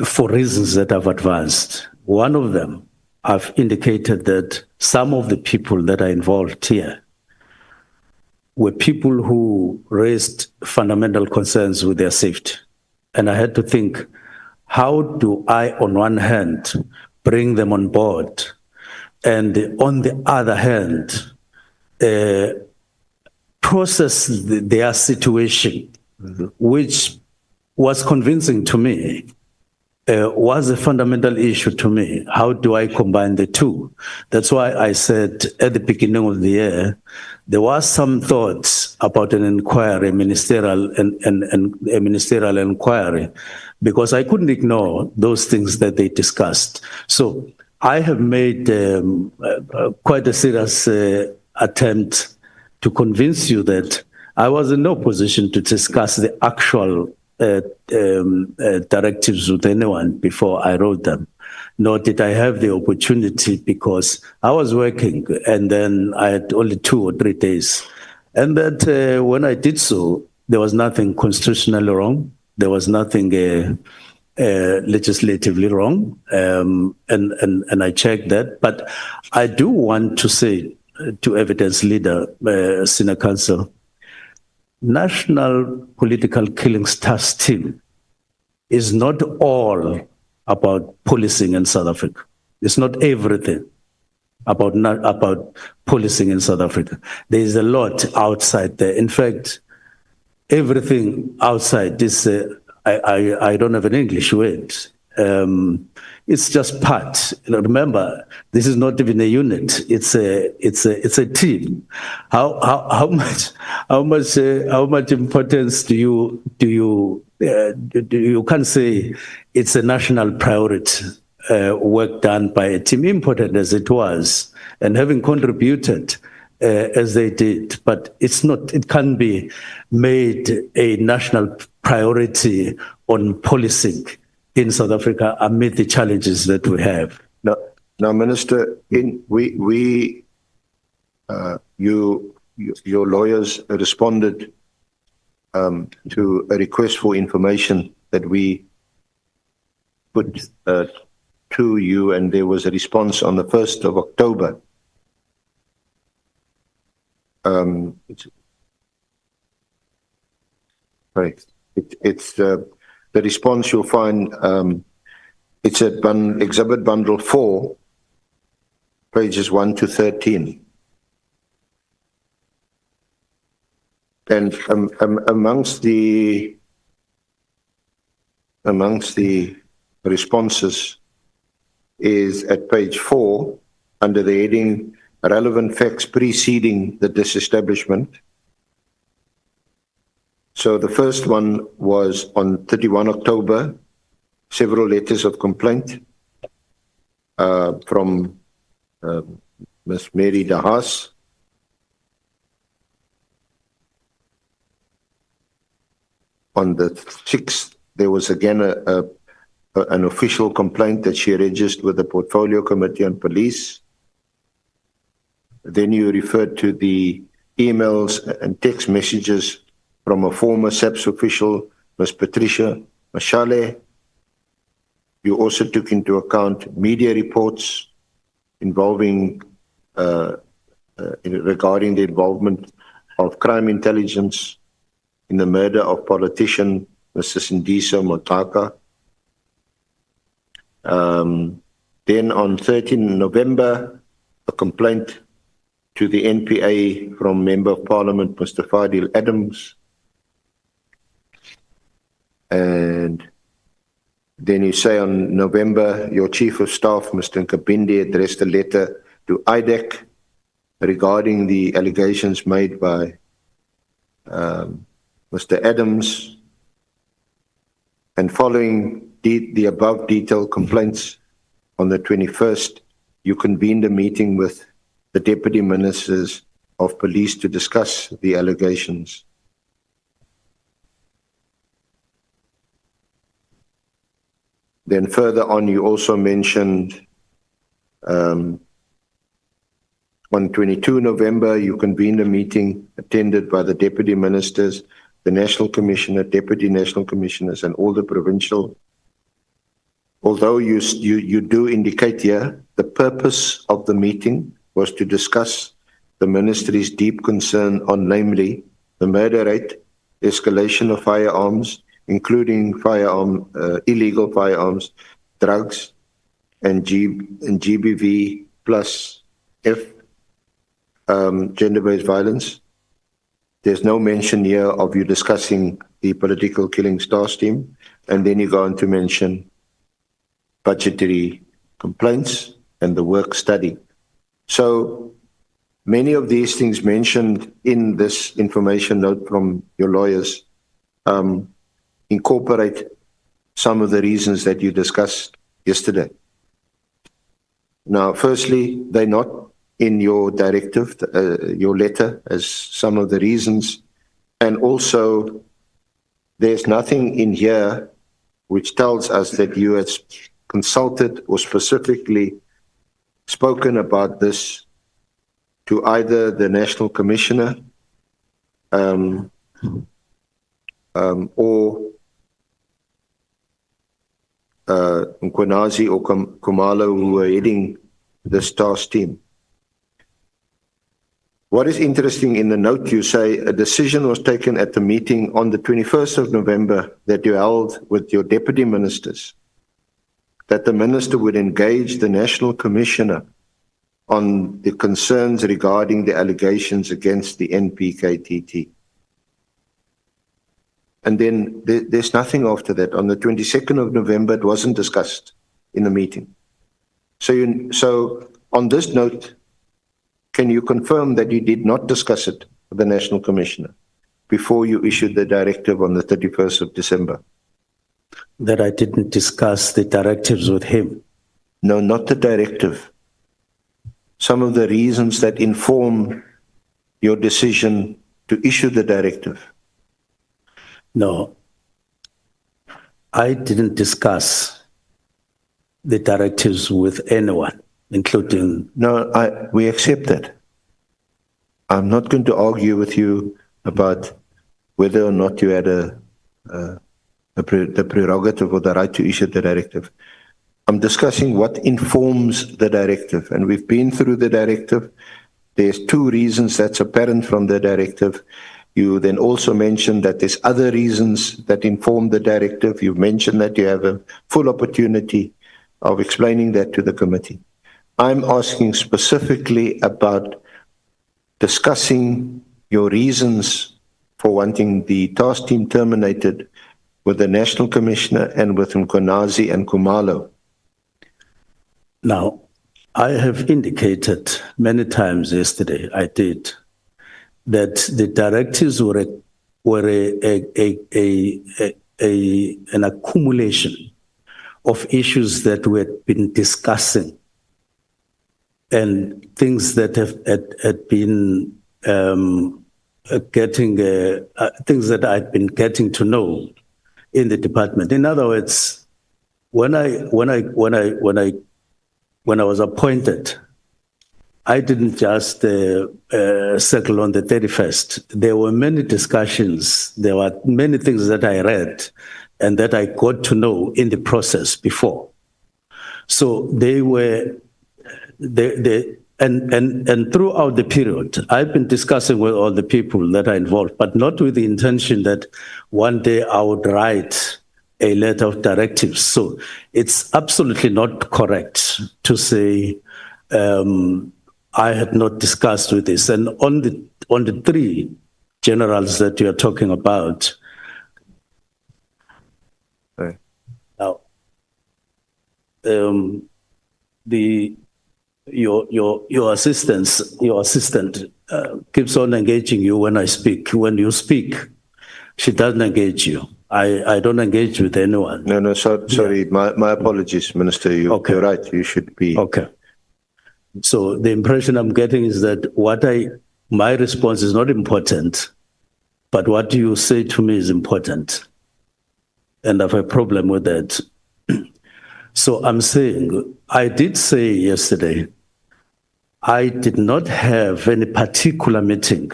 for reasons that I've advanced. One of them, I've indicated that some of the people that are involved here were people who raised fundamental concerns with their safety. And I had to think, how do I, on one hand, bring them on board, and on the other hand, process their situation, which was convincing to me was a fundamental issue to me. How do I combine the two? That's why I said at the beginning of the year, there was some thoughts about an inquiry, ministerial and a ministerial inquiry, because I couldn't ignore those things that they discussed. So I have made quite a serious attempt to convince you that I was in no position to discuss the actual directives with anyone before I wrote them, nor did I have the opportunity because I was working and then I had only 2 or 3 days. And that when I did so, there was nothing constitutionally wrong. There was nothing legislatively wrong. And I checked that. But I do want to say to evidence leader, Senior Counsel, National Political Killings Task Team is not all about policing in South Africa. It's not everything about policing in South Africa. There is a lot outside there. In fact, everything outside is, I don't have an English word. It's just part. Remember, this is not even a unit. It's a team. How much importance do you can't say it's a national priority work done by a team, important as it was, and having contributed as they did, but it's not. It can't be made a national priority on policing in South Africa amid the challenges that we have. Now, Minister, your lawyers responded to a request for information that we put to you, and there was a response on the 1st of October. It's the response you'll find, it's at Exhibit Bundle 4, pages 1 to 13. And amongst the responses is at page 4, under the heading Relevant Facts Preceding the Disestablishment. So the first one was on 31 October, several letters of complaint from Ms. Mary de Haas. On the 6th, there was again an official complaint that she registered with the Portfolio Committee on Police. Then you referred to the emails and text messages from a former SAPS official, Ms. Patricia Mashale. You also took into account media reports involving, regarding the involvement of crime intelligence in the murder of politician Mrs. Ndisa Motaka. Then on 13 November, a complaint to the NPA from Member of Parliament, Mr. Fadil Adams. And then you say on November, your Chief of Staff, Mr. Nkabinde, addressed a letter to IDEC regarding the allegations made by Mr. Adams. And following the above detailed complaints, on the 21st, you convened a meeting with the Deputy Ministers of Police to discuss the allegations. Then further on, you also mentioned on 22 November, you convened a meeting attended by the Deputy Ministers, the National Commissioner, Deputy National Commissioners, and all the provincial. Although you do indicate here, the purpose of the meeting was to discuss the Ministry's deep concern on, namely, the murder rate, escalation of firearms, including illegal firearms, drugs, and GBV plus F, gender-based violence. There's no mention here of you discussing the political killings task team, and then you go on to mention budgetary complaints and the work study. So many of these things mentioned in this information note from your lawyers incorporate some of the reasons that you discussed yesterday. Now, firstly, they're not in your directive, your letter, as some of the reasons. And also, there's nothing in here which tells us that you had consulted or specifically spoken about this to either the National Commissioner or Mkhwanazi or Khumalo, who were heading this task team. What is interesting in the note, you say a decision was taken at the meeting on the 21st of November that you held with your deputy ministers, that the minister would engage the National Commissioner on the concerns regarding the allegations against the NPKTT. And then there's nothing after that. On the 22nd of November, it wasn't discussed in the meeting. So on this note, can you confirm that you did not discuss it with the National Commissioner before you issued the directive on the 31st of December? That I didn't discuss the directives with him? No, not the directive. Some of the reasons that inform your decision to issue the directive. No, I didn't discuss the directives with anyone, including... No, we accept that. I'm not going to argue with you about whether or not you had the prerogative or the right to issue the directive. I'm discussing what informs the directive, and we've been through the directive. There's two reasons that's apparent from the directive. You then also mentioned that there's other reasons that inform the directive. You've mentioned that you have a full opportunity of explaining that to the committee. I'm asking specifically about discussing your reasons for wanting the task team terminated with the National Commissioner and with Mkhwanazi and Khumalo. Now, I have indicated many times yesterday, I did, that the directives were an accumulation of issues that we had been discussing and things that had been things that I'd been getting to know in the department. In other words, when I was appointed, I didn't just circle on the 31st. There were many discussions. There were many things that I read and that I got to know in the process before. So they were, and throughout the period, I've been discussing with all the people that are involved, but not with the intention that one day I would write a letter of directives. So it's absolutely not correct to say, I had not discussed with this. And on the three generals that you are talking about, right. Now, your assistant keeps on engaging you when I speak. When you speak, she doesn't engage you. I don't engage with anyone. No, sorry. Yeah. My apologies, Minister. You're right. You should be. Okay. So the impression I'm getting is that my response is not important, but what you say to me is important. And I have a problem with that. So I'm saying, I did say yesterday, I did not have any particular meeting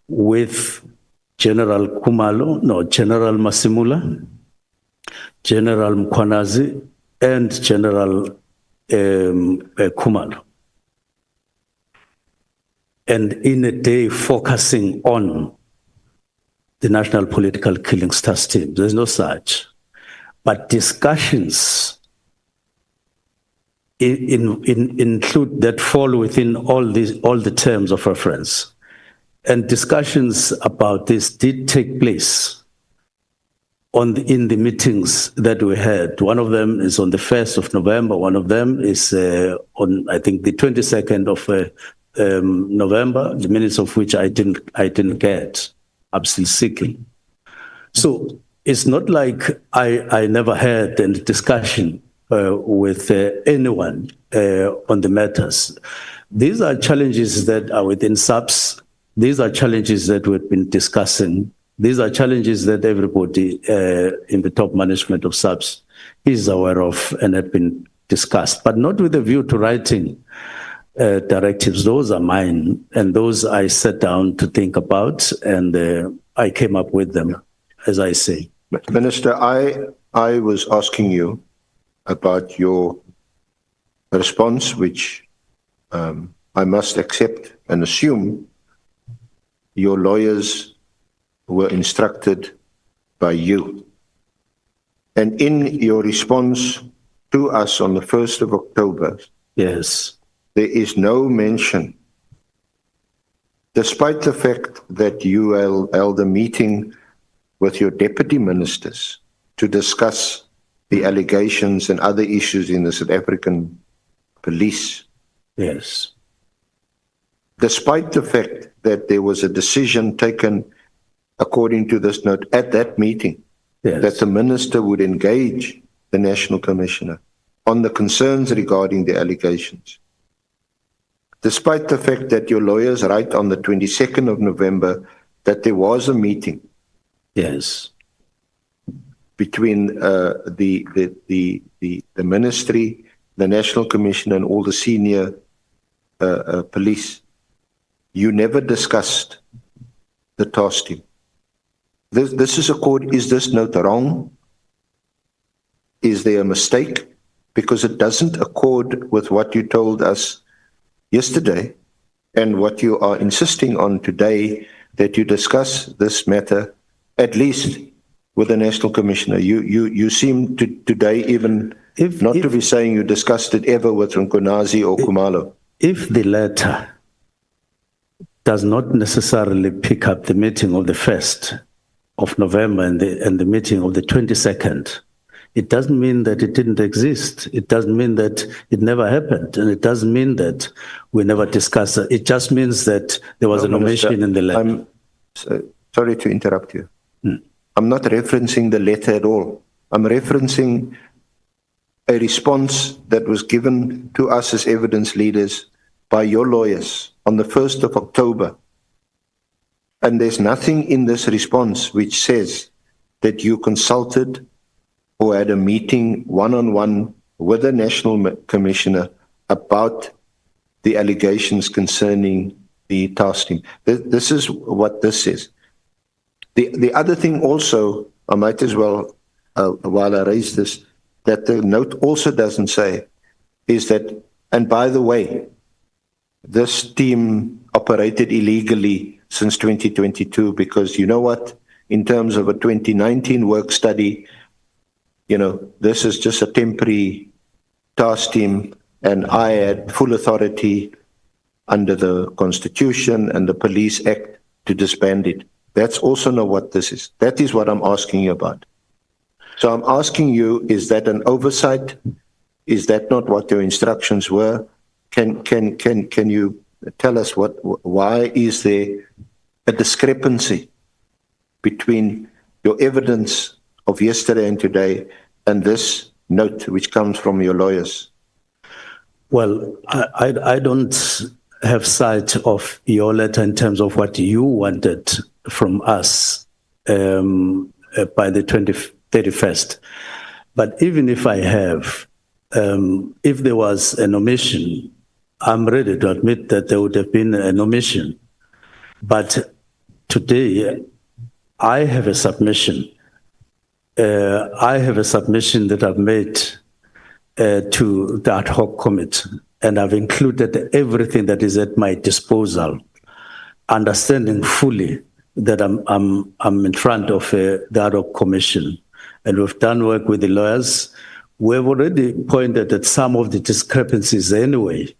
with General Khumalo, General Masimula, General Mkhwanazi, and General Khumalo. And in a day focusing on the National Political Killings Task Team. There's no such. But discussions include that fall within all the terms of reference. And discussions about this did take place in the meetings that we had. One of them is on the 1st of November. One of them is on, I think, the 22nd of November, the minutes of which I didn't get. I'm still seeking. So it's not like I never had any discussion with anyone on the matters. These are challenges that are within SAPS. These are challenges that we've been discussing. These are challenges that everybody in the top management of SAPS is aware of and have been discussed, but not with a view to writing directives. Those are mine, and those I sat down to think about, and I came up with them, as I say. Minister, I was asking you about your response, which I must accept and assume your lawyers were instructed by you. And in your response to us on the 1st of October, yes, there is no mention, despite the fact that you held a meeting with your deputy ministers to discuss the allegations and other issues in the South African police. Yes. Despite the fact that there was a decision taken, according to this note, at that meeting, yes, that the minister would engage the National Commissioner on the concerns regarding the allegations. Despite the fact that your lawyers write on the 22nd of November that there was a meeting, yes, between the ministry, the National Commission, and all the senior police, you never discussed the task team. This is is this note wrong? Is there a mistake? Because it doesn't accord with what you told us yesterday and what you are insisting on today, that you discuss this matter at least with the National Commissioner. You seem to today even to be saying you discussed it ever with Nkonazi or Kumalo. If the letter does not necessarily pick up the meeting of the 1st of November and the meeting of the 22nd, it doesn't mean that it didn't exist. It doesn't mean that it never happened. And it doesn't mean that we never discussed it. It just means that there was an omission in the letter. I'm sorry to interrupt you. I'm not referencing the letter at all. I'm referencing a response that was given to us as evidence leaders by your lawyers on the 1st of October. And there's nothing in this response which says that you consulted or had a meeting one-on-one with the National Commissioner about the allegations concerning the task team. This is what this says. The other thing also, I might as well, while I raise this, that the note also doesn't say, is that, and by the way, this team operated illegally since 2022, because you know what, in terms of a 2019 work study, you know, this is just a temporary task team, and I had full authority under the Constitution and the Police Act to disband it. That's also not what this is. That is what I'm asking you about. So I'm asking you, is that an oversight? Is that not what your instructions were? Can you tell us why is there a discrepancy between your evidence of yesterday and today and this note which comes from your lawyers? Well, I don't have sight of your letter in terms of what you wanted from us by the 31st. But even if I have, if there was an omission, I'm ready to admit that there would have been an omission. But today, I have a submission. That I've made to the ad hoc committee, and I've included everything that is at my disposal, understanding fully that I'm in front of the ad hoc commission, and we've done work with the lawyers. We've already pointed at some of the discrepancies anyway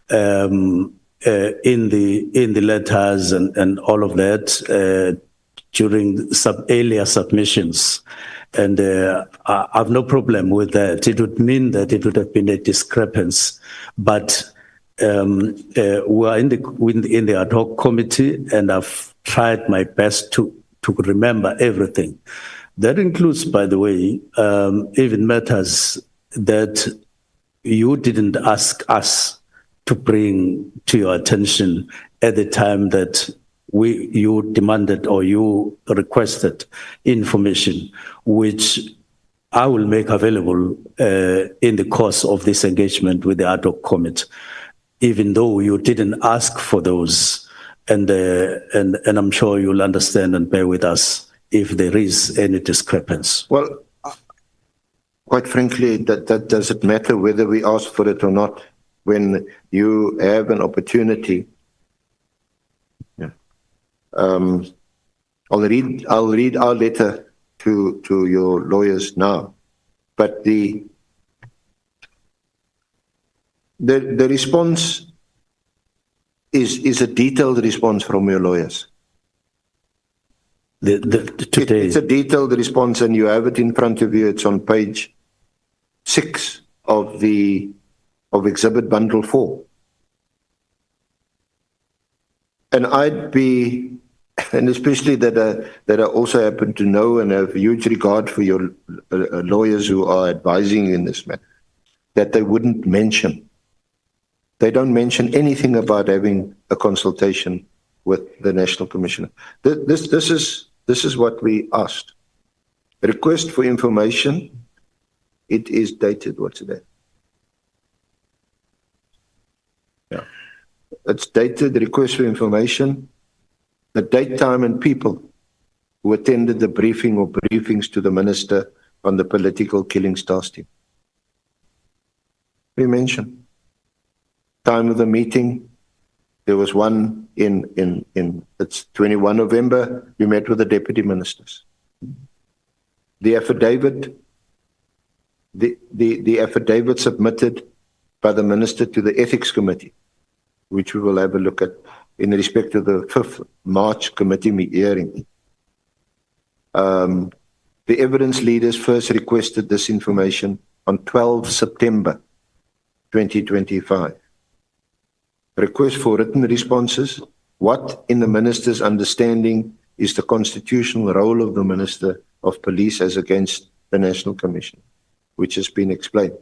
in the letters and all of that. during earlier submissions. And I have no problem with that. It would mean that it would have been a discrepancy. But we are in the ad hoc committee, and I've tried my best to remember everything. That includes, by the way, even matters that you didn't ask us to bring to your attention at the time that you demanded or you requested information, which I will make available in the course of this engagement with the ad hoc committee, even though you didn't ask for those. And I'm sure you'll understand and bear with us if there is any discrepancy. Well, quite frankly, that doesn't matter whether we ask for it or not. When you have an opportunity, I'll read our letter to your lawyers now, but the response is a detailed response from your lawyers. It's a detailed response, and you have it in front of you. It's on page 6 of Exhibit Bundle 4. And I'd be, and especially that I also happen to know and have huge regard for your lawyers who are advising in this matter, that they wouldn't mention. They don't mention anything about having a consultation with the National Commissioner. This is what we asked. A request for information. It is dated, what's the date? Yeah. It's dated, the request for information, the date, time, and people who attended the briefing or briefings to the Minister on the political killings task team. We mentioned time of the meeting. There was one in it's 21 November, we met with the deputy ministers. The affidavit, the affidavit submitted by the minister to the ethics committee, which we will have a look at in respect to the 5th March committee hearing. The evidence leaders first requested this information on 12 September 2025. Request for written responses. What, in the minister's understanding, is the constitutional role of the Minister of Police as against the National Commission, which has been explained.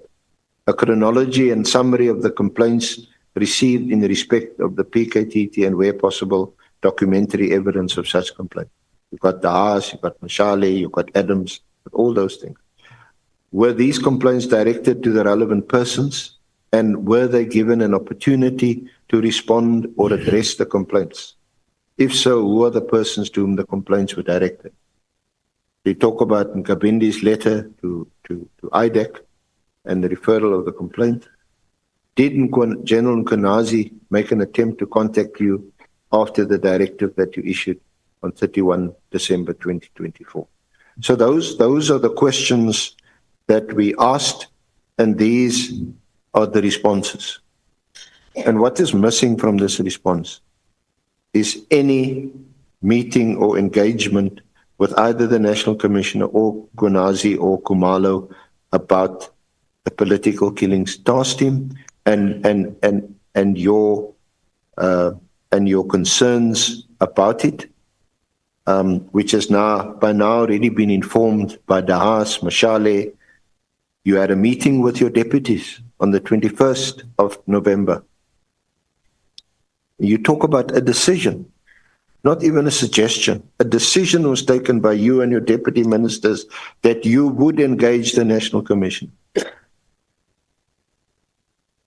A chronology and summary of the complaints received in respect of the PKTT and, where possible, documentary evidence of such complaints. You've got Dahas, you've got Mashale, you've got Adams, all those things. Were these complaints directed to the relevant persons, and were they given an opportunity to respond or address the complaints? If so, who are the persons to whom the complaints were directed? They talk about Nkabindi's letter to IDEC and the referral of the complaint. Did General Nkonazi make an attempt to contact you after the directive that you issued on 31 December 2024? So those are the questions that we asked, and these are the responses. And what is missing from this response is any meeting or engagement with either the National Commissioner or Nkonazi or Khumalo about the political killings task team and your concerns about it, which has by now already been informed by Dahas, Mashale. You had a meeting with your deputies on the 21st of November. You talk about a decision, not even a suggestion. A decision was taken by you and your deputy ministers that you would engage the National Commission.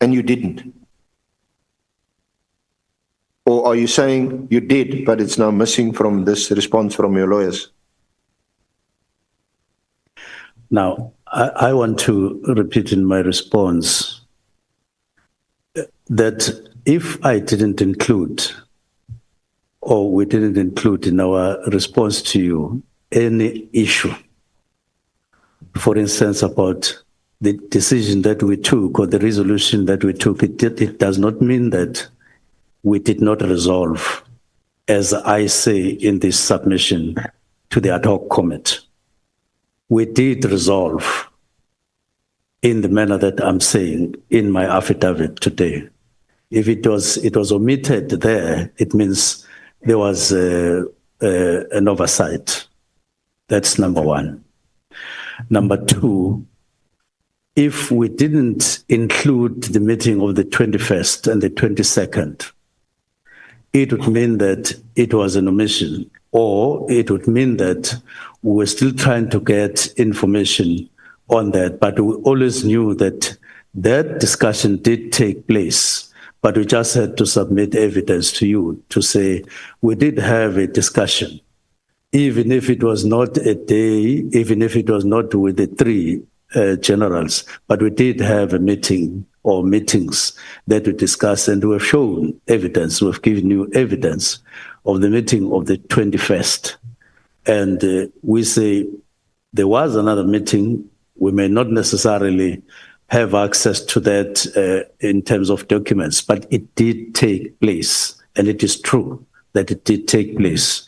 And you didn't. Or are you saying you did, but it's now missing from this response from your lawyers? Now, I want to repeat in my response that if I didn't include, or we didn't include in our response to you, any issue, for instance, about the decision that we took or the resolution that we took, it does not mean that we did not resolve, as I say in this submission, to the ad hoc committee. We did resolve in the manner that I'm saying in my affidavit today. If it was omitted there, it means there was an oversight. That's number one. Number two, if we didn't include the meeting of the 21st and the 22nd, it would mean that it was an omission, or it would mean that we were still trying to get information on that, but we always knew that that discussion did take place, but we just had to submit evidence to you to say we did have a discussion, even if it was not a day, even if it was not with the three generals, but we did have a meeting or meetings that we discussed, and we've shown evidence, we've given you evidence of the meeting of the 21st. And we say there was another meeting. We may not necessarily have access to that in terms of documents, but it did take place, and it is true that it did take place.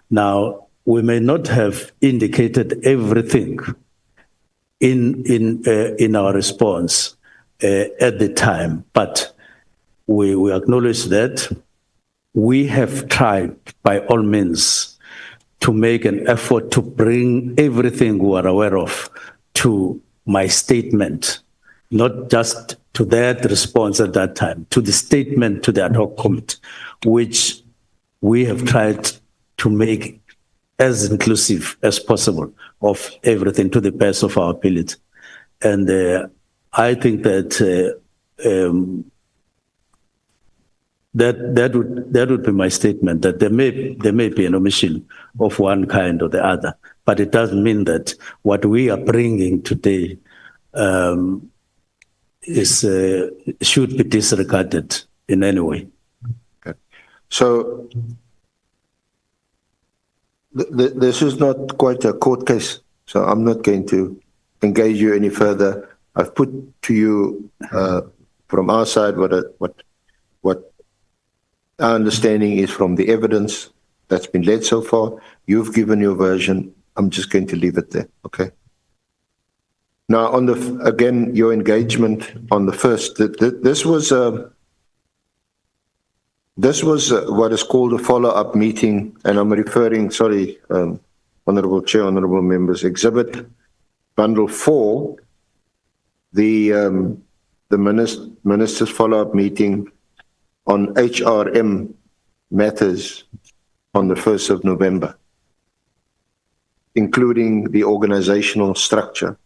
Now, we may not have indicated everything in our response at the time, but we acknowledge that we have tried by all means to make an effort to bring everything we are aware of to my statement, not just to that response at that time, to the statement to the ad hoc committee, which we have tried to make as inclusive as possible of everything to the best of our ability. And I think that that would be my statement, that there may be an omission of one kind or the other, but it doesn't mean that what we are bringing today should be disregarded in any way. Okay. So this is not quite a court case, so I'm not going to engage you any further. I've put to you from our side what our understanding is from the evidence that's been led so far. You've given your version. I'm just going to leave it there. Okay. Now, on again, your engagement on the first. This was what is called a follow-up meeting, and I'm referring. Sorry, Honourable Chair, honourable members. Exhibit Bundle 4, the minister's follow-up meeting on HRM matters on the 1st of November, including the organizational structure.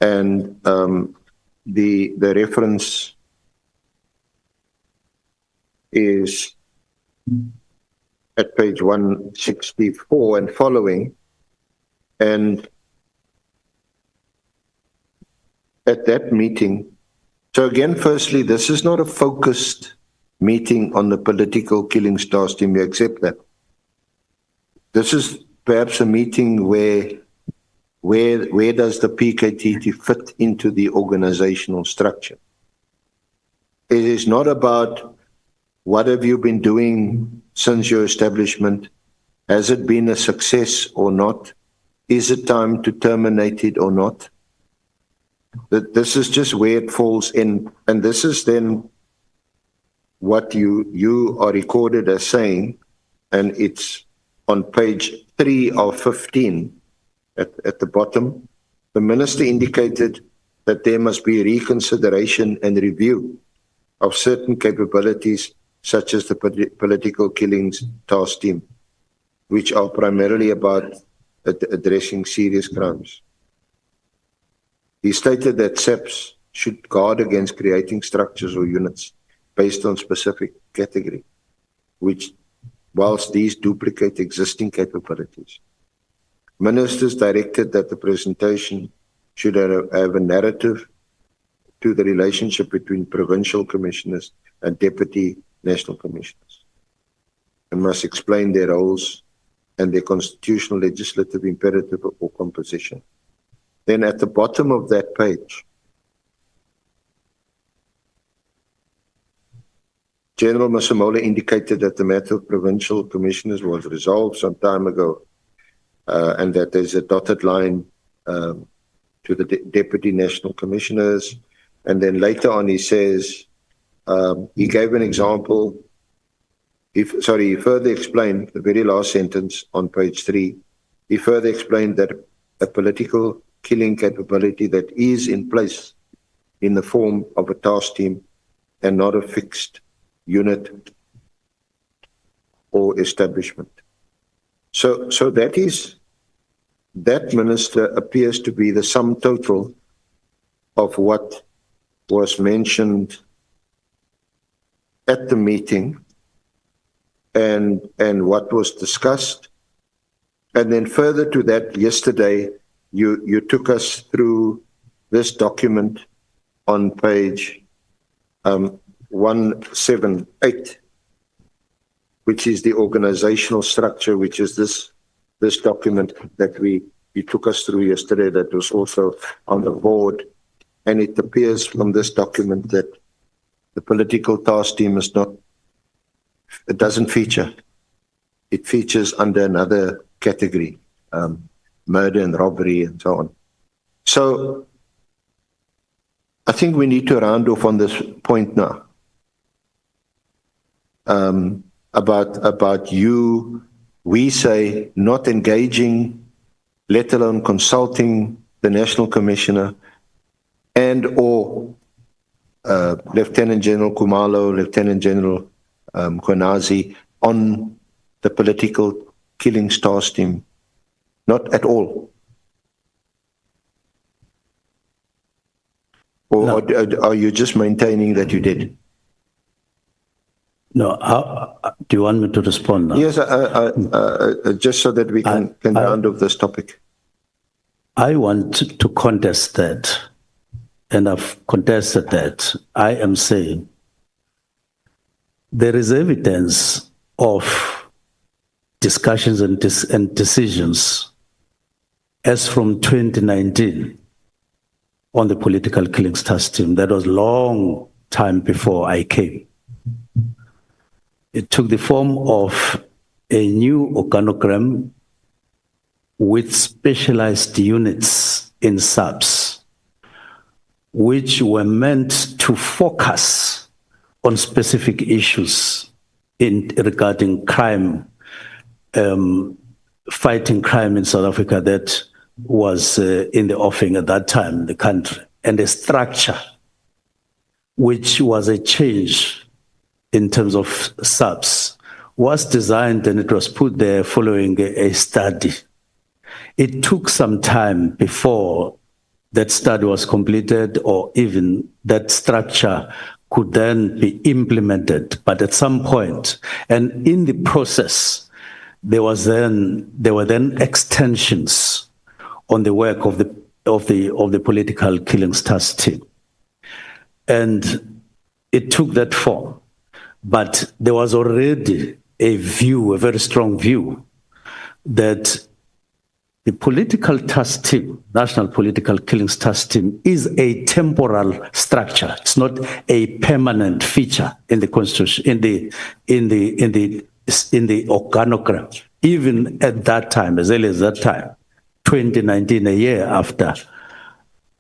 And the reference is at page 164 and following. And at that meeting, so again, firstly, this is not a focused meeting on the political killings task team. You accept that? This is perhaps a meeting where does the PKTT fit into the organizational structure? It is not about what have you been doing since your establishment? Has it been a success or not? Is it time to terminate it or not? This is just where it falls in. And this is then what you are recorded as saying, and it's on page 3 of 15 at the bottom. The minister indicated that there must be reconsideration and review of certain capabilities, such as the political killings task team, which are primarily about addressing serious crimes. He stated that SAPS should guard against creating structures or units based on specific category, which, whilst these duplicate existing capabilities. Ministers directed that the presentation should have a narrative to the relationship between provincial commissioners and deputy national commissioners, and must explain their roles and their constitutional legislative imperative or composition. Then at the bottom of that page, General Masemola indicated that the matter of provincial commissioners was resolved some time ago. and that there's a dotted line to the deputy national commissioners. And then later on he says, he gave an example, he further explained, the very last sentence on page 3, he further explained that a political killing capability that is in place in the form of a task team and not a fixed unit or establishment. So that minister appears to be the sum total of what was mentioned at the meeting and what was discussed. And then further to that, yesterday, you took us through this document on page 178, which is the organizational structure, which is this document that you took us through yesterday that was also on the board. And it appears from this document that the political task team is not, it doesn't feature. It features under another category, murder and robbery and so on. So I think we need to round off on this point now. About you, we say not engaging, let alone consulting the National Commissioner and or Lieutenant General Kumalo, Lieutenant General Konazi on the political killings task team. Not at all. Or no. Are you just maintaining that you did? No. Do you want me to respond now? Yes, just so that we can round off this topic. I want to contest that, and I've contested that. I am saying there is evidence of discussions and decisions as from 2019 on the political killings task team. That was long time before I came. It took the form of a new organogram with specialized units in subs, which were meant to focus on specific issues regarding crime, fighting crime in South Africa that was in the offing at that time in the country, and a structure which was a change in terms of subs, was designed and it was put there following a study. It took some time before that study was completed or even that structure could then be implemented. But at some point, and in the process, there were then extensions on the work of the political killings task team. And it took that form. But there was already a view, a very strong view, that the political task team, National Political Killings Task Team, is a temporal structure. It's not a permanent feature in the constitution, in the organogram. Even at that time, as early as that time, 2019, a year after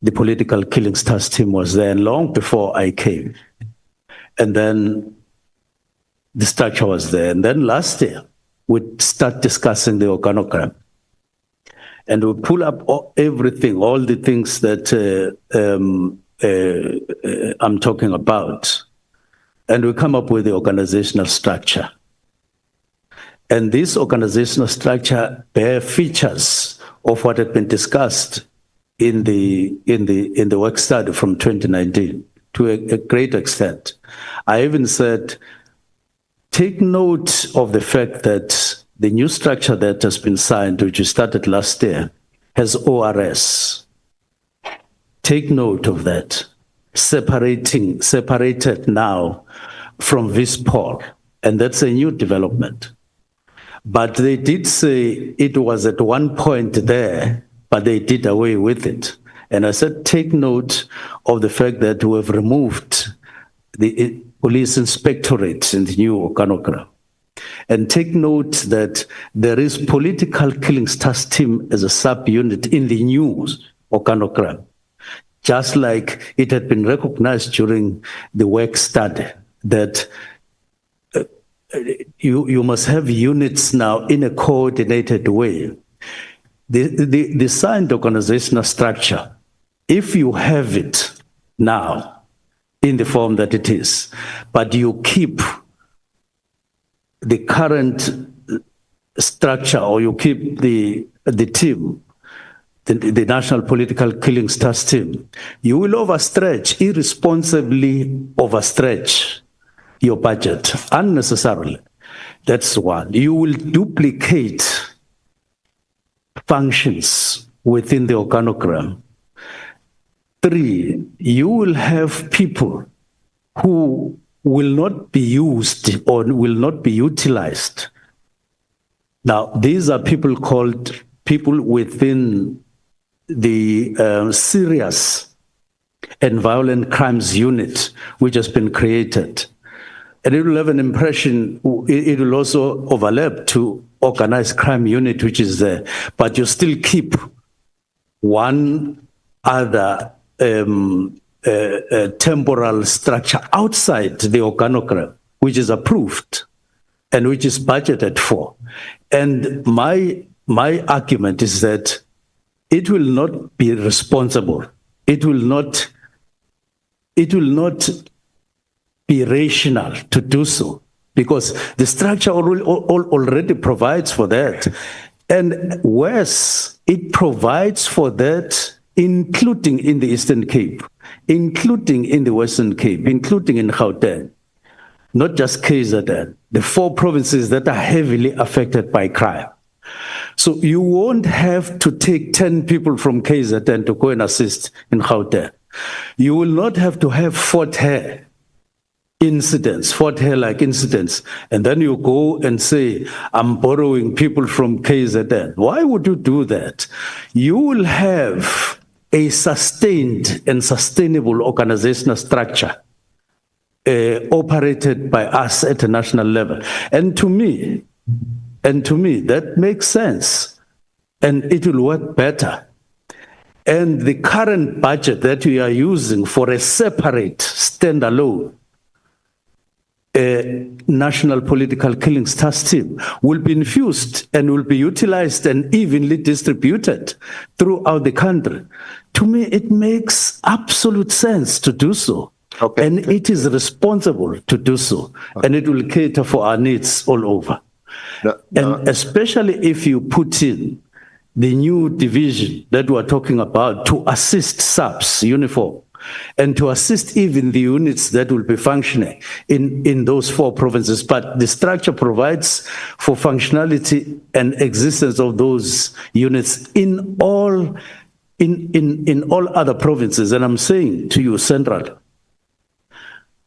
the political killings task team was there, and long before I came, and then the structure was there. And then last year, we'd start discussing the organogram. And we pull up everything, all the things that I'm talking about. And we come up with the organizational structure. And this organizational structure bears features of what had been discussed in the work study from 2019 to a great extent. I even said, take note of the fact that the new structure that has been signed, which we started last year, has ORS. Take note of that. Separated now from VISPOL, and that's a new development. But they did say it was at one point there, but they did away with it. And I said, take note of the fact that we have removed the police inspectorate in the new organogram. And take note that there is political killings task team as a sub-unit in the new organogram, just like it had been recognized during the work study that you must have units now in a coordinated way. The signed organizational structure, if you have it now in the form that it is, but you keep the current structure, or you keep the team, the National Political Killings Task Team, you will irresponsibly overstretch your budget unnecessarily. That's one. You will duplicate functions within the organogram. 3, you will have people who will not be used or will not be utilized. Now, these are people called people within the serious and violent crimes unit, which has been created. And it will have an impression, it will also overlap to organized crime unit, which is there, but you still keep one other temporal structure outside the organogram, which is approved and which is budgeted for. And my argument is that it will not be responsible. It will not be rational to do so, because the structure already provides for that. And worse, it provides for that, including in the Eastern Cape, including in the Western Cape, including in Gauteng, not just KZN, the 4 provinces that are heavily affected by crime. So you won't have to take 10 people from KZN to go and assist in Gauteng. You will not have to have Fort Hare like incidents, and then you go and say, I'm borrowing people from KZN. Why would you do that? You will have a sustained and sustainable organizational structure operated by us at a national level. And to me, that makes sense, and it will work better. And the current budget that we are using for a separate, standalone National Political Killings Task Team will be infused and will be utilized and evenly distributed throughout the country. To me, it makes absolute sense to do so. Okay. And it is responsible to do so. Okay. And it will cater for our needs all over. And especially if you put in the new division that we're talking about to assist subs, uniform, and to assist even the units that will be functioning in those 4 provinces. But the structure provides for functionality and existence of those units in all other provinces. And I'm saying to you, Central,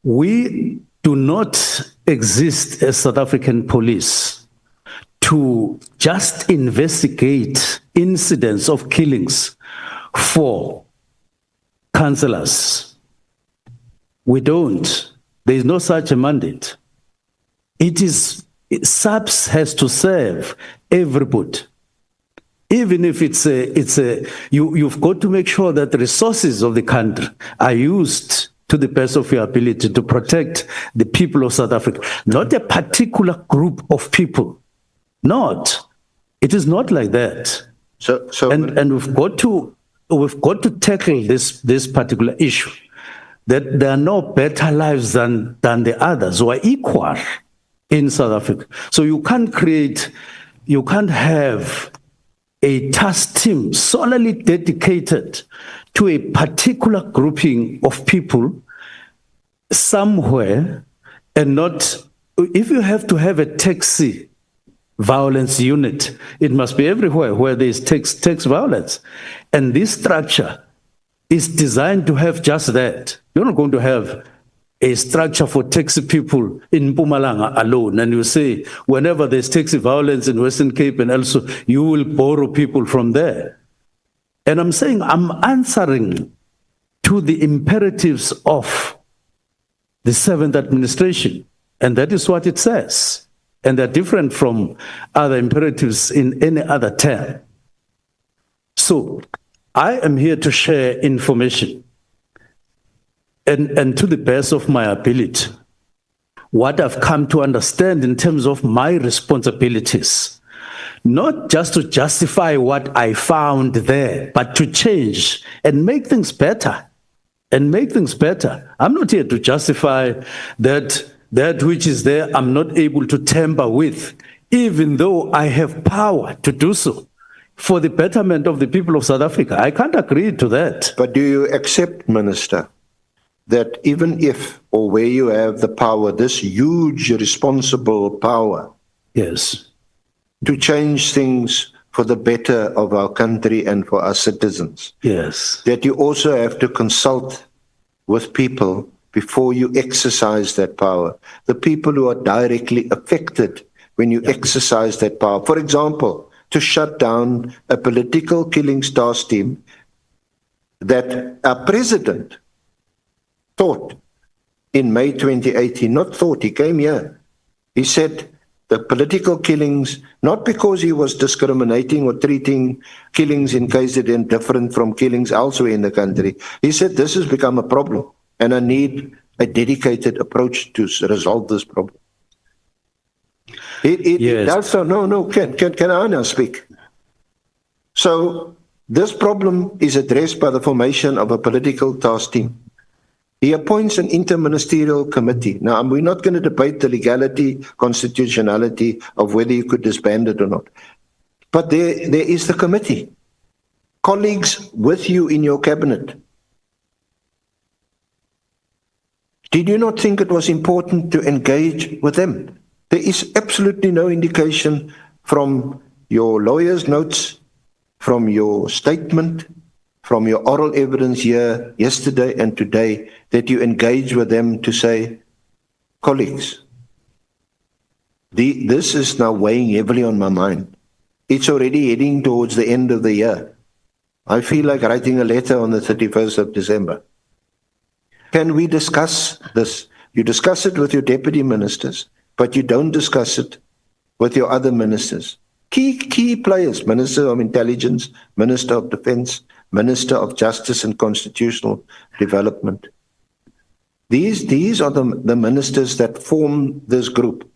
we do not exist as South African police to just investigate incidents of killings for councillors. We don't. There is no such a mandate. SAPS has to serve everybody. Even if you've got to make sure that the resources of the country are used to the best of your ability to protect the people of South Africa, not a particular group of people. It is not like that. And we've got to tackle this particular issue, that there are no better lives than the others who are equal in South Africa. So you can't have a task team solely dedicated to a particular grouping of people somewhere, and not, if you have to have a taxi violence unit, it must be everywhere where there is tax violence. And this structure is designed to have just that. You're not going to have a structure for taxi people in Mpumalanga alone, and you say, whenever there's taxi violence in Western Cape and also, you will borrow people from there. And I'm saying I'm answering to the imperatives of the 7th administration, and that is what it says. and they're different from other imperatives in any other term. So I am here to share information and to the best of my ability, what I've come to understand in terms of my responsibilities, not just to justify what I found there, but to change and make things better. I'm not here to justify that which is there I'm not able to tamper with, even though I have power to do so for the betterment of the people of South Africa. I can't agree to that. But do you accept, Minister, that even if or where you have the power, this huge responsible power, yes, to change things for the better of our country and for our citizens, yes, that you also have to consult with people before you exercise that power, the people who are directly affected when you exercise that power? For example, to shut down a political killings task team that our president thought in May 2018, not thought, he came here. He said the political killings, not because he was discriminating or treating killings in KZN different from killings elsewhere in the country. He said this has become a problem and I need a dedicated approach to resolve this problem. It does so. No, can I now speak? So this problem is addressed by the formation of a political task team. He appoints an interministerial committee. Now, we're not going to debate the legality, constitutionality of whether you could disband it or not. But there is the committee. Colleagues with you in your cabinet. Did you not think it was important to engage with them? There is absolutely no indication from your lawyer's notes, from your statement, from your oral evidence here yesterday and today, that you engage with them to say, colleagues, this is now weighing heavily on my mind. It's already heading towards the end of the year. I feel like writing a letter on the 31st of December. Can we discuss this? You discuss it with your deputy ministers, but you don't discuss it with your other ministers. Key players, Minister of Intelligence, Minister of Defense, Minister of Justice and Constitutional Development. These are the ministers that form this group.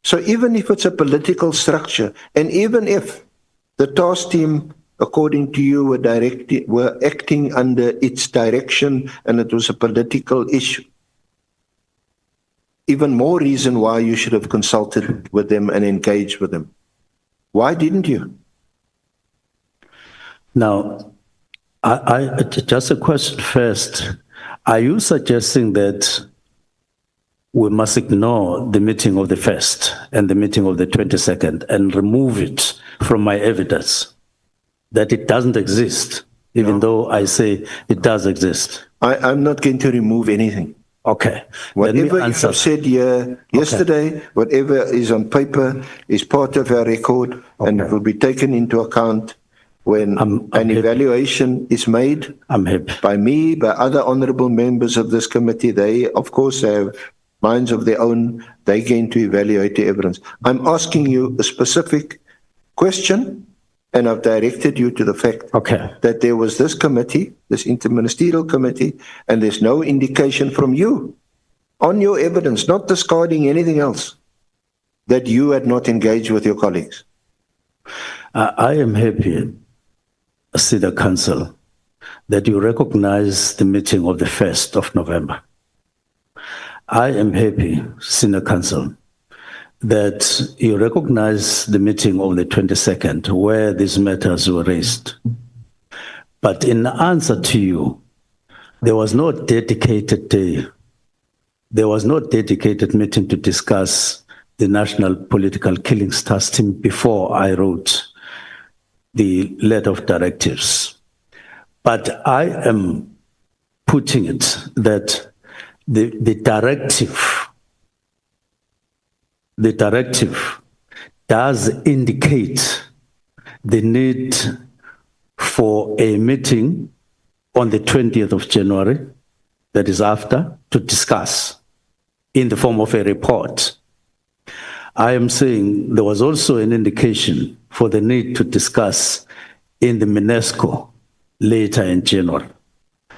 So even if it's a political structure, and even if the task team, according to you, were acting under its direction and it was a political issue, even more reason why you should have consulted with them and engaged with them. Why didn't you? Now, I just a question first. Are you suggesting that we must ignore the meeting of the 1st and the meeting of the 22nd and remove it from my evidence, that it doesn't exist, even though I say it does exist? I'm not going to remove anything. Okay. Whatever you have said here yesterday, whatever is on paper is part of our record, and it will be taken into account when an evaluation is made by me, by other honorable members of this committee. They, of course, have minds of their own. They're going to evaluate the evidence. I'm asking you a specific question, and I've directed you to the fact that there was this committee, this interministerial committee, and there's no indication from you on your evidence, not discarding anything else, that you had not engaged with your colleagues. I am happy, Senior Counsel, that you recognize the meeting of the 1st of November. I am happy, Senior Counsel, that you recognize the meeting of the 22nd where these matters were raised. But in answer to you, there was no dedicated day. There was no dedicated meeting to discuss the National Political Killings Task Team before I wrote the letter of directives. But I am putting it that the directive does indicate the need for a meeting on the 20th of January, that is after, to discuss in the form of a report. I am saying there was also an indication for the need to discuss in the UNESCO later in January.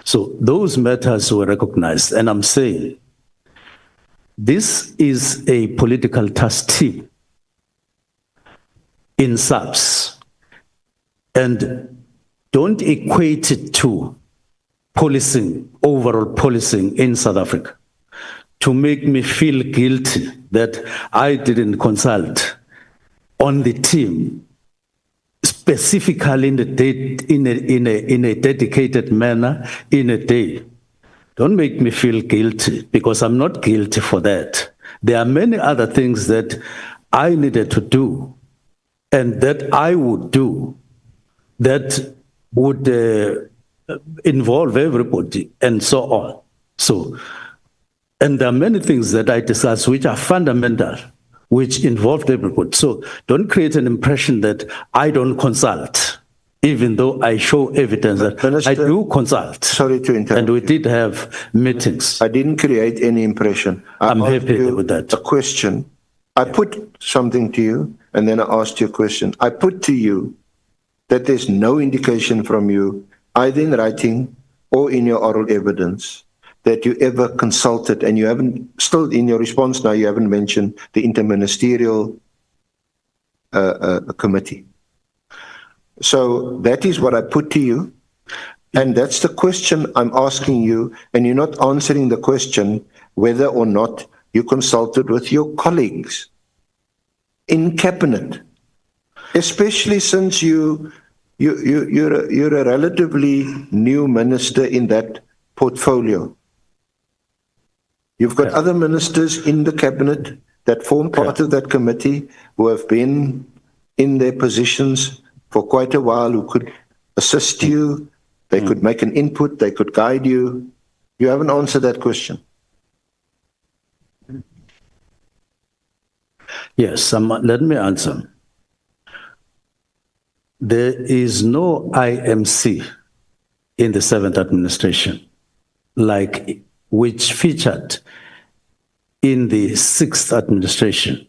So those matters were recognized, and I'm saying this is a political task team in SAPS, and don't equate it to policing, overall policing in South Africa, to make me feel guilty that I didn't consult on the team specifically in a dedicated manner in a day. Don't make me feel guilty, because I'm not guilty for that. There are many other things that I needed to do and that I would do that would involve everybody and so on. So, and there are many things that I discussed which are fundamental, which involved everybody. So don't create an impression that I don't consult, even though I show evidence that Minister, I do consult. Sorry to interrupt. And we did have meetings. I didn't create any impression. I'm happy with that. A question. I put something to you, and then I asked you a question. I put to you that there's no indication from you, either in writing or in your oral evidence, that you ever consulted, and you haven't, still in your response now, you haven't mentioned the interministerial committee. So that is what I put to you, and that's the question I'm asking you, and you're not answering the question whether or not you consulted with your colleagues in cabinet, especially since you're a relatively new minister in that portfolio. You've got other ministers in the cabinet that form part of that committee who have been in their positions for quite a while, who could assist you, they could make an input, they could guide you. You haven't answered that question. Yes, let me answer. There is no IMC in the 7th administration, like which featured in the 6th administration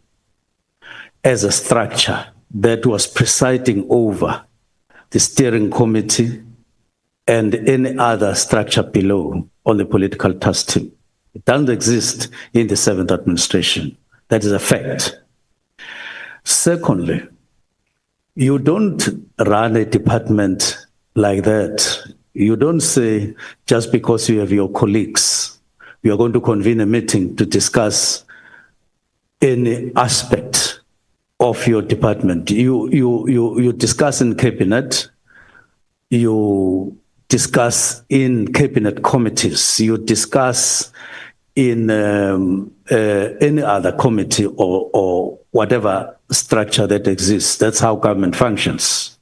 as a structure that was presiding over the steering committee and any other structure below on the political task team. It doesn't exist in the 7th administration. That is a fact. Secondly, you don't run a department like that. You don't say, just because you have your colleagues, you are going to convene a meeting to discuss any aspect of your department. You discuss in cabinet, you discuss in cabinet committees, you discuss in any other committee or whatever structure that exists. That's how government functions.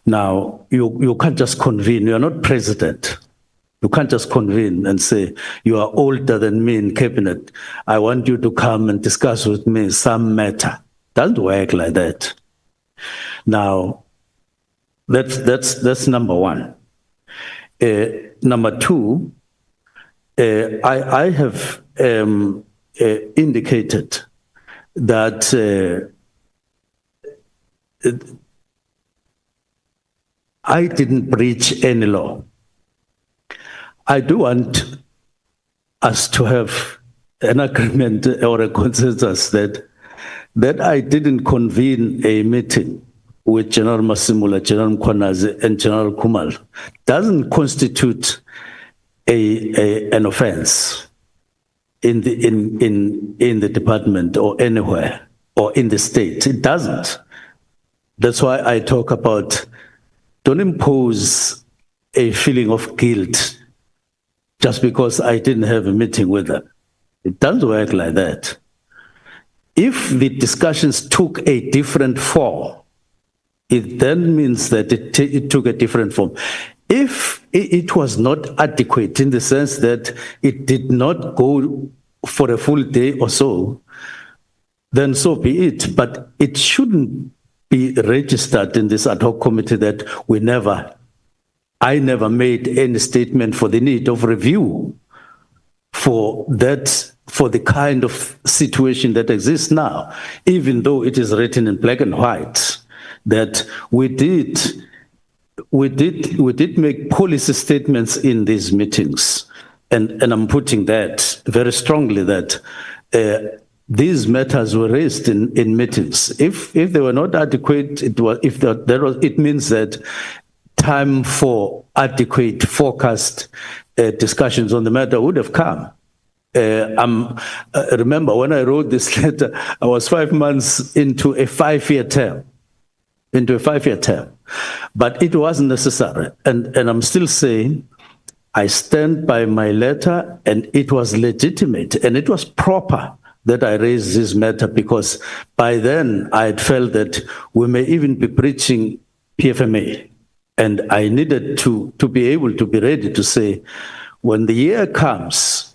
Now, you can't just convene. You're not president. You can't just convene and say, you are older than me in cabinet. I want you to come and discuss with me some matter. Doesn't work like that. Now, that's number one. Number two, I have indicated that I didn't breach any law. I do want us to have an agreement or a consensus that I didn't convene a meeting with General Masimula, General Mkhwanazi, and General Kumal. Doesn't constitute an offense in the department or anywhere or in the state. It doesn't. That's why I talk about, don't impose a feeling of guilt just because I didn't have a meeting with them. It doesn't work like that. If the discussions took a different form, it then means that it took a different form. If it was not adequate in the sense that it did not go for a full day or so, then so be it. But it shouldn't be registered in this ad hoc committee that I never made any statement for the need of review for that for the kind of situation that exists now, even though it is written in black and white, that we did make policy statements in these meetings, and I'm putting that very strongly that these matters were raised in meetings. If they were not adequate, it means that time for adequate, focused discussions on the matter would have come. Remember, when I wrote this letter, I was 5 months into a 5-year term. But it wasn't necessary. And I'm still saying, I stand by my letter, and it was legitimate, and it was proper that I raised this matter, because by then I had felt that we may even be breaching PFMA. And I needed to be able to be ready to say, when the year comes,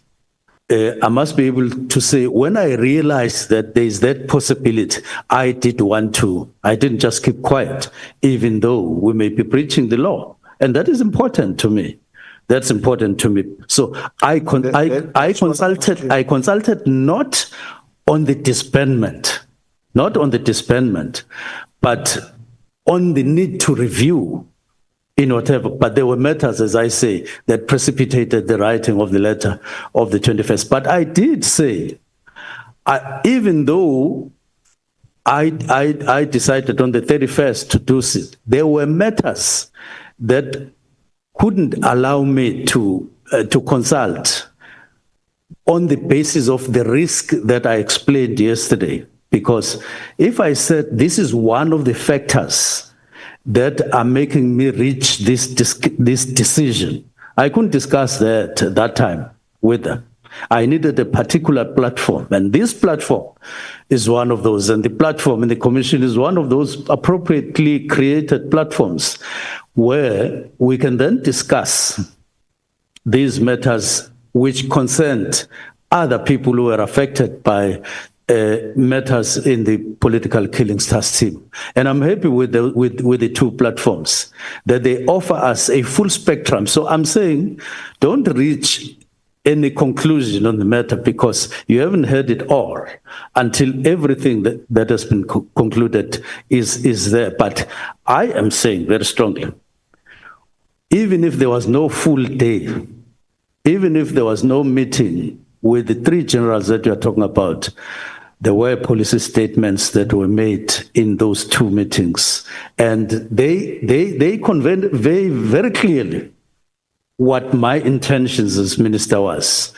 I must be able to say, when I realized that there is that possibility, I didn't just keep quiet, even though we may be breaching the law. And that is important to me. That's important to me. So I consulted not on the disbandment, but on the need to review in whatever. But there were matters, as I say, that precipitated the writing of the letter of the 21st. But I did say, even though I decided on the 31st to do it, there were matters that couldn't allow me to consult on the basis of the risk that I explained yesterday. Because if I said this is one of the factors that are making me reach this decision, I couldn't discuss that at that time with them. I needed a particular platform, and this platform is one of those, and the platform in the commission is one of those appropriately created platforms where we can then discuss these matters which concern other people who are affected by matters in the political killings task team. And I'm happy with the two platforms, that they offer us a full spectrum. So I'm saying, don't reach any conclusion on the matter, because you haven't heard it all until everything that has been concluded is there. But I am saying very strongly, even if there was no full day, even if there was no meeting with the three generals that you are talking about, there were policy statements that were made in those two meetings, and they conveyed very clearly what my intentions as minister was.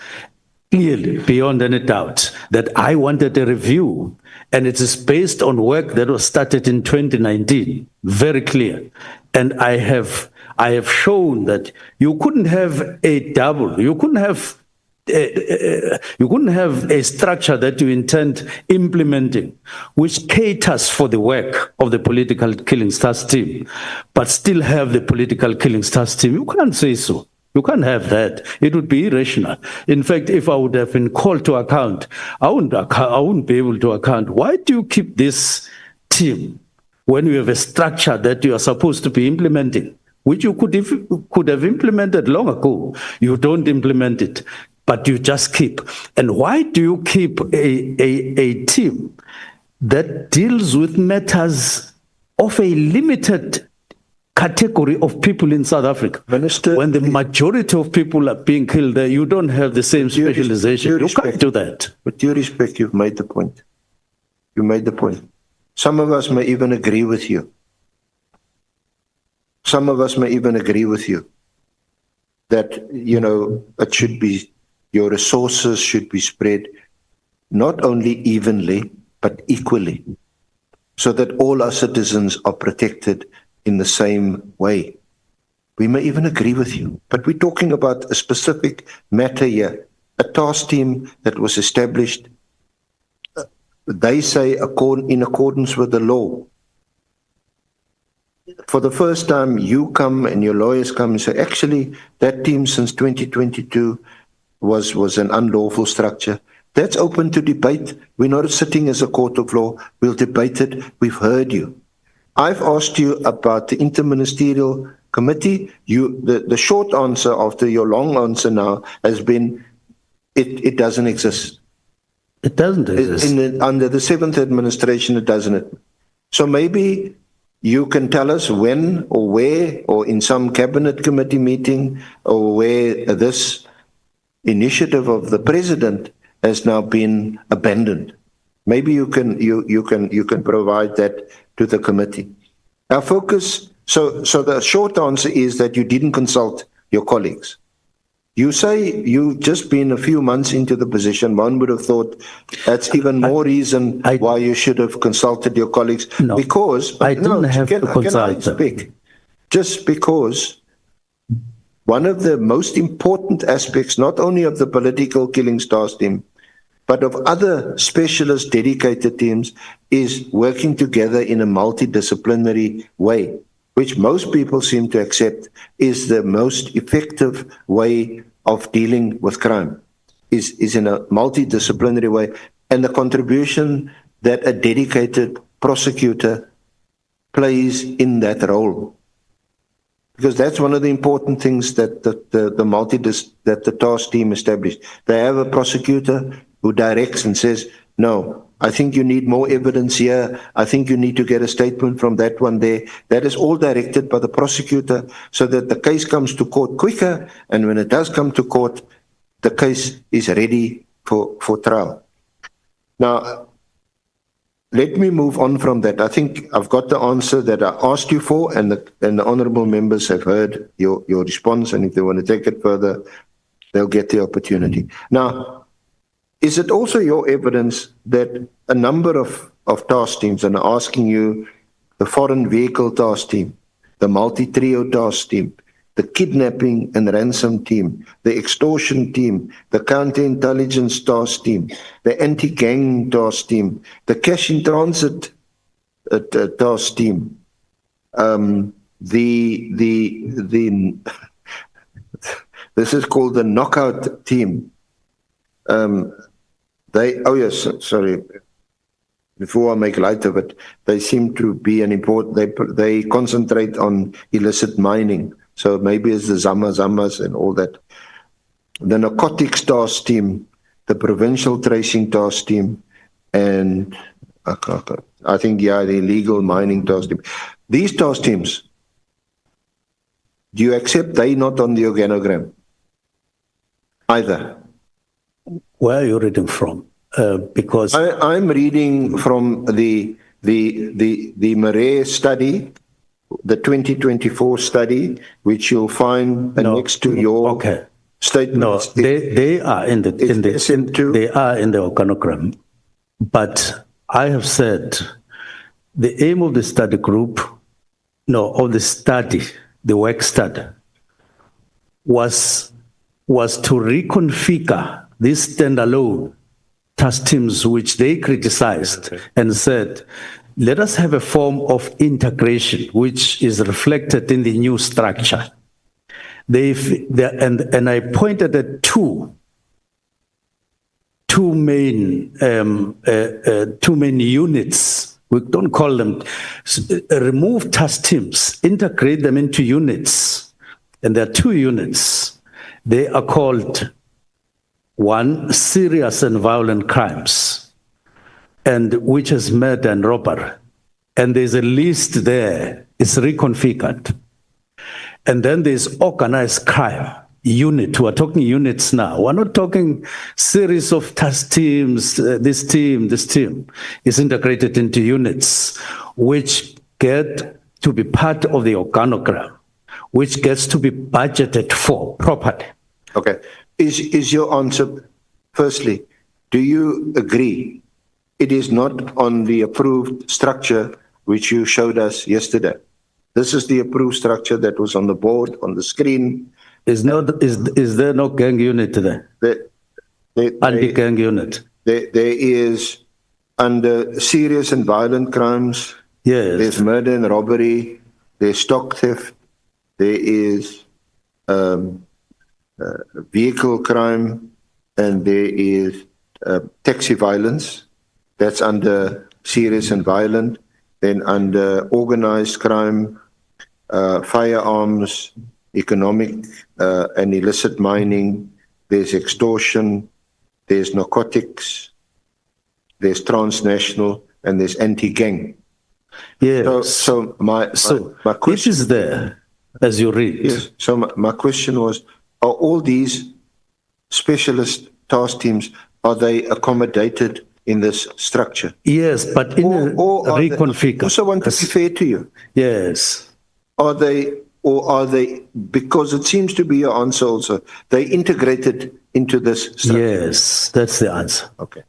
Clearly, beyond any doubt, that I wanted a review, and it is based on work that was started in 2019, very clear. And I have shown that you couldn't have a double, you couldn't have a structure that you intend implementing, which caters for the work of the political killings task team, but still have the political killings task team. You can't say so. You can't have that. It would be irrational. In fact, if I would have been called to account, I wouldn't be able to account. Why do you keep this team when you have a structure that you are supposed to be implementing, which you could have implemented long ago? You don't implement it, but you just keep. And why do you keep a team that deals with matters of a limited category of people in South Africa? Minister, when the majority of people are being killed there, you don't have the same specialization. You can't do that. With due respect, you've made the point. You made the point. Some of us may even agree with you. Some of us may even agree with you that, it should be, your resources should be spread not only evenly, but equally, so that all our citizens are protected in the same way. We may even agree with you, but we're talking about a specific matter here, a task team that was established, they say in accordance with the law. For the first time, you come and your lawyers come and say, actually, that team since 2022 was an unlawful structure. That's open to debate. We're not sitting as a court of law. We'll debate it. We've heard you. I've asked you about the interministerial committee. The short answer after your long answer now has been, it doesn't exist. It doesn't exist. Under the 7th administration, it doesn't. So maybe you can tell us when or where, or in some cabinet committee meeting, or where this initiative of the president has now been abandoned. Maybe you can provide that to the committee. Our focus. So the short answer is that you didn't consult your colleagues. You say you've just been a few months into the position. One would have thought that's even more reason why you should have consulted your colleagues. No, because I didn't have to consult them. Just because one of the most important aspects, not only of the political killings task team, but of other specialist dedicated teams, is working together in a multidisciplinary way, which most people seem to accept is the most effective way of dealing with crime, is in a multidisciplinary way, and the contribution that a dedicated prosecutor plays in that role. Because that's one of the important things that the task team established. They have a prosecutor who directs and says, no, I think you need more evidence here. I think you need to get a statement from that one there. That is all directed by the prosecutor so that the case comes to court quicker. And when it does come to court, the case is ready for trial. Now, let me move on from that. I think I've got the answer that I asked you for, and the honourable members have heard your response. And if they want to take it further, they'll get the opportunity. Now, is it also your evidence that a number of task teams, and I'm asking you, the foreign vehicle task team, the multi-trio task team, the kidnapping and ransom team, the extortion team, the counterintelligence task team, the anti-gang task team, the cash in transit task team, this is called the knockout team. Before I make light of it, they seem to be an important, they concentrate on illicit mining. So maybe it's the Zamas and all that. The narcotics task team, the provincial tracing task team, and I think, the illegal mining task team. These task teams, do you accept they not on the organogram either? Where are you reading from? Because I'm reading from the Murray study, the 2024 study, which you'll find next to your statement. No, they are in the they are in the organogram. But I have said the aim of the study group, of the study, the work study, was to reconfigure these standalone task teams, which they criticized and said, let us have a form of integration, which is reflected in the new structure. And I pointed at two main units. We don't call them, remove task teams, integrate them into units. And there are two units. They are called, one, serious and violent crimes, and which is murder and robbery. And there's a list there, it's reconfigured. And then there's organized crime unit. We're talking units now. We're not talking series of task teams, this team. It's integrated into units, which get to be part of the organogram, which gets to be budgeted for properly. Okay. Is your answer, firstly, do you agree it is not on the approved structure which you showed us yesterday? This is the approved structure that was on the board, on the screen. Is there no gang unit there? Anti-gang unit? There is, under serious and violent crimes, yes. There's murder and robbery, there's stock theft, there is vehicle crime, and there is taxi violence. That's under serious and violent. Then under organized crime, firearms, economic and illicit mining, there's extortion, there's narcotics, there's transnational, and there's anti-gang. Yes. So my question is there as you read. Yes. So my question was: are all these specialist task teams, are they accommodated in this structure? Yes, but in a reconfigure. I also want to be fair to you. Yes. Are they, because it seems to be your answer also, they integrated into this structure? Yes, that's the answer. Okay.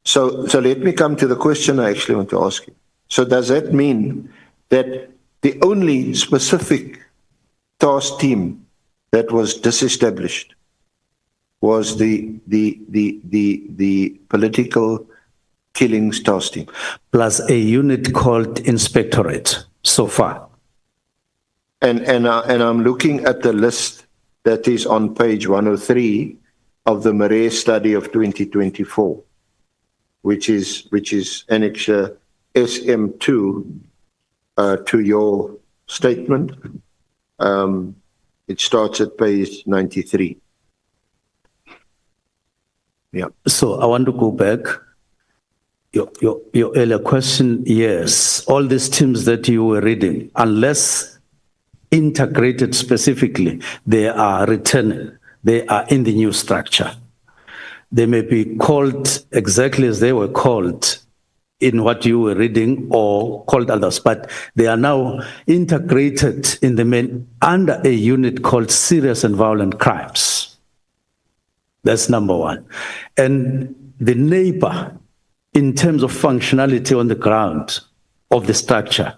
So let me come to the question I actually want to ask you. So does that mean that the only specific task team that was disestablished was the political killings task team? Plus a unit called Inspectorate so far. And I'm looking at the list that is on page 103 of the Marais study of 2024, which is annexure SM2 to your statement. It starts at page 93. Yeah. So I want to go back. Your earlier question, yes, all these teams that you were reading, unless integrated specifically, they are returning. They are in the new structure. They may be called exactly as they were called in what you were reading or called others, but they are now integrated in the main under a unit called Serious and Violent Crimes. That's number one. And the neighbor, in terms of functionality on the ground of the structure,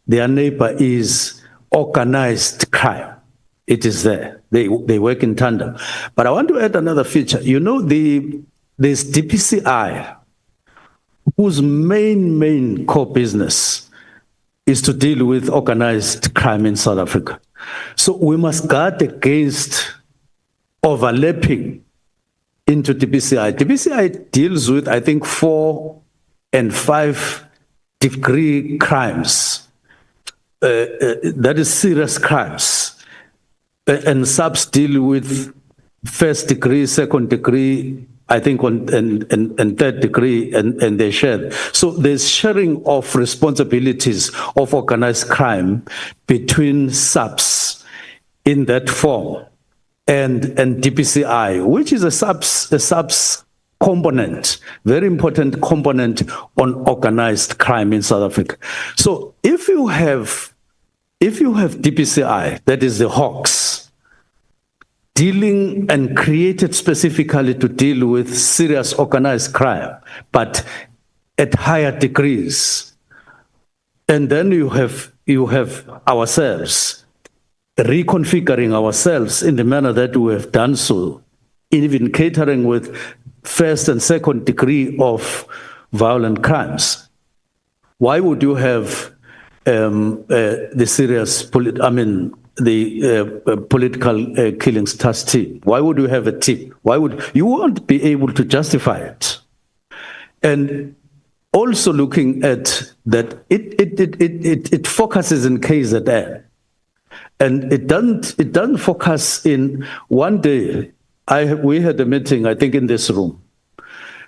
their neighbor is organized crime. It is there. They work in tandem. But I want to add another feature. You know, there's DPCI, whose main core business is to deal with organized crime in South Africa. So we must guard against overlapping into DPCI. DPCI deals with, I think, 4 and 5 degree crimes. That is serious crimes. And subs deal with first degree, second degree, I think, and third degree, and they share. So there's sharing of responsibilities of organized crime between subs in that form and DPCI, which is a subs component, very important component on organized crime in South Africa. So if you have DPCI, that is the Hawks, dealing and created specifically to deal with serious organized crime, but at higher degrees. And then you have ourselves, reconfiguring ourselves in the manner that we have done so, even catering with first and second degree of violent crimes. Why would you have the serious, political killings task team? Why would you have a team? You won't be able to justify it? And also looking at that, it focuses in KZN, and it doesn't focus in one day. We had a meeting, I think, in this room.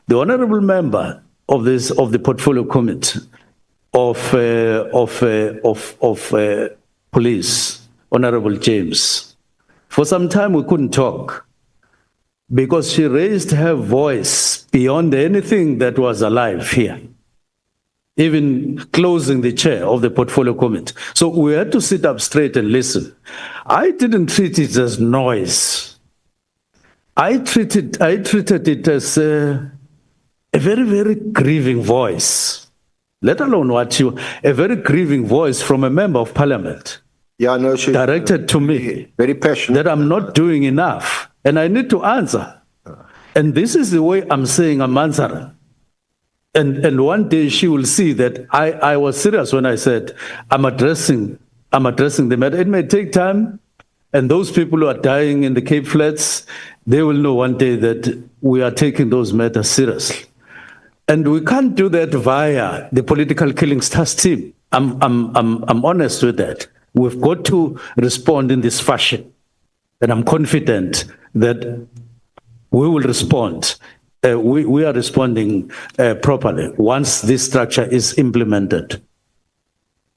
The honorable member of the portfolio committee of police, Honorable James. For some time we couldn't talk because she raised her voice beyond anything that was alive here, even closing the chair of the portfolio committee. So we had to sit up straight and listen. I didn't treat it as noise. I treated it as a very, very grieving voice, let alone a very grieving voice from a member of parliament. Yeah, no, she directed to me, very passionate, that I'm not doing enough and I need to answer. And this is the way I'm saying I'm answering. And one day she will see that I was serious when I said I'm addressing the matter. It may take time, and those people who are dying in the Cape Flats, they will know one day that we are taking those matters seriously. And we can't do that via the political killings task team. I'm honest with that. We've got to respond in this fashion. And I'm confident that we will respond we are responding properly once this structure is implemented.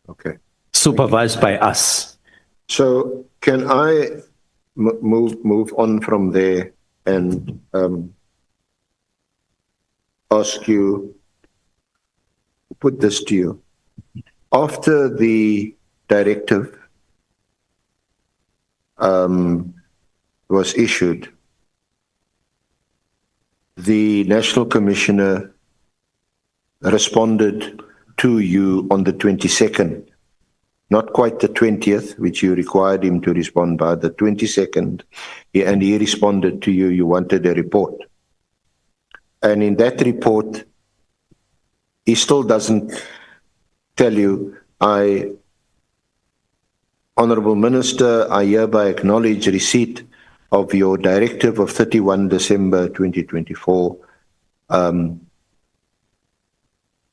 Okay. Supervised by us. So can I move on from there and ask you, put this to you. After the directive was issued, the National Commissioner responded to you on the 22nd, not quite the 20th, which you required him to respond by, the 22nd, and he responded to you, you wanted a report. And in that report, he still doesn't tell you, Honourable Minister, I hereby acknowledge receipt of your directive of 31 December 2024. I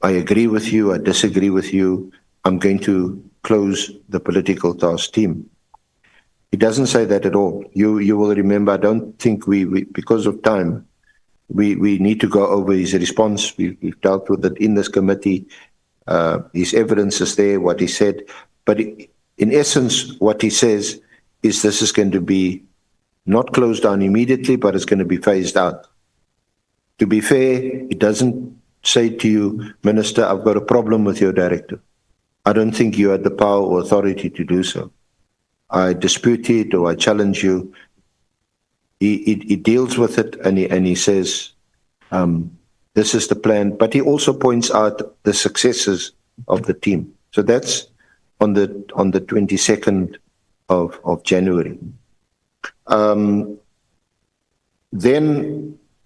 agree with you, I disagree with you, I'm going to close the political task team. He doesn't say that at all. You will remember, I don't think we because of time, we need to go over his response. We've dealt with it in this committee. His evidence is there, what he said. But in essence, what he says is this is going to be not closed down immediately, but it's going to be phased out. To be fair, it doesn't say to you, Minister, I've got a problem with your directive. I don't think you had the power or authority to do so. I dispute it or I challenge you. He deals with it and he says, this is the plan. But he also points out the successes of the team. So that's on the 22nd of January. Then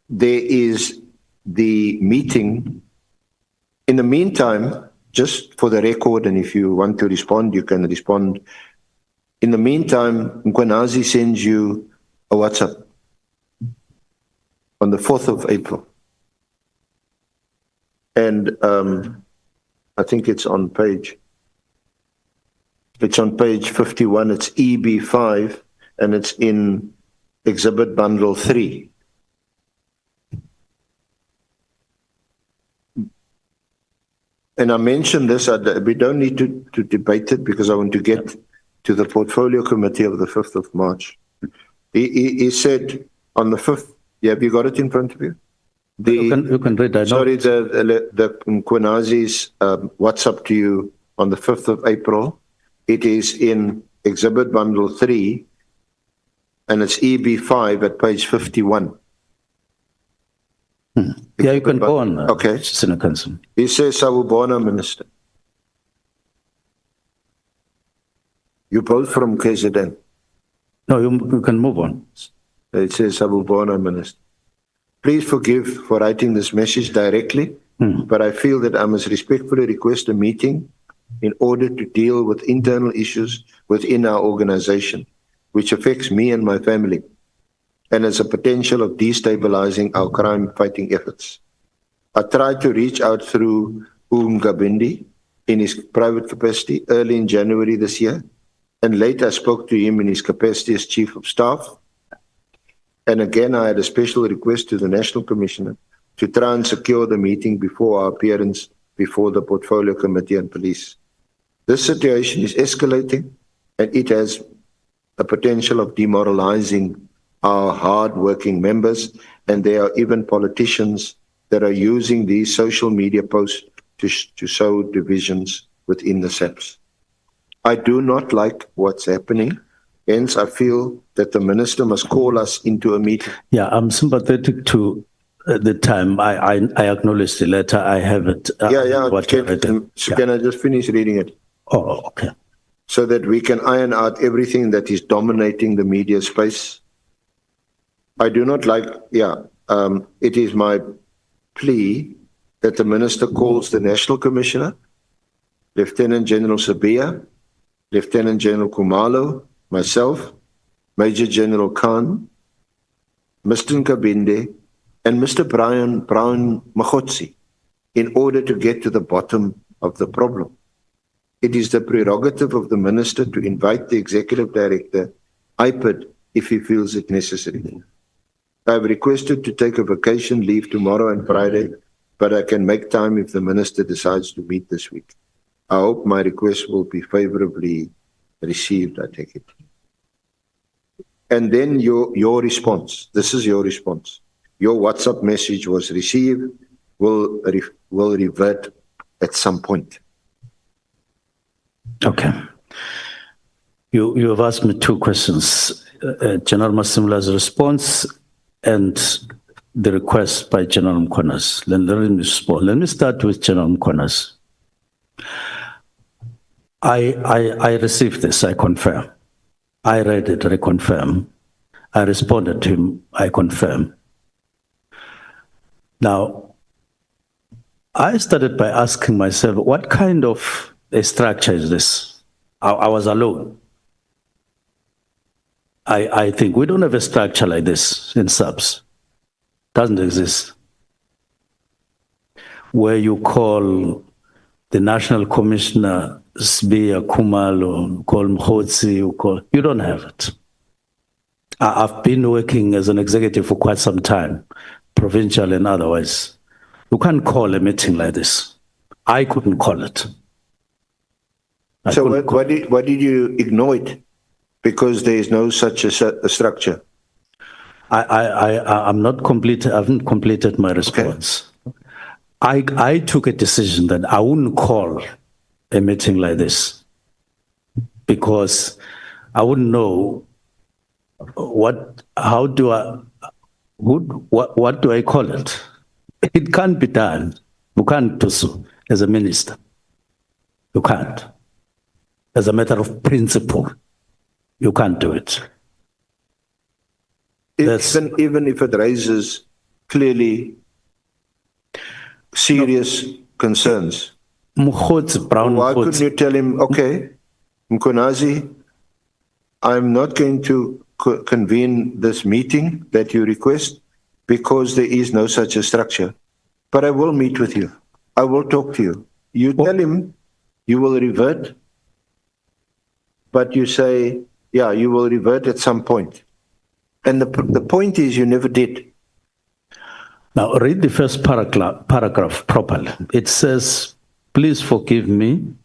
there is the meeting. In the meantime, just for the record, and if you want to respond, you can respond. In the meantime, Mkhwanazi sends you a WhatsApp on the 4th of April. And I think it's on page 51, it's EB5, and it's in Exhibit Bundle 3. And I mentioned this, we don't need to debate it because I want to get to the Portfolio Committee of the 5th of March. He said on the 5th, have you got it in front of you? You can read that. Sorry, the Mkhwanazi's WhatsApp to you on the 5th of April. It is in Exhibit Bundle 3, and it's EB5 at page 51. Yeah, you can go on. Okay. He says, Sawubona, Minister. You're both from KZN. No, you can move on. It says, Sawubona, Minister. Please forgive for writing this message directly, but I feel that I must respectfully request a meeting in order to deal with internal issues within our organization, which affects me and my family, and has a potential of destabilizing our crime-fighting efforts. I tried to reach out through Ngabindi in his private capacity early in January this year, and later I spoke to him in his capacity as Chief of Staff. And again, I had a special request to the National Commissioner to try and secure the meeting before our appearance before the Portfolio Committee and Police. This situation is escalating, and it has a potential of demoralizing our hard-working members, and there are even politicians that are using these social media posts to sow divisions within the SAPS. I do not like what's happening. Hence, I feel that the minister must call us into a meeting. Yeah, I'm sympathetic to the time. I acknowledge the letter. I have it. Can I just finish reading it? Oh, okay. So that we can iron out everything that is dominating the media space. I do not like, it is my plea that the minister calls the National Commissioner, Lieutenant General Sabia, Lieutenant General Kumalo, myself, Major General Khan, Mr. Nkabinde, and Mr. Brown Mahotsi in order to get to the bottom of the problem. It is the prerogative of the minister to invite the executive director, IPID, if he feels it necessary. I've requested to take a vacation leave tomorrow and Friday, but I can make time if the minister decides to meet this week. I hope my request will be favorably received, I take it. And then your response. This is your response. Your WhatsApp message was received, will revert at some point. Okay. You have asked me two questions. General Masimula's response and the request by General Mchunu. Let me respond. Let me start with General Mchunu. I received this, I confirm. I read it, I confirm. I responded to him, I confirm. Now, I started by asking myself, what kind of a structure is this? I was alone. I think we don't have a structure like this in SAPS. Doesn't exist. Where you call the National Commissioner Sbiya Kumalo, you call Mkhotsi, you don't have it. I've been working as an executive for quite some time, provincial and otherwise. You can't call a meeting like this. I couldn't call it. So why did you ignore it? Because there is no such a structure. I'm not complete. I haven't completed my response. Okay. I took a decision that I wouldn't call a meeting like this because I wouldn't know what do I call it? It can't be done. You can't do so as a minister. You can't. As a matter of principle, you can't do it. Even if it raises clearly serious concerns. Why couldn't you tell him, okay, Mkhunu, I'm not going to convene this meeting that you request because there is no such a structure, but I will meet with you. I will talk to you. You tell him you will revert, but you say, yeah, you will revert at some point. And the point is you never did. Now read the first paragraph properly. It says, please forgive me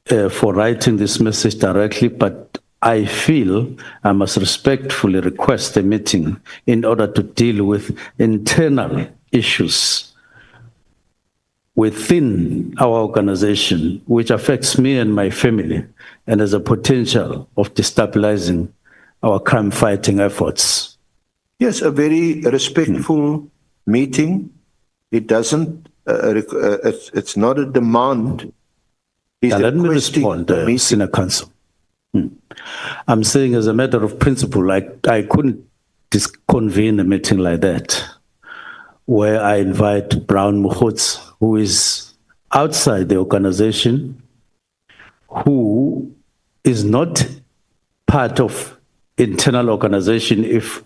for writing this message directly, but I feel I must respectfully request a meeting in order to deal with internal issues within our organization, which affects me and my family, and has a potential of destabilizing our crime-fighting efforts. Yes, a very respectful meeting. It doesn't, it's not a demand. Now, let me respond, Senior Counsel. I'm saying as a matter of principle, I couldn't convene a meeting like that, where I invite Brown Mkhotsi, who is outside the organization, who is not part of internal organization if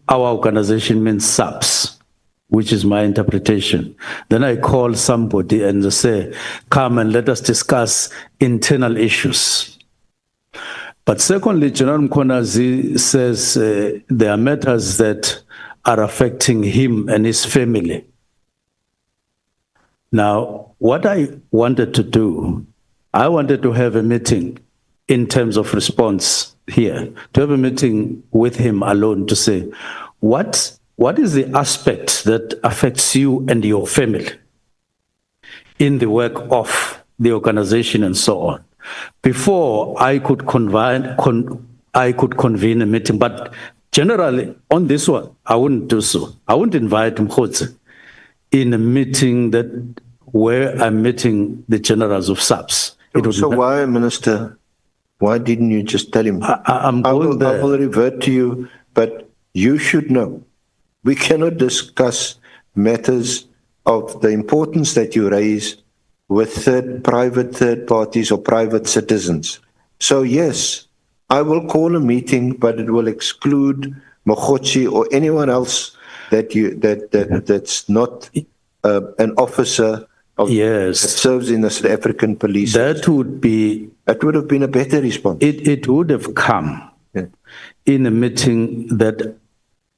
our organization means SAPS, which is my interpretation. Then I call somebody and say, come and let us discuss internal issues. But secondly, General Mkhunu says there are matters that are affecting him and his family. Now, what I wanted to do, I wanted to have a meeting in terms of response here, to have a meeting with him alone to say, what is the aspect that affects you and your family in the work of the organization and so on, before I could convene a meeting. But generally, on this one, I wouldn't do so. I wouldn't invite Mkhotsi in a meeting where I'm meeting the generals of SAPS. So why, Minister, why didn't you just tell him? I will revert to you, but you should know. We cannot discuss matters of the importance that you raise with private third parties or private citizens. So yes, I will call a meeting, but it will exclude Mkhotsi or anyone else that's not an officer that serves in the South African police. That would have been a better response. It would have come in a meeting that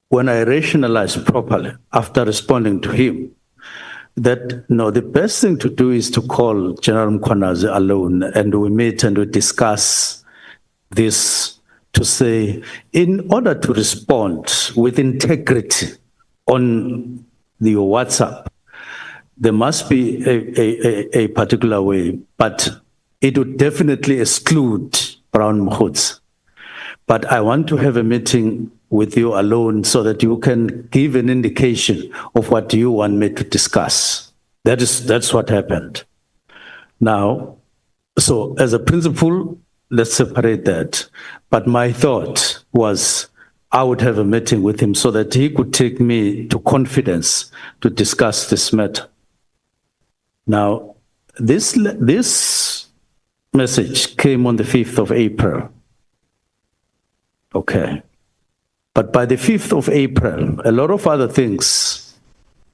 when I rationalized properly after responding to him, that no, the best thing to do is to call General Mkhwanazi alone, and we meet and we discuss this to say, in order to respond with integrity on the WhatsApp, there must be a particular way, but it would definitely exclude Brown Mkhutsi. But I want to have a meeting with you alone so that you can give an indication of what you want me to discuss. That's what happened. Now, so as a principle, let's separate that. But my thought was I would have a meeting with him so that he could take me to confidence to discuss this matter. Now, this message came on the 5th of April. Okay. But by the 5th of April, a lot of other things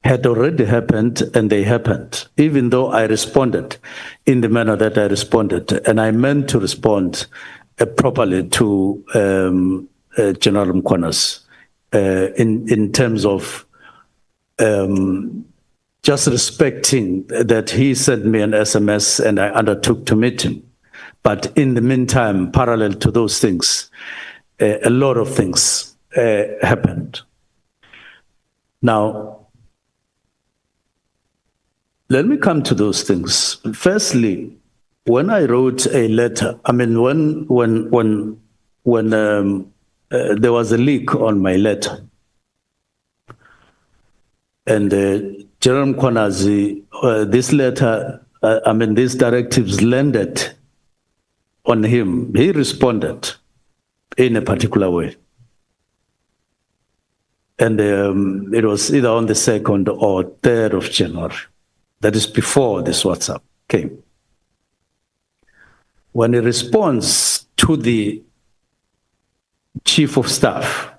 had already happened, and they happened, even though I responded in the manner that I responded. And I meant to respond properly to General Mkhwanazi in terms of just respecting that he sent me an SMS and I undertook to meet him. But in the meantime, parallel to those things, a lot of things happened. Now, let me come to those things. Firstly, when I wrote a letter, I mean, when there was a leak on my letter, and General Mkhwanazi, this letter, these directives landed on him. He responded in a particular way. And it was either on the 2nd or 3rd of January. That is before this WhatsApp came. When he responds to the Chief of Staff,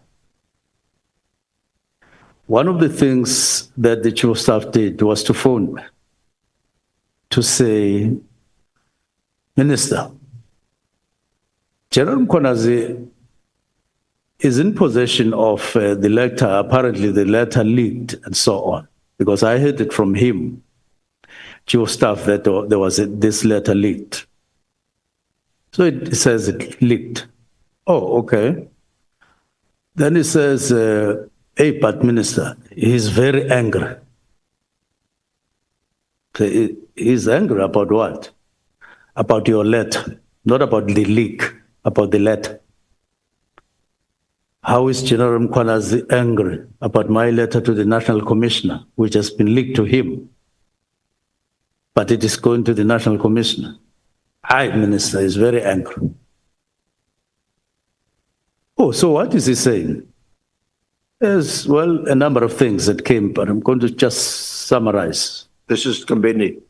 one of the things that the Chief of Staff did was to phone me to say, Minister, General Mkhwanazi is in possession of the letter. Apparently the letter leaked and so on, because I heard it from him, Chief of Staff, that there was this letter leaked. So it says it leaked. Oh, okay. Then he says, hey, but Minister, he's very angry. He's angry about what? About your letter, not about the leak, about the letter. How is General Mkhwanazi angry about my letter to the National Commissioner, which has been leaked to him, but it is going to the National Commissioner? Minister is very angry. Oh, so what is he saying? There's, well, a number of things that came, but I'm going to just summarize. This is Kabini.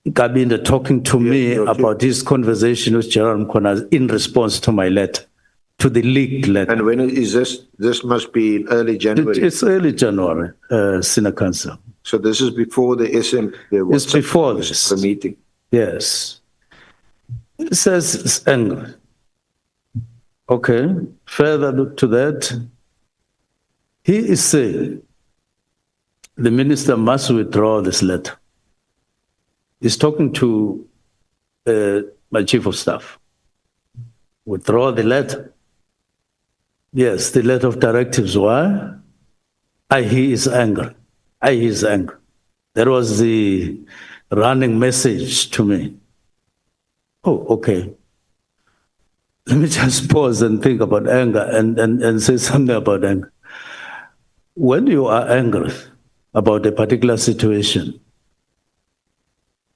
Kabini talking to me about his conversation with General Mkhwanazi in response to my letter, to the leaked letter. And when is this? This must be in early January. It's early January, Senior Council. So this is before the SM. It's before this. The meeting. Yes. It says it's angry. Okay. Further to that, he is saying the minister must withdraw this letter. He's talking to my Chief of Staff. Withdraw the letter. Yes, the letter of directives. Why? He is angry. He is angry. That was the running message to me. Oh, okay. Let me just pause and think about anger and say something about anger. When you are angry about a particular situation,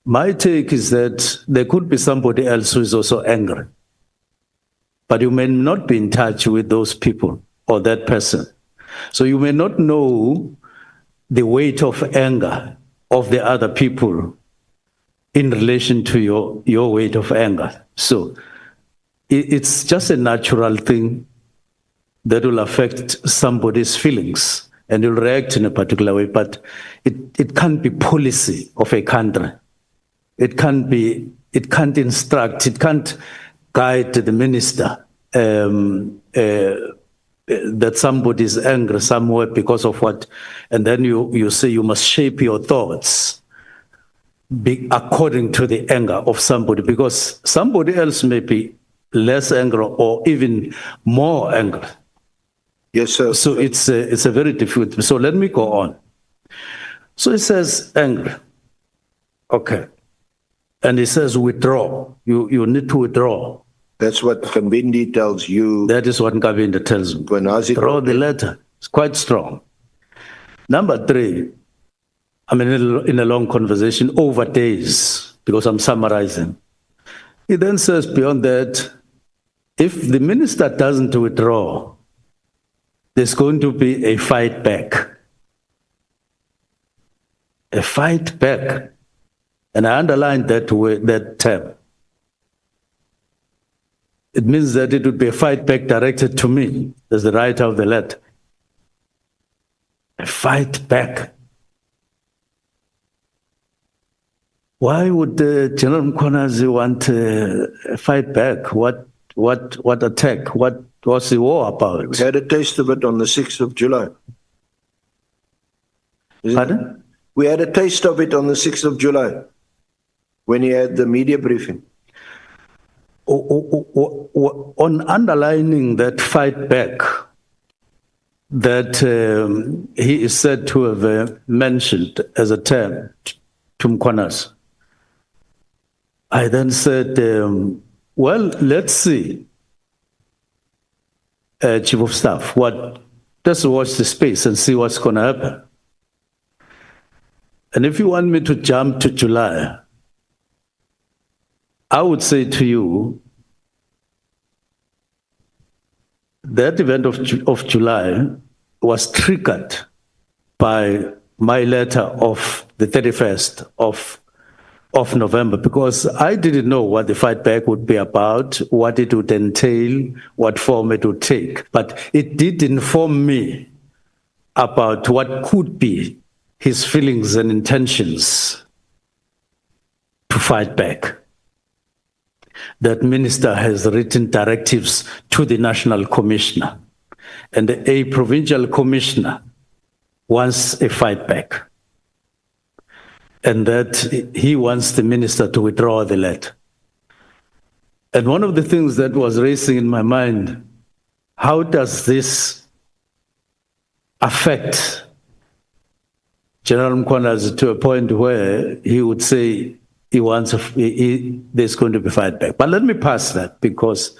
my take is that there could be somebody else who is also angry, but you may not be in touch with those people or that person. So you may not know the weight of anger of the other people in relation to your weight of anger. So it's just a natural thing that will affect somebody's feelings and you'll react in a particular way, but it can't be policy of a country. It can't instruct, it can't guide the minister that somebody is angry somewhere because of what, and then you say you must shape your thoughts according to the anger of somebody, because somebody else may be less angry or even more angry. Yes, sir. So it's a very difficult. So let me go on. So it says angry. Okay. And it says withdraw. You need to withdraw. That's what Nkambindi tells you. That is what Nkambindi tells me. Withdraw the letter. It's quite strong. Number 3, I'm in a long conversation over days because I'm summarizing. He then says beyond that, if the minister doesn't withdraw, there's going to be a fight back. A fight back. And I underlined that term. It means that it would be a fight back directed to me as the writer of the letter. A fight back. Why would General Mkhwanazi want a fight back? What attack? What was the war about? We had a taste of it on the 6th of July. Pardon? We had a taste of it on the 6th of July when he had the media briefing. On underlining that fight back that he is said to have mentioned as a term to Mkhwanazi, I then said, well, let's see, Chief of Staff, let's watch the space and see what's going to happen. And if you want me to jump to July, I would say to you that event of July was triggered by my letter of the 31st of November, because I didn't know what the fight back would be about, what it would entail, what form it would take. But it did inform me about what could be his feelings and intentions to fight back. That minister has written directives to the national commissioner, and a provincial commissioner wants a fight back, and that he wants the minister to withdraw the letter. And one of the things that was racing in my mind, how does this affect General Mkhwanazi to a point where he would say he wants there's going to be fight back? But let me pass that because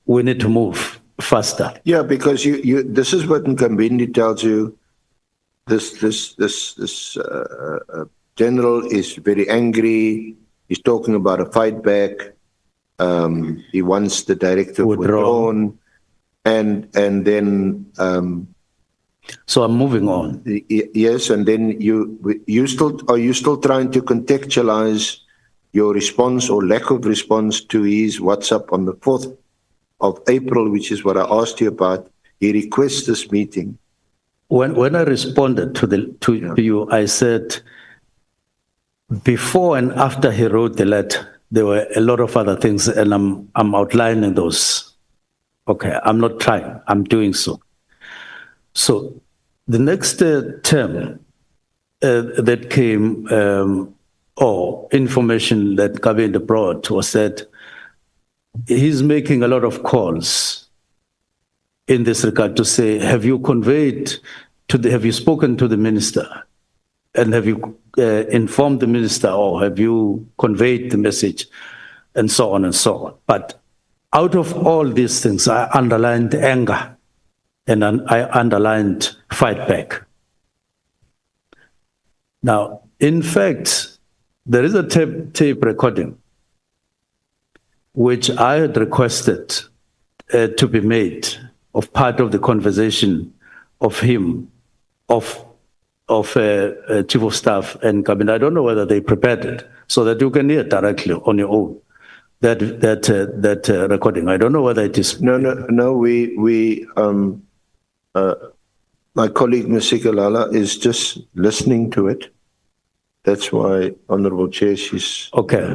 we need to move faster. Yeah, because this is what Nkambindi tells you. This general is very angry. He's talking about a fight back. He wants the directive withdrawn, and then. So I'm moving on. Yes, and then are you still trying to contextualize your response or lack of response to his WhatsApp on the 4th of April, which is what I asked you about? He requests this meeting. When I responded to you, I said before and after he wrote the letter, there were a lot of other things, and I'm outlining those. Okay, I'm not trying, I'm doing so. So the next term that came, or information that Nkambindi brought, was that he's making a lot of calls in this regard to say, have you spoken to the minister? And have you informed the minister, or have you conveyed the message? And so on and so on. But out of all these things, I underlined anger. And I underlined fight back. Now, in fact, there is a tape recording which I had requested to be made of part of the conversation of him, of Chief of Staff and Cabinet. I don't know whether they prepared it so that you can hear directly on your own that recording. I don't know whether it is. No. My colleague, Ms. Sikalala, is just listening to it. That's why, Honorable Chair, she's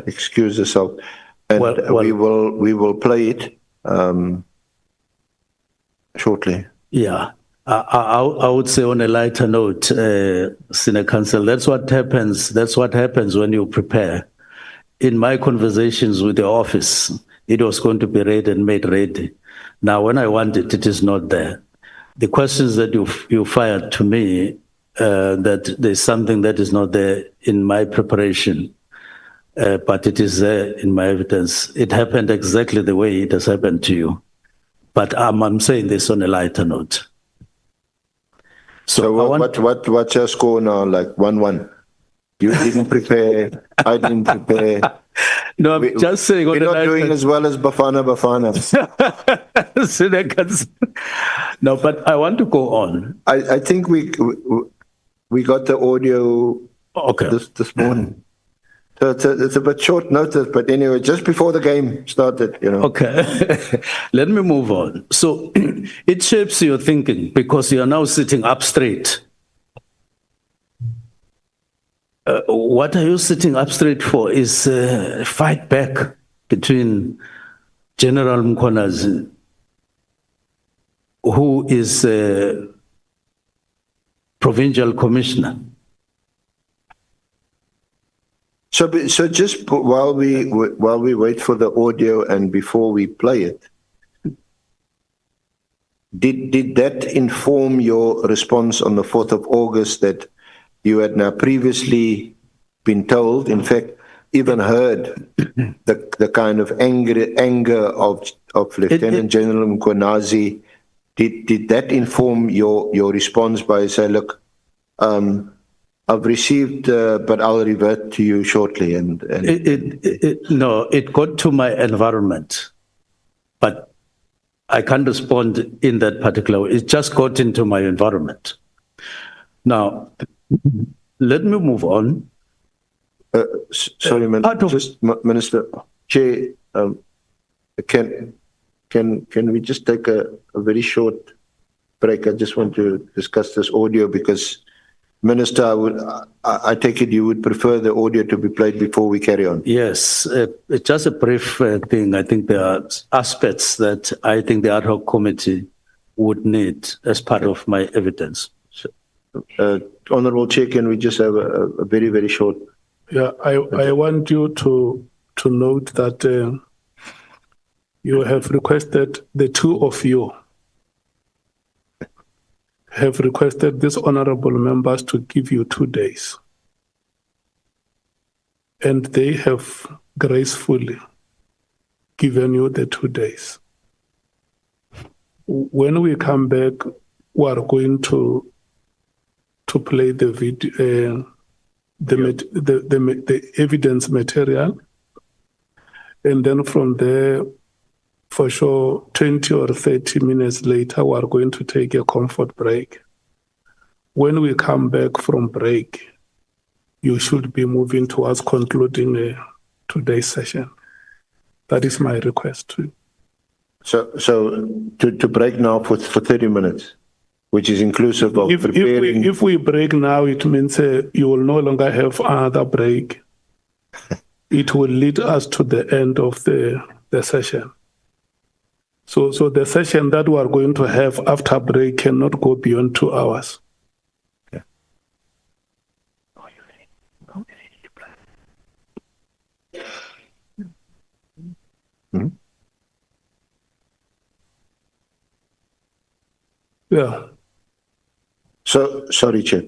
excused herself. And we will play it. shortly. Yeah. I would say on a lighter note, Senior Counsel, that's what happens. That's what happens when you prepare. In my conversations with the office, it was going to be read and made ready. Now, when I want it, it is not there. The questions that you fired to me, that there's something that is not there in my preparation, but it is there in my evidence. It happened exactly the way it has happened to you. But I'm saying this on a lighter note. So what's your score now? Like 1-1. You didn't prepare. I didn't prepare. No, I'm just saying. We're not doing as well as Bafana. No, but I want to go on. I think we got the audio this morning. So it's a bit short notice, but anyway, just before the game started, Okay, let me move on. So it shapes your thinking because you are now sitting up straight. What are you sitting up straight for is a fight back between General Mkhwanazi, who is a provincial commissioner. So just while we wait for the audio and before we play it, did that inform your response on the 4th of August that you had now previously been told, in fact, even heard the kind of anger of Lieutenant General Mkhwanazi? Did that inform your response by saying, look, I've received, but I'll revert to you shortly. No, it got to my environment, but I can't respond in that particular way. It just got into my environment. Now, let me move on. Sorry, Minister, Chair, can we just take a very short break? I just want to discuss this audio because, Minister, I take it you would prefer the audio to be played before we carry on. Yes, it's just a brief thing. I think there are aspects that I think the ad hoc committee would need as part of my evidence. Honorable Chair, can we just have a very, very short? Yeah, I want you to note that you have requested, the two of you have requested these honorable members to give you 2 days. And they have gracefully given you the 2 days. When we come back, we are going to play the video, the evidence material, and then from there, for sure, 20 or 30 minutes later, we are going to take a comfort break. When we come back from break, you should be moving towards concluding today's session. That is my request to you. So to break now for 30 minutes, which is inclusive of preparing. If we break now, it means you will no longer have another break. It will lead us to the end of the session. So the session that we are going to have after break cannot go beyond 2 hours. Okay. Hmm? Yeah. So sorry, Chair.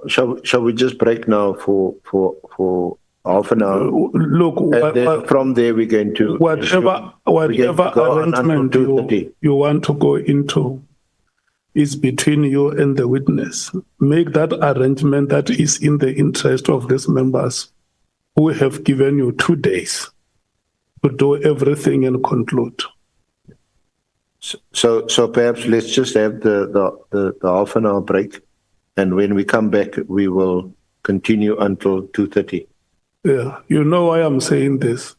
Shall we just break now for half an hour? Look, and then from there we're going to whatever arrangement you want to go into is between you and the witness. Make that arrangement that is in the interest of these members who have given you 2 days to do everything and conclude. So perhaps let's just have the half an hour break, and when we come back, we will continue until 2:30. Yeah, you know why I'm saying this.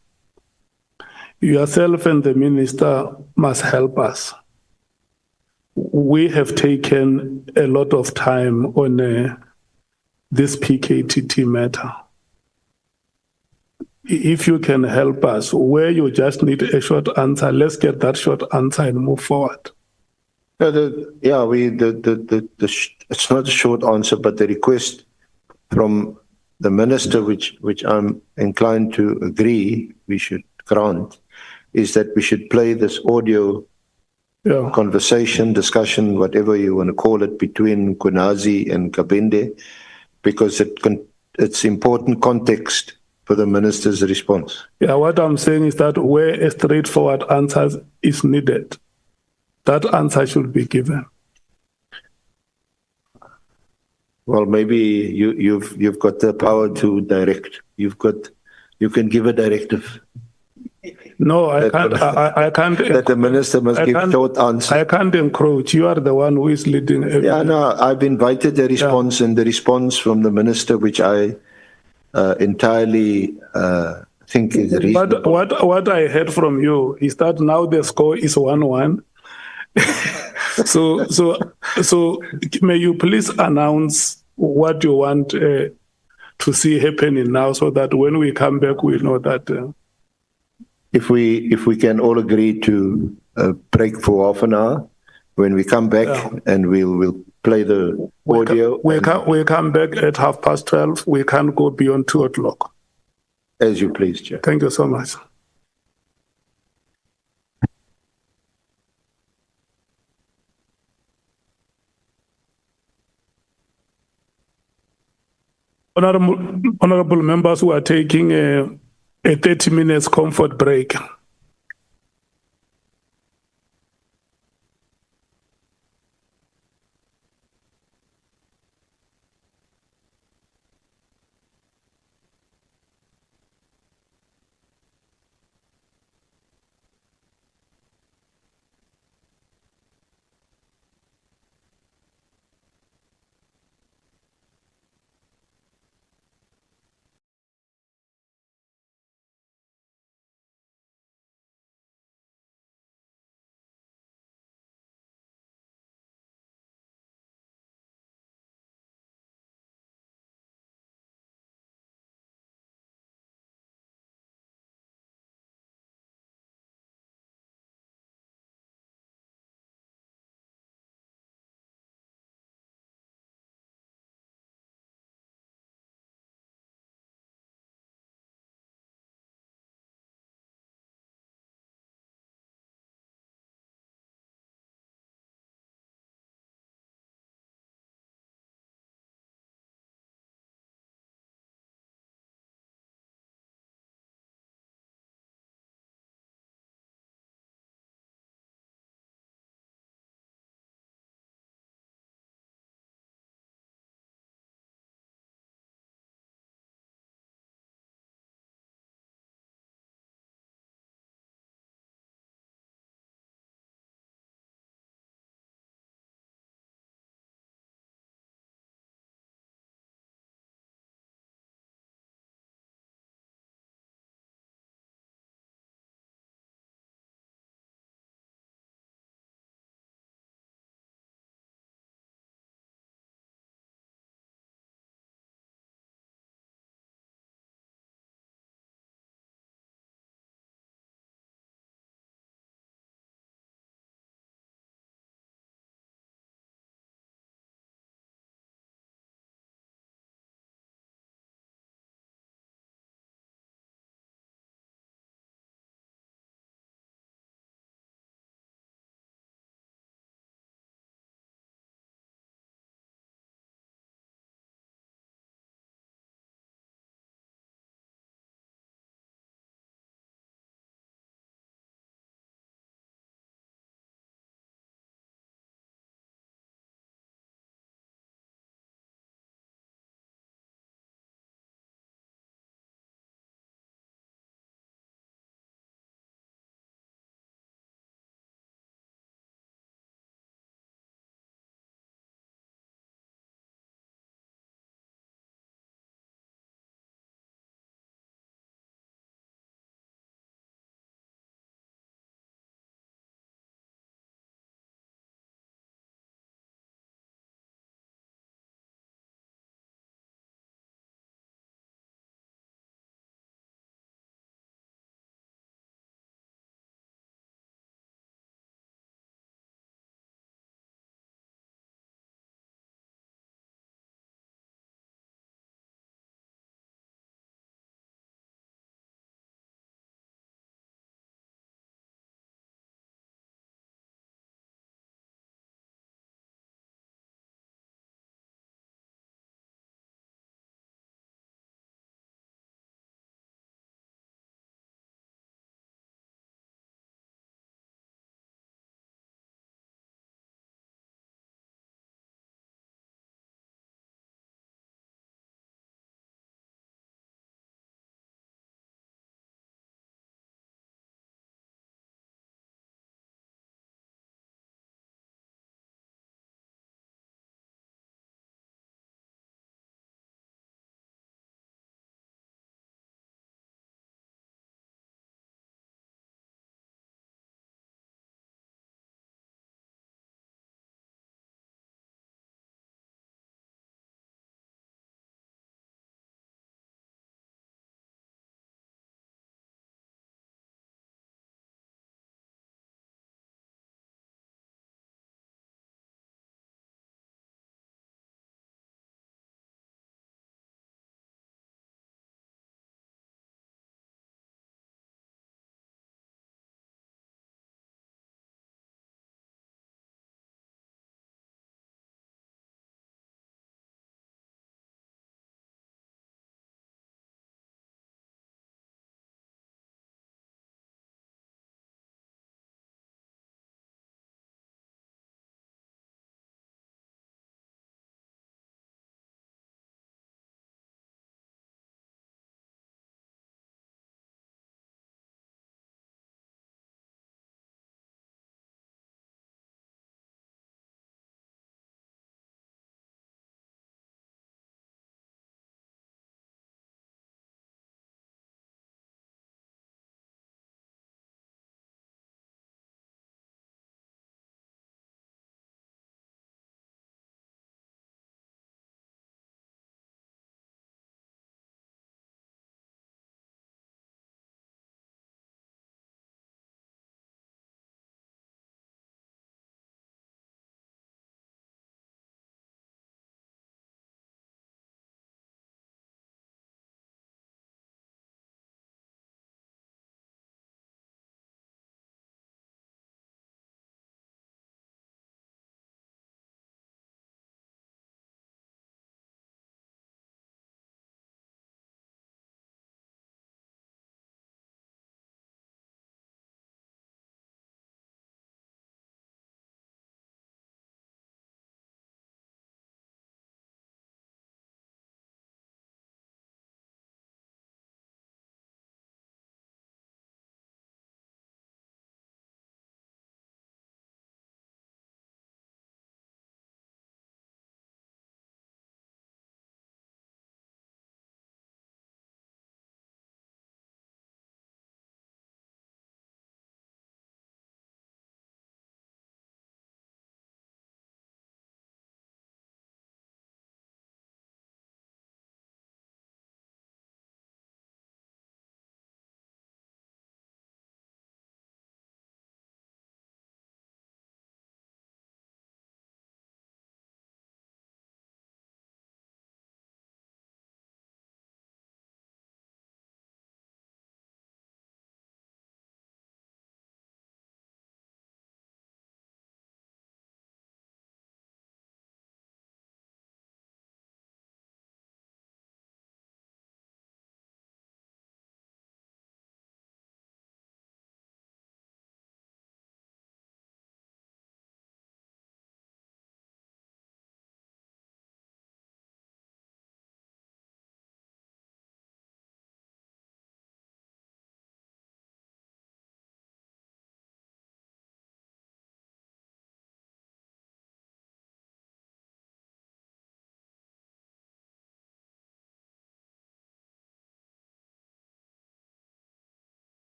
Yourself and the minister must help us. We have taken a lot of time on this PKTT matter. if you can help us, where you just need a short answer, let's get that short answer and move forward. It's not a short answer, but the request from the minister, which I'm inclined to agree we should grant, is that we should play this audio conversation, discussion, whatever you want to call it, between Kunazi and Kabinde, because it's important context for the minister's response. Yeah, what I'm saying is that where a straightforward answer is needed, that answer should be given. Well, maybe you've got the power to direct. You can give a directive. No, I can't. I can't. That the minister must give short answers. I can't encroach. You are the one who is leading. Yeah, no, I've invited the response, and the response from the minister, which I entirely think is reasonable. What I heard from you is that now the score is 1-1. So may you please announce what you want to see happening now, so that when we come back, we know that. If we can all agree to break for half an hour, when we come back, and we'll play the audio. We come back at 12:30. We can't go beyond 2 o'clock. As you please, Chair. Thank you so much. Honorable members who are taking a 30 minutes comfort break.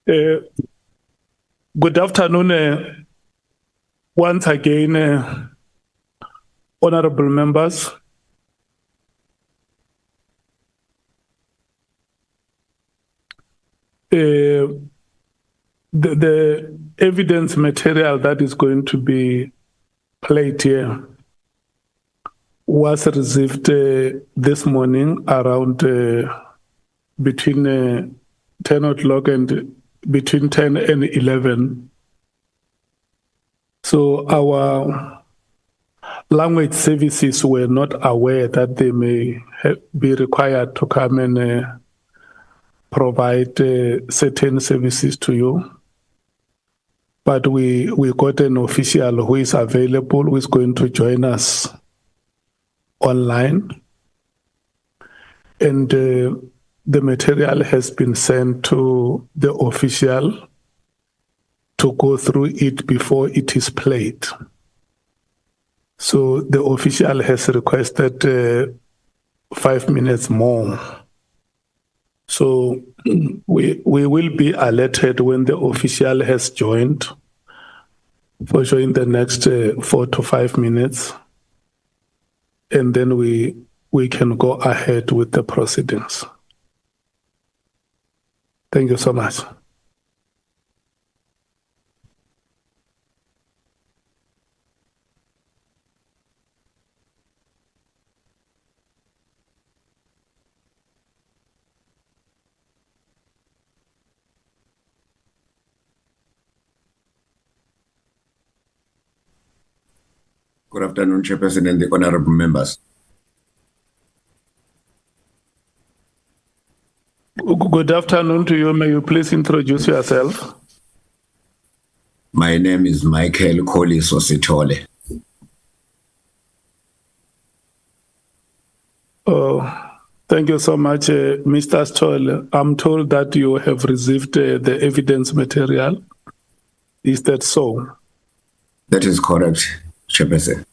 Good afternoon, once again, honorable members. The evidence material that is going to be played here was received this morning around between 10 o'clock and between 10 and 11. So our language services were not aware that they may be required to come and provide certain services to you. But we got an official who is available, who is going to join us online. And the material has been sent to the official to go through it before it is played. So the official has requested 5 minutes more. So we will be alerted when the official has joined for showing the next 4 to 5 minutes. And then we can go ahead with the proceedings. Thank you so much. Good afternoon, Chairperson and the honorable members. Good afternoon to you. May you please introduce yourself? My name is Michael Koli Sositole. Oh, thank you so much, Mr. Stoll. I'm told that you have received the evidence material. Is that so? That is correct, Chairperson.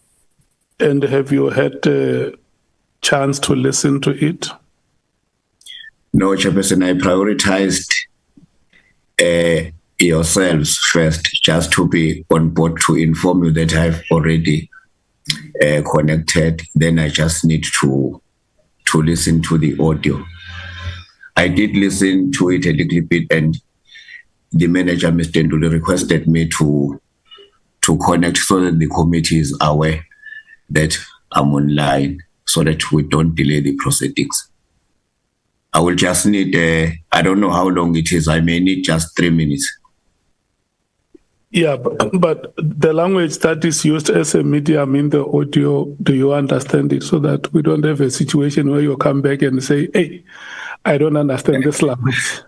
And have you had a chance to listen to it? No, Chairperson, I prioritized yourselves first, just to be on board to inform you that I've already connected. Then I just need to listen to the audio. I did listen to it a little bit, and the manager, Mr. Nduli, requested me to connect so that the committee is aware that I'm online, so that we don't delay the proceedings. I will just need, I don't know how long it is. I may need just 3 minutes. Yeah, but the language that is used as a medium in the audio, do you understand it, so that we don't have a situation where you come back and say, hey, I don't understand this language?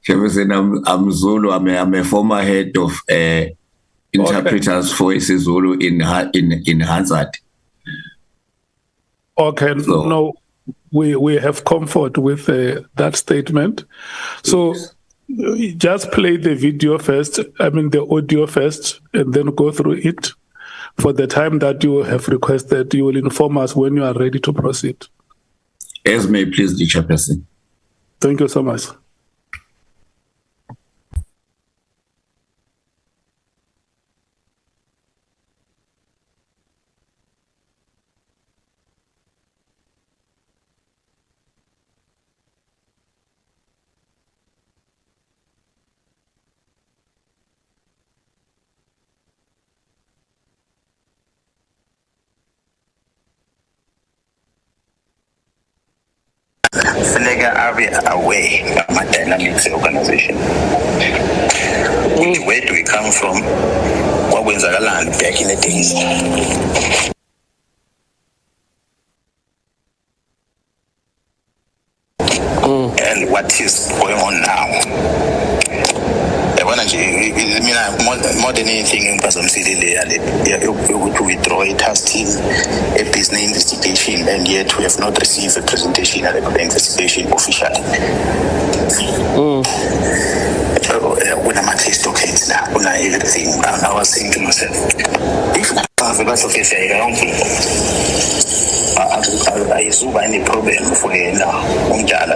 I'm Zulu. I'm a former head of interpreters for Zulu in Hansard. Okay, so, no, we have comfort with that statement. So just play the video first, the audio first, and then go through it. For the time that you have requested, you will inform us when you are ready to proceed. As may please the Chairperson. Thank you so much. Away of my dynamics organization. Where do we come from? What was our land back in the days? And what is going on now? More than anything, to withdraw a task team, a business investigation, and yet we have not received a presentation at the investigation officially. When I'm at least okay now, when I everything, I was saying to myself, if I have a bunch of I assume any problem for now,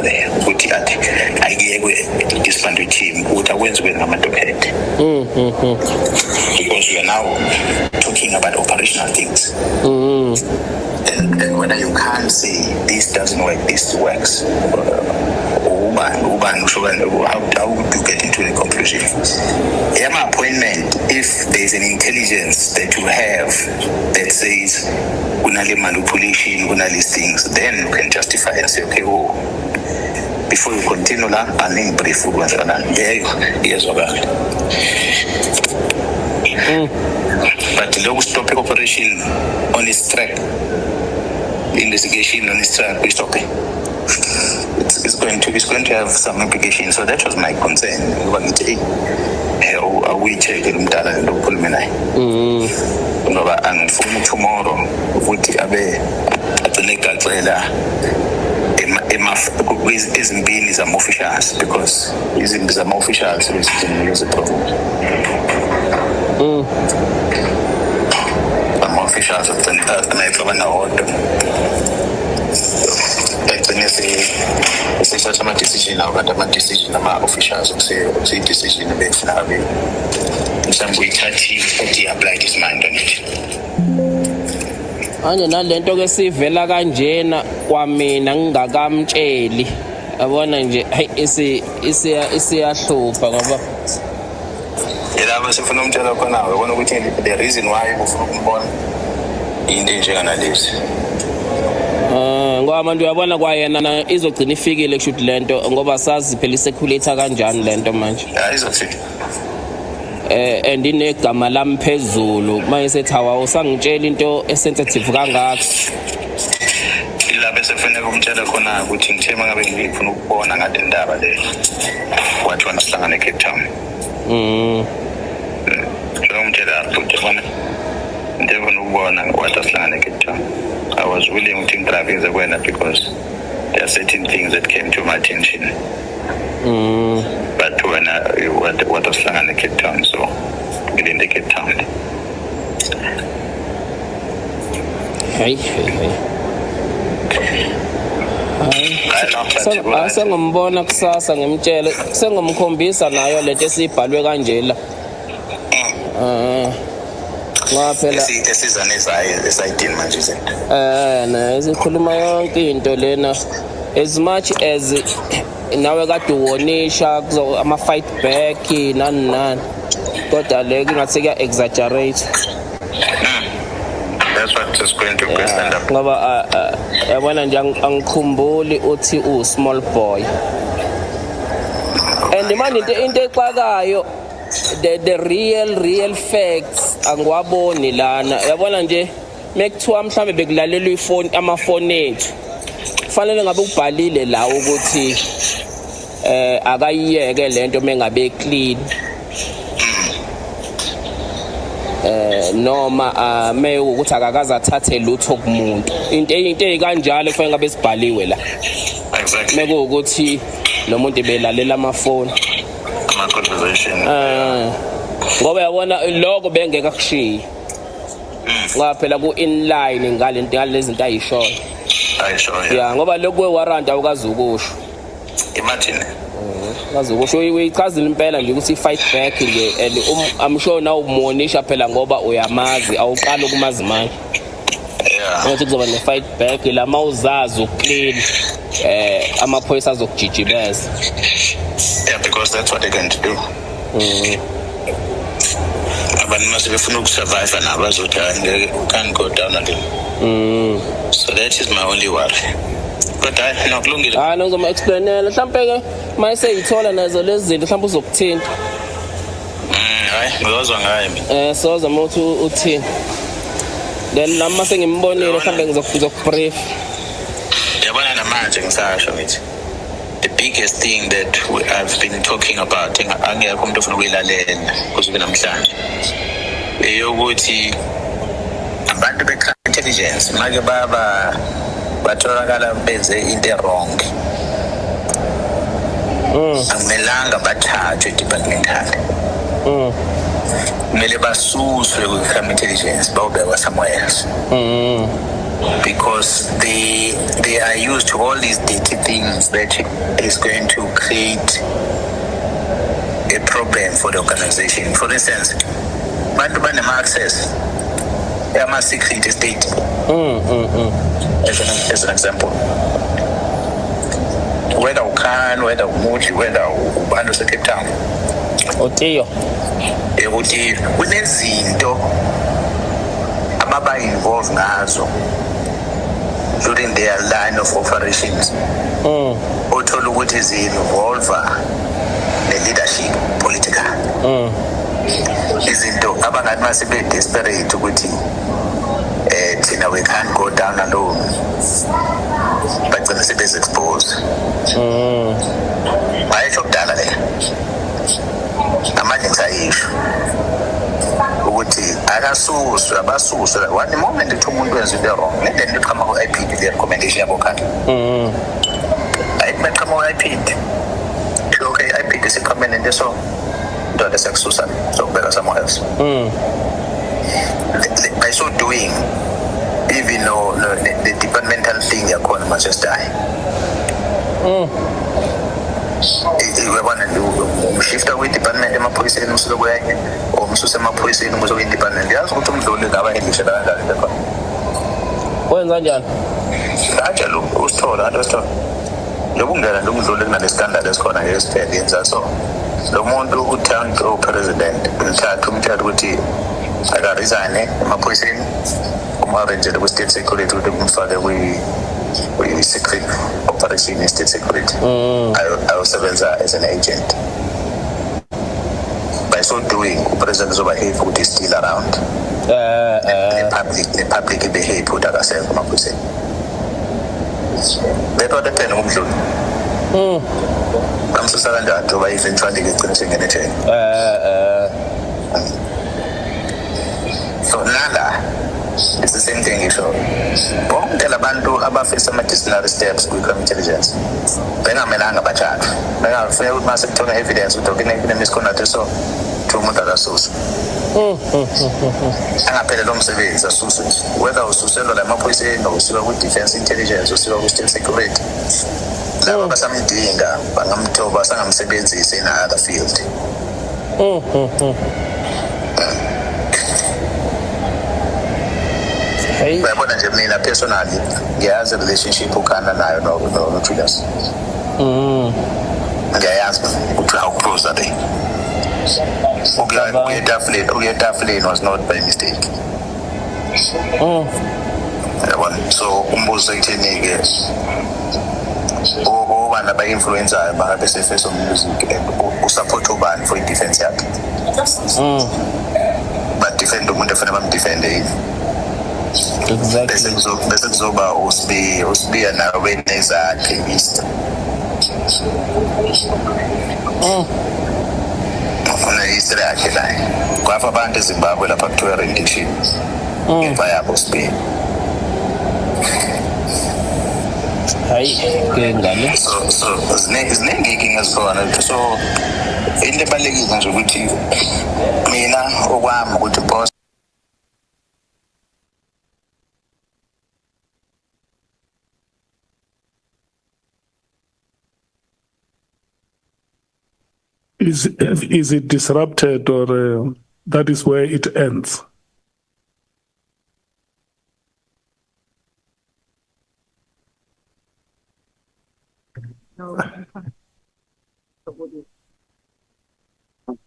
there, I gave disbanded team ukuthi akwenziwe ngamadokhumenti because we are now talking about operational things and whether you can't say this doesn't work, this works, how would you get into the conclusion? My appointment, if there is an intelligence that you have that says unale manipulation, these things, then you can justify and say, okay, before you continue now, I need brief food once again. Yes, okay. But the low stop operation on its track, investigation on its track, we stop it. It's going to have some implications. So that was my concern. We check the umdala and local menai. And from tomorrow, would abe at the legal trailer. Is being some officials because using some officials is the problem. Some officials of the night of an order. It's such a decision now, but a decision about officials say decision about Flavi. Some way 30 apply this mind on it. Anje nalento ke sivela kanjena kwamina ngingakamtsheli yabona nje hayi isiyahlupha ngoba yilabo sifuna umtshela khona ubona ukuthi the reason why ufuna ukumbona into njengana lezi ngoba abantu uyabona kwayena izogcina ifikile kushuthi lento ngoba sazi phela iseculator kanjani lento manje izofika and inegama lami phezulu mayesethi awusangitshela into esensitive kangaka ilapho sefanele umtshela khona ukuthi ngithema ngabe ngifuna ukubona ngale ndaba le wathi wona sihlangana eCape Town so umtshela ukuthi bona ndifuna ukubona wathi sihlangana eCape Town. I was willing to intervene as because there are certain things that came to my attention. But when what was in the Cape Town, so within the Cape Town. Hey. Sengombona kusasa ngimtshele sengomkhombisa nayo lento esibhalwe kanje la. Ngaphela esizana esayidini manje izinto na isikhuluma yonke into lena as much as nawe kade uwonisha ama fight back nani kodwa leke ngathi kuya exaggerate. That's what is going to stand up. Ngoba yabona nje angikhumbuli uthi small boy and manje into exakayo the real facts angwaboni lana yabona nje mekuthiwa mhlambe bekulalelwa ifoni amafoni ethu kufanele ngabe ubhalile la ukuthi akayiyeke lento mengabe clean noma me ukuthi akakaza athathe lutho kumuntu into ezikanjalo kufanele ngabe sibhaliwe la exactly mekuwukuthi lo muntu belalela amafoni conversation ngoba yabona lokho bengeka kushiya ngaphela ku inline ngalezi zinto ayishoyo yeah ngoba lokwe warrant awukazi ukusho imagine kazi ukusho uyichazile impela nje ukuthi fight back nje and I'm sure now umuonisha phela ngoba uyamazi awuqala ukumazi manje ukuthi kuzoba ne fight back la mawuzazi uclean amaphoyisa azokujijibeza. Yeah, because that's what they're going to do. But must be to survive and they can't go down again. So that is my only worry. But I not long enough. No, ngizoma explainela mhlambe ke mayise yithola nazo lezi zinto mhlambe uzokuthinta. Hayi, ngizozwa ngaye mina. Soza ukuthi uthini. Then lama sengimbonile mhlambe ngizokubrief. Yabona namanje ngisasho ngithi the biggest thing that I've been talking about angekho umuntu ofuna ukuyilalela kuze namhlanje eyokuthi abantu be-crime intelligence manje batholakala benze into wrong akumelanga bathathwe departmentally kumele basuswe kwi-crime intelligence bawubekwa somewhere else because they are used to all these dirty things that is going to create a problem for the organization. For instance, bantu access secret state as an example. Whether Ukan, whether Umuji, whether Ubando Cape Town. Oteyo. Kunezinto ababa involved ngazo during their line of operations. Othola ukuthi zi-involve the leadership political. Izinto abangathi masibe desperate ukuthi thina we can't go down alone. Bagcina sebeze exposed. Bayisho kudala le. Amanje ngisayisho ukuthi akasuswe abasuswe one moment ethi umuntu wenza into wrong then iqhama ku-IPD le recommendation yabo khanda ayiqhama ku-IPD okay IPD siqhame nento so ndoda sekususa sokubeka somewhere else by so doing even though the departmental thing yakhona must just die umshifta kwi-department emaphoyiseni umsuke kwenye or umsuse emaphoyiseni ukuze kwi-department yazi ukuthi umdluli ngaba endishela kanjani lekhona wenza kanjani kanjalo usithola lokungena nje umdluli kunale standard esikhona nge-SPL yenza so lo muntu utown president umthatha ukuthi akaresign emaphoyiseni umarengele kwi-state security ukuthi kumfake secret operation in state security. I was serving as an agent. By so doing, the president is overhead who is still around. The public behave who are saying, "Come on, we say." They don't depend on you. I'm so sorry that over eventually get finishing anything. So nada. It's the same thing, so. Tell abantu abafisa ama-disciplinary steps kwi-crime intelligence. Bengamelanga bajajwe. Bengafanele ukuthi mase kuthola evidence ukuthi kune-misconduct so to umuntu akasuswe. Angaphelelwa umsebenzi asuswe nje. Whether ususelwa la emaphoyiseni or usuka kwi-defense intelligence usuka kwi-state security. Laba abasamdinga bangamthoba sangamsebenzisi in another field. Bayabona nje mina personally ngiyazi relationship ukhanda nayo no Julius. Ngiyazi ukuthi how close are they. Ukuyetafuleni was not by mistake. So umbuzo ekutheni-ke obana ba-influencer bangabe se-face of music and usupport ubani for i-defense yakhe. Badefende umuntu efanele bamdefende yini. Exactly. Bese kuzoba usibiya nawe nezakhe East. Ufuna history yakhe la. Kwafa abantu eZimbabwe lapha kuthiwa rendition. Ngemva yabo usibiya. Hayi ngengane. So ziningi inkinga ezikhona. So into ebalulekile nje ukuthi mina okwami ukuthi boss Is it disrupted or that is where it ends?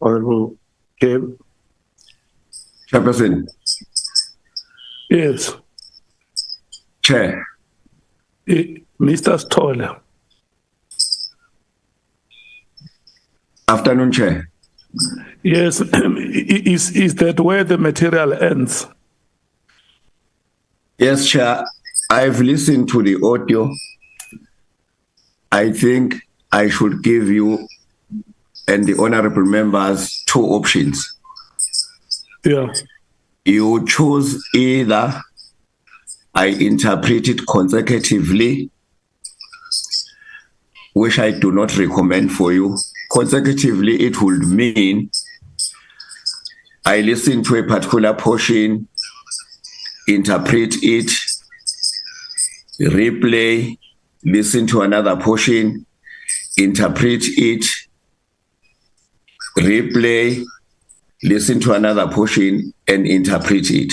Honorable Chairperson. Yes. Chair. Mr. Stoller. Afternoon, Chair. Yes, is that where the material ends? Yes, Chair. I've listened to the audio. I think I should give you and the honorable members two options. Yeah. You choose either I interpret it consecutively, which I do not recommend for you. Consecutively, it would mean I listen to a particular portion, interpret it, replay, listen to another portion, interpret it, replay, listen to another portion, and interpret it.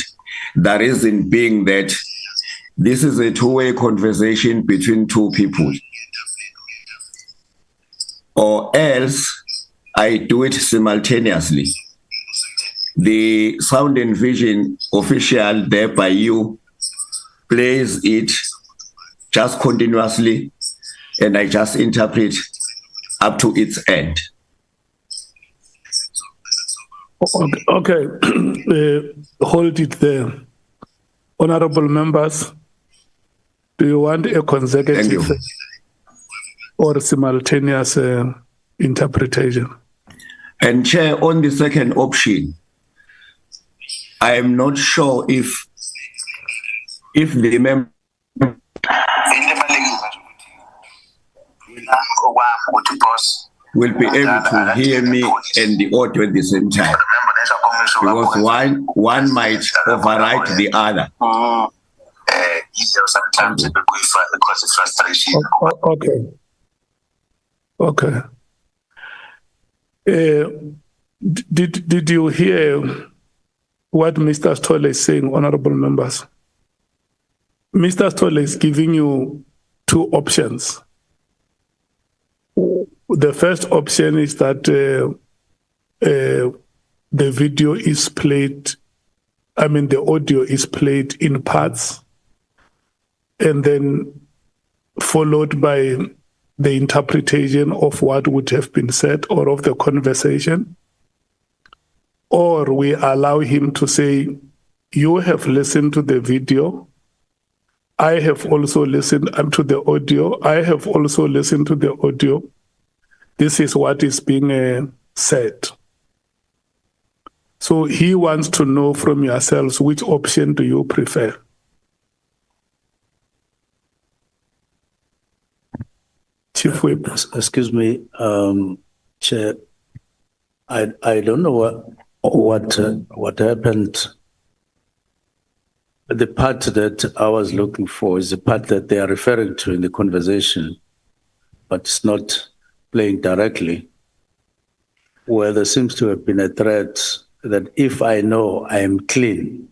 The reason being that this is a two-way conversation between two people. Or else, I do it simultaneously. The sound and vision official there by you plays it just continuously, and I just interpret up to its end. Okay. Hold it there. Honorable members, do you want a consecutive or simultaneous interpretation? And Chair, on the second option, I am not sure if the member will be able to hear me and the audio at the same time, because one might override the other. Sometimes it causes frustration. Okay. Did you hear what Mr. Stolle is saying, honorable members? Mr. Stolle is giving you two options. The first option is that the video is played, the audio is played in parts, and then followed by the interpretation of what would have been said or of the conversation. Or we allow him to say, you have listened to the video, I have also listened to the audio, I have also listened to the audio. This is what is being said. So he wants to know from yourselves, which option do you prefer? Chief Whip. Excuse me, Chair. I don't know what happened. The part that I was looking for is the part that they are referring to in the conversation, but it's not playing directly, where there seems to have been a threat that if I know I am clean,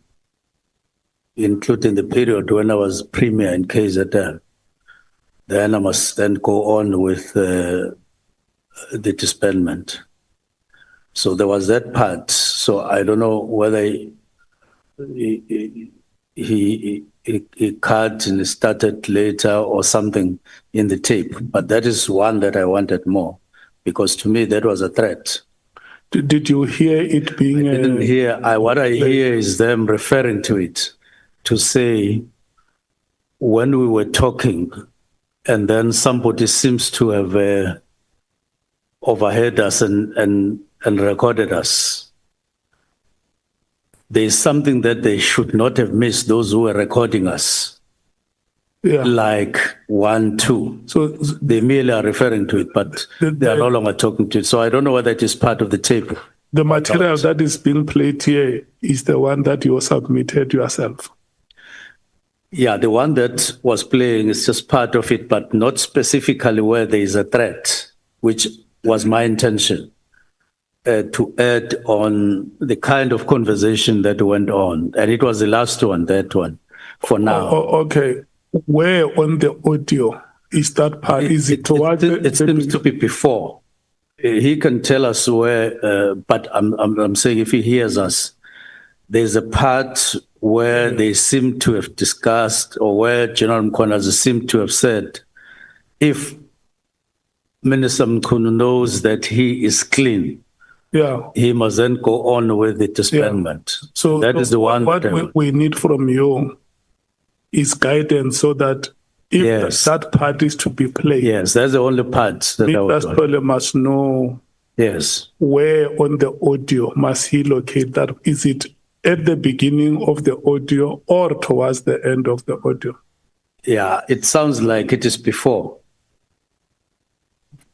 including the period when I was premier in KZN, then I must then go on with the disbandment. So there was that part. So I don't know whether he cut and started later or something in the tape. But that is one that I wanted more, because to me that was a threat. Did you hear it being? I didn't hear. What I hear is them referring to it, to say when we were talking, and then somebody seems to have overheard us and recorded us. There is something that they should not have missed, those who were recording us. Yeah. Like 1, 2. So they merely are referring to it, but they are no longer talking to it. So I don't know whether it is part of the tape. The material that is being played here is the one that you submitted yourself. Yeah, the one that was playing is just part of it, but not specifically where there is a threat, which was my intention, to add on the kind of conversation that went on. And it was the last one, that one, for now. Okay. Where on the audio is that part? Is it towards it seems to be before. He can tell us where, but I'm saying if he hears us, there's a part where they seem to have discussed, or where General Mkhwana seemed to have said, if Minister Mchunu knows that he is clean, he must then go on with the disbandment. Yeah. So that is the one. What we need from you is guidance, so that if that part is to be played. Yes, that's the only part that Mr. Stolle must know. Yes. Where on the audio must he locate that? Is it at the beginning of the audio or towards the end of the audio? Yeah, it sounds like it is before,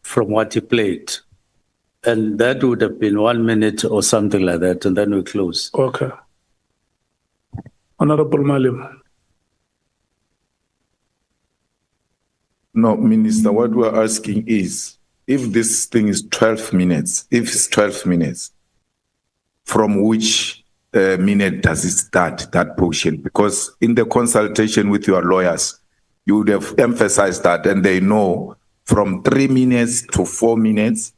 from what he played. And that would have been 1 minute or something like that, and then we close. Okay. Honorable Malim. No, Minister, what we're asking is, if this thing is 12 minutes, if it's 12 minutes, from which minute does it start, that portion? Because in the consultation with your lawyers, you would have emphasized that, and they know from 3 minutes to 4 minutes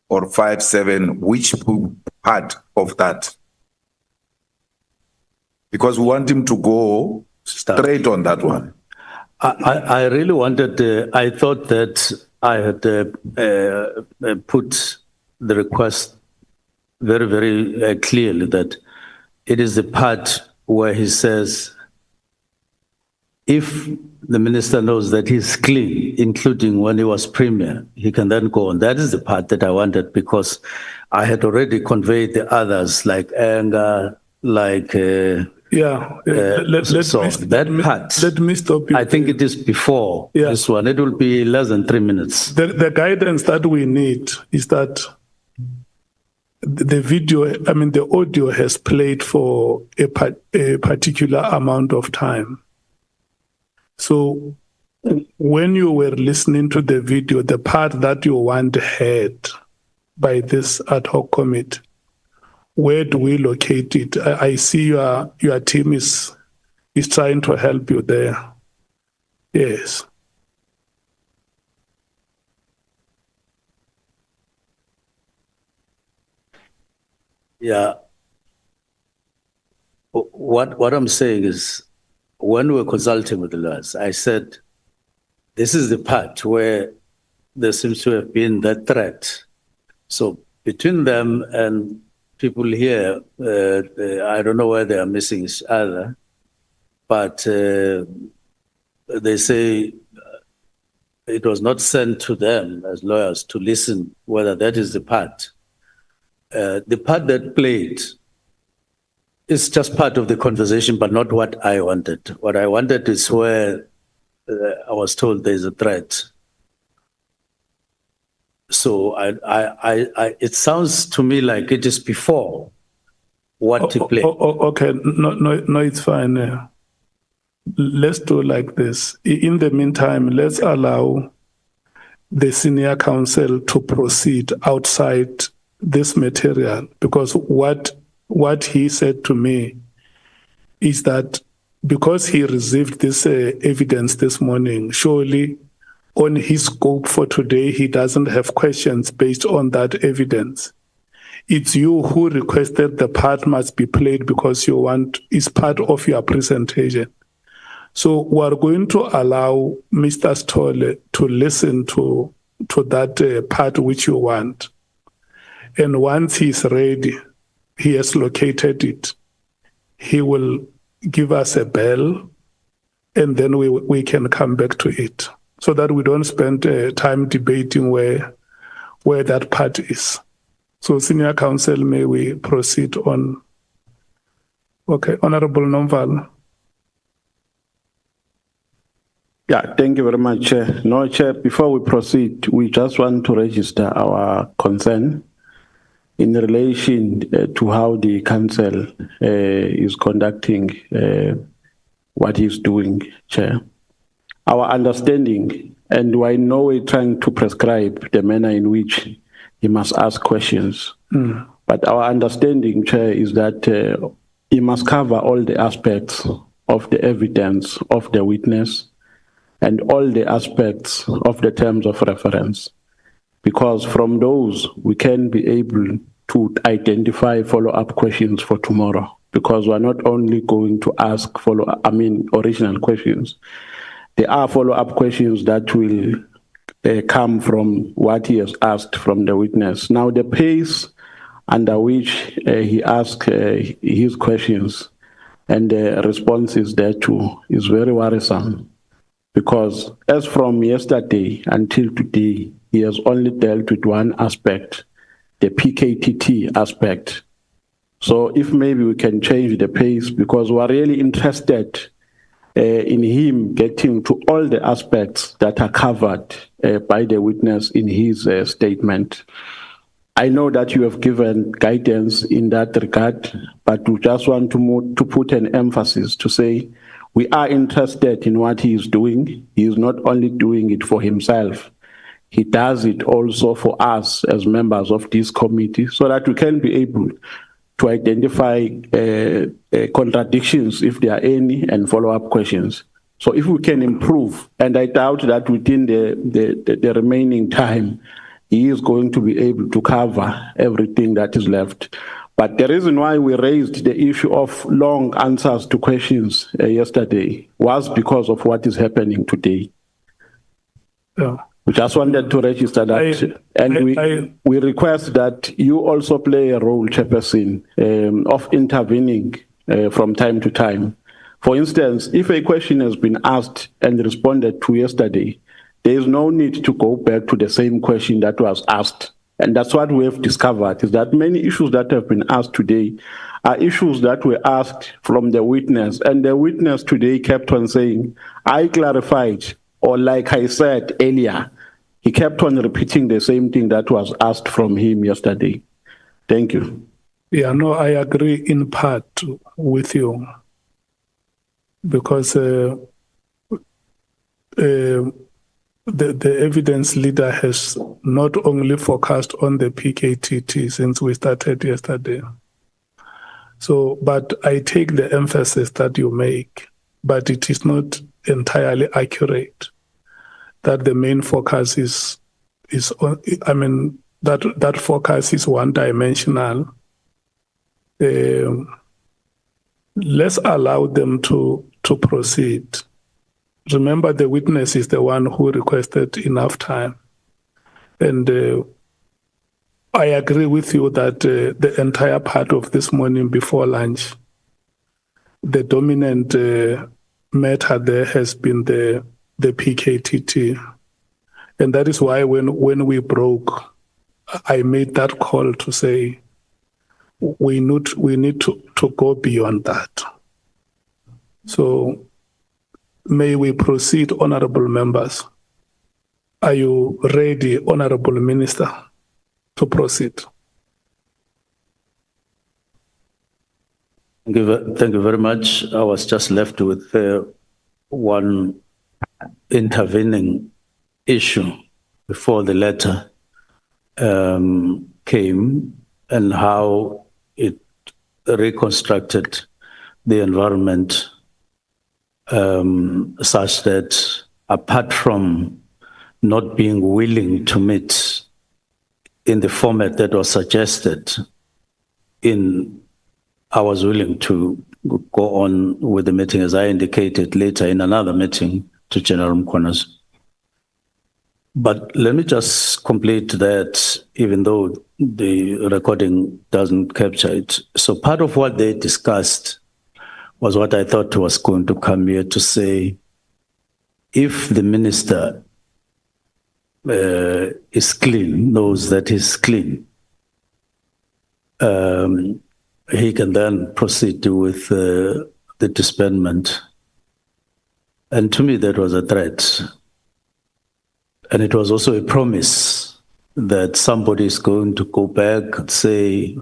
or 5, 7, which part of that? Because we want him to go straight on that one. I really wanted, I thought that I had put the request very, very clearly that it is the part where he says, if the minister knows that he's clean, including when he was premier, he can then go on. That is the part that I wanted, because I had already conveyed the others, like anger, like... that part. Let me stop you. I think it is before this one. It will be less than 3 minutes. The guidance that we need is that the video, I mean, the audio has played for a particular amount of time. So when you were listening to the video, the part that you want heard by this ad hoc committee, where do we locate it? I see your team is trying to help you there. Yes. Yeah. What I'm saying is, when we were consulting with the lawyers, I said, this is the part where there seems to have been that threat. So between them and people here, I don't know where they are missing each other, but they say it was not sent to them as lawyers to listen whether that is the part. The part that played is just part of the conversation, but not what I wanted. What I wanted is where I was told there's a threat. So it sounds to me like it is before what to play. Okay, no, it's fine. Let's do like this. In the meantime, let's allow the senior counsel to proceed outside this material, because what he said to me is that because he received this evidence this morning, surely on his scope for today, he doesn't have questions based on that evidence. It's you who requested the part must be played because you want, is part of your presentation. So we're going to allow Mr. Stolle to listen to that part which you want. And once he's ready, he has located it, he will give us a bell, and then we can come back to it, so that we don't spend time debating where that part is. So, Senior Counsel, may we proceed on? Okay, Honorable Nomval. Yeah, thank you very much, Chair. No, Chair, before we proceed, we just want to register our concern in relation to how the council is conducting what he's doing, Chair. Our understanding, and I know we're trying to prescribe the manner in which he must ask questions, but our understanding, Chair, is that he must cover all the aspects of the evidence of the witness and all the aspects of the terms of reference, because from those we can be able to identify follow-up questions for tomorrow, because we're not only going to ask original questions. There are follow-up questions that will come from what he has asked from the witness. Now, the pace under which he asked his questions and the responses thereto is very worrisome, because as from yesterday until today, he has only dealt with one aspect, the PKTT aspect. So if maybe we can change the pace, because we're really interested in him getting to all the aspects that are covered by the witness in his statement. I know that you have given guidance in that regard, but we just want to put an emphasis to say we are interested in what he is doing. He is not only doing it for himself. he does it also for us as members of this committee so that we can be able to identify contradictions if there are any and follow-up questions. So if we can improve, and I doubt that within the remaining time, he is going to be able to cover everything that is left. But the reason why we raised the issue of long answers to questions yesterday was because of what is happening today. Yeah. We just wanted to register that, we request that you also play a role, Chairperson, of intervening from time to time. For instance, if a question has been asked and responded to yesterday, there is no need to go back to the same question that was asked. And that's what we have discovered, is that many issues that have been asked today are issues that were asked from the witness. And the witness today kept on saying, I clarified, or like I said earlier, he kept on repeating the same thing that was asked from him yesterday. Thank you. Yeah, no, I agree in part with you. Because the evidence leader has not only focused on the PKTT since we started yesterday. So, but I take the emphasis that you make, but it is not entirely accurate that the main focus is on, I mean, that focus is one-dimensional. Let's allow them to proceed. Remember, the witness is the one who requested enough time. And I agree with you that the entire part of this morning before lunch, the dominant matter there has been the PKTT. And that is why when we broke, I made that call to say, we need to go beyond that. So may we proceed, honorable members. Are you ready, honorable minister, to proceed? Thank you very much. I was just left with one intervening issue before the letter came, and how it reconstructed the environment such that, apart from not being willing to meet in the format that was suggested, I was willing to go on with the meeting, as I indicated later in another meeting to General Mchunu. But let me just complete that, even though the recording doesn't capture it. So part of what they discussed was what I thought was going to come here to say, if the minister is clean, knows that he's clean, he can then proceed with the disbandment. And to me, that was a threat. And it was also a promise that somebody is going to go back and say,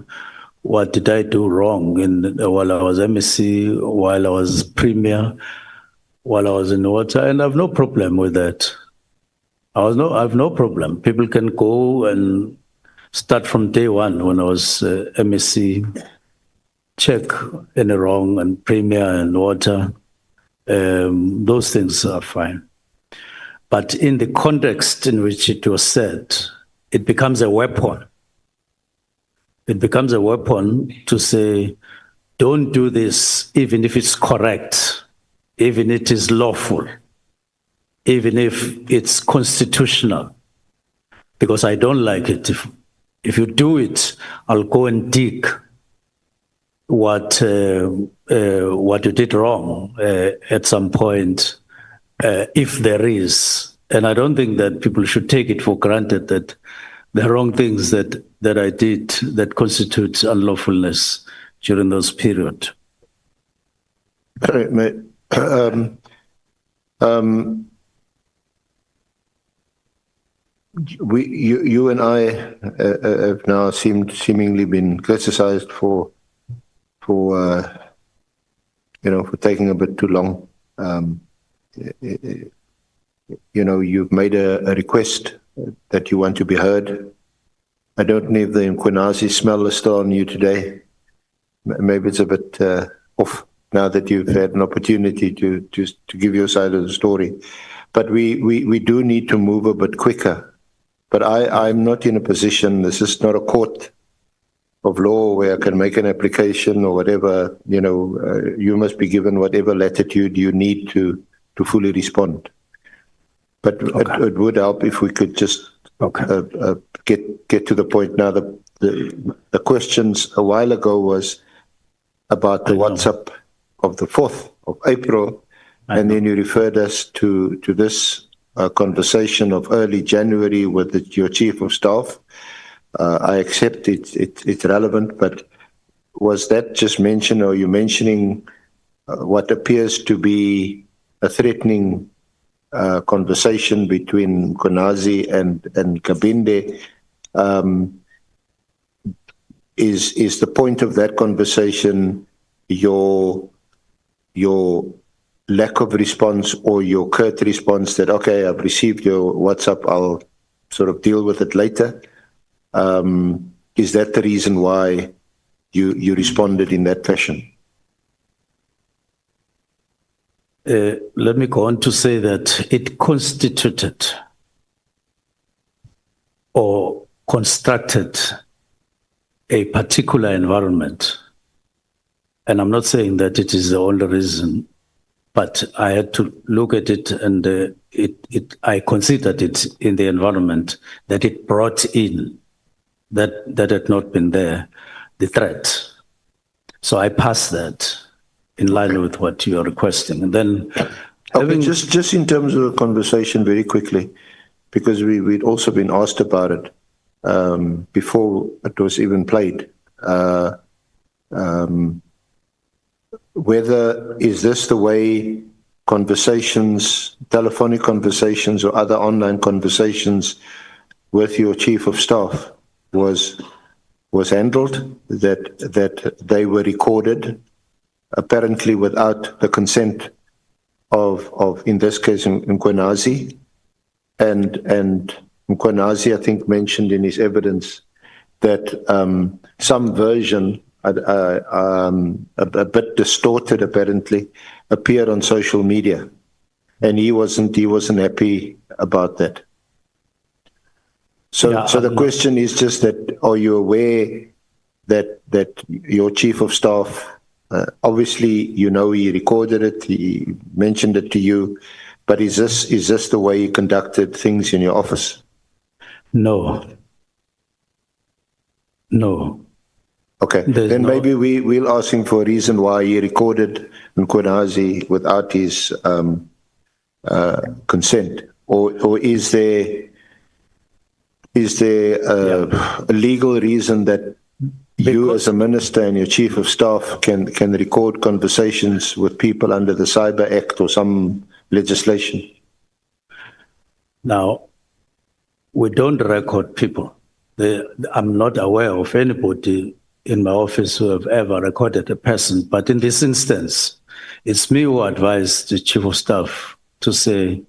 what did I do wrong while I was MEC, while I was Premier, while I was in water? And I have no problem with that. I have no problem. People can go and start from day one when I was MEC, check any wrong and Premier and water. Those things are fine. But in the context in which it was said, it becomes a weapon. It becomes a weapon to say, don't do this, even if it's correct, even if it is lawful, even if it's constitutional, because I don't like it. If you do it, I'll go and dig what you did wrong at some point, if there is. And I don't think that people should take it for granted that the wrong things that I did that constitutes unlawfulness during those period. You and I have now seemingly been criticized for taking a bit too long. you've made a request that you want to be heard. I don't know if the Mkhwanazi smell is still on you today. Maybe it's a bit off now that you've had an opportunity to give your side of the story. But we do need to move a bit quicker. But I'm not in a position, this is not a court of law where I can make an application or whatever. You must be given whatever latitude you need to fully respond. But it would help if we could just get to the point now. The questions a while ago was about the WhatsApp of the 4th of April, and then you referred us to this conversation of early January with your chief of staff. I accept it's relevant, but was that just mentioned, or are you mentioning what appears to be a threatening conversation between Mkhwanazi and Gabinde? Is the point of that conversation your lack of response or your curt response that, okay, I've received your WhatsApp, I'll sort of deal with it later? Is that the reason why you responded in that fashion? Let me go on to say that it constituted or constructed a particular environment. And I'm not saying that it is the only reason, but I had to look at it, and I considered it in the environment that it brought in that had not been there, the threat. So I passed that in line with what you are requesting. And then just in terms of the conversation very quickly, because we'd also been asked about it before it was even played. Whether is this the way conversations, telephonic conversations or other online conversations with your chief of staff was handled, that they were recorded, apparently without the consent of in this case, Mkhwanazi, and Mkhwanazi, I think, mentioned in his evidence that some version, a bit distorted apparently, appeared on social media, and he wasn't happy about that. So the question is just that, are you aware that your chief of staff, obviously, he recorded it, he mentioned it to you, but is this the way you conducted things in your office? No. Okay, then maybe we'll ask him for a reason why he recorded Mkhwanazi without his consent, or is there a legal reason that you as a minister and your chief of staff can record conversations with people under the Cyber Act or some legislation? Now, we don't record people. I'm not aware of anybody in my office who have ever recorded a person. But in this instance, it's me who advised the chief of staff to say,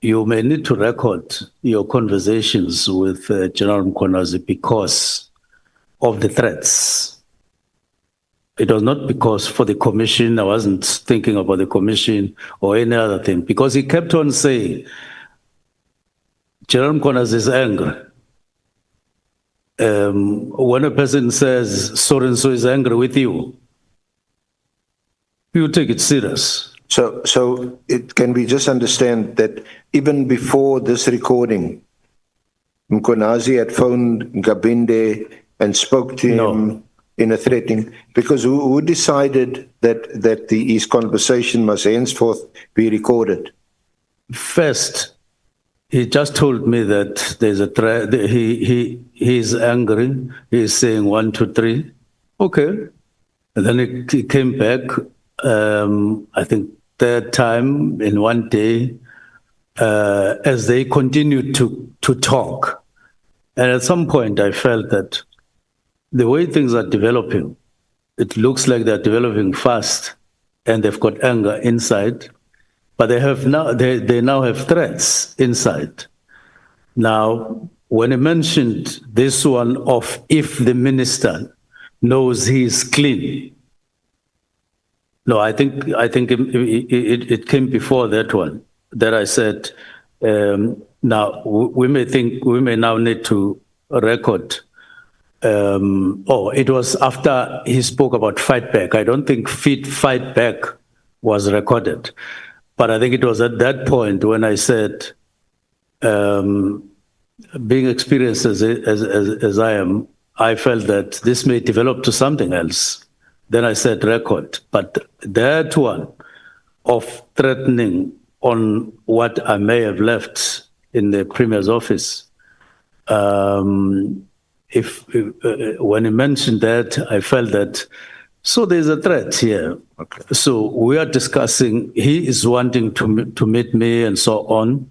you may need to record your conversations with General Mkhwanazi because of the threats. It was not because for the commission, I wasn't thinking about the commission or any other thing, because he kept on saying, General Mkhwanazi is angry. When a person says so-and-so is angry with you, you take it serious. So can we just understand that even before this recording, Mkhwanazi had phoned Gabinde and spoke to him in a threatening, because who decided that his conversation must henceforth be recorded? First, he just told me that there's a threat. He's angry. He's saying 1, 2, 3. Okay. And then he came back, I think third time in one day, as they continued to talk. And at some point I felt that the way things are developing, it looks like they're developing fast and they've got anger inside. but they now have threats inside. Now, when he mentioned this one of if the minister knows he is clean, no, I think it came before that one that I said. Now we may now need to record. It was after he spoke about fight back. I don't think fight back was recorded, but I think it was at that point when I said, being experienced as I am, I felt that this may develop to something else. Then I said record, but that one of threatening on what I may have left in the Premier's office, when he mentioned that, I felt that, so there's a threat here. Okay. So we are discussing, he is wanting to meet me and so on,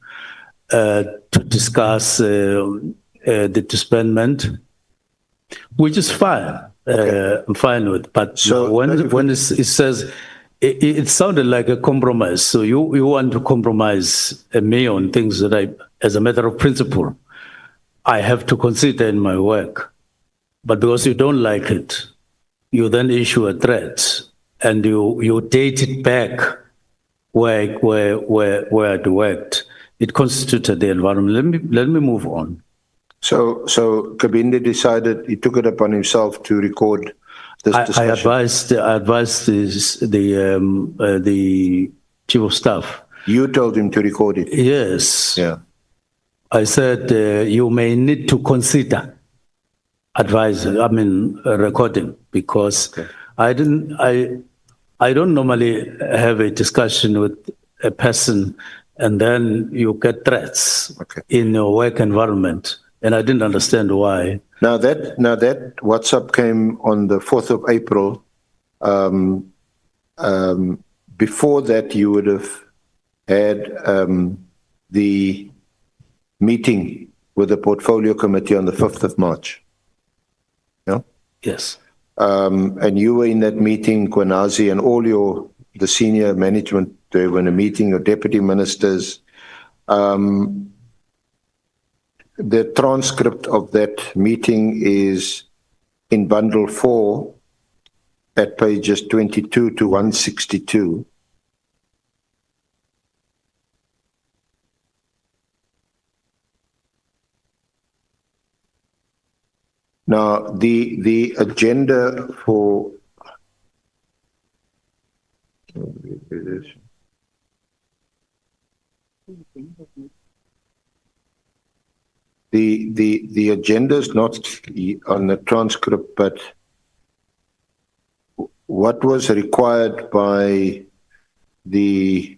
to discuss the disbandment, which is fine. Okay. I'm fine with, but so when it says, it sounded like a compromise. So you want to compromise me on things that I, as a matter of principle, I have to consider in my work. But because you don't like it, you then issue a threat and you date it back where it worked. It constituted the environment. Let me move on. So Kabinde decided, he took it upon himself to record this discussion. I advised the chief of staff. You told him to record it? Yes. Yeah. I said, you may need to consider recording, because okay. I don't normally have a discussion with a person and then you get threats in your work environment. And I didn't understand why. Now that WhatsApp came on the 4th of April. Before that, you would have had the meeting with the portfolio committee on the 5th of March. Yeah? Yes. And you were in that meeting, Kwanazi, and all the senior management, they were in a meeting, your deputy ministers. The transcript of that meeting is in bundle 4 at pages 22 to 162. Now, the agenda for the agenda is not on the transcript, but what was required by the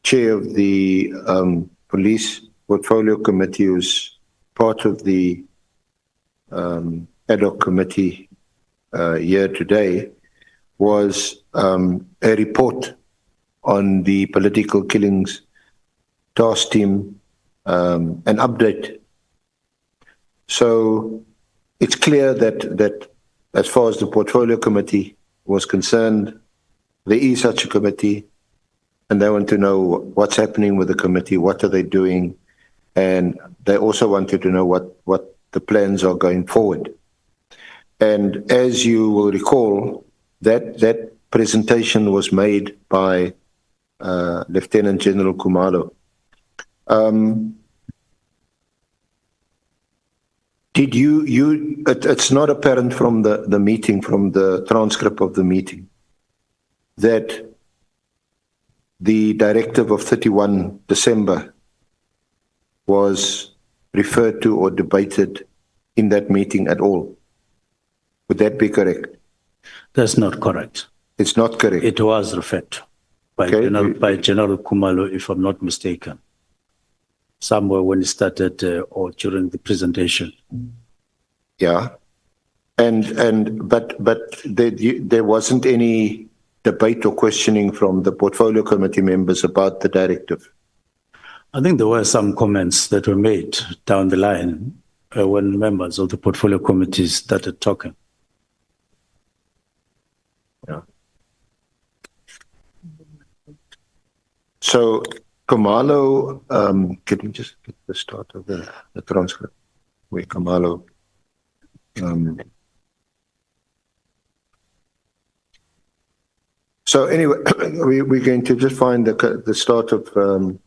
chair of the police portfolio committee, who's part of the ad hoc committee here today, was a report on the political killings task team, an update. So it's clear that as far as the portfolio committee was concerned, there is such a committee, and they want to know what's happening with the committee, what are they doing, and they also wanted to know what the plans are going forward. And as you will recall, that presentation was made by Lieutenant General Khumalo. Did it's not apparent from the meeting, from the transcript of the meeting, that the directive of 31 December was referred to or debated in that meeting at all? Would that be correct? That's not correct. It's not correct. It was referred to by General Khumalo, if I'm not mistaken, somewhere when it started or during the presentation. Yeah, but there wasn't any debate or questioning from the portfolio committee members about the directive. I think there were some comments that were made down the line when members of the portfolio committee started talking. Yeah. So, Kamalo, can you just get the start of the transcript? Where Kamalo. So anyway, we're going to just find the start of.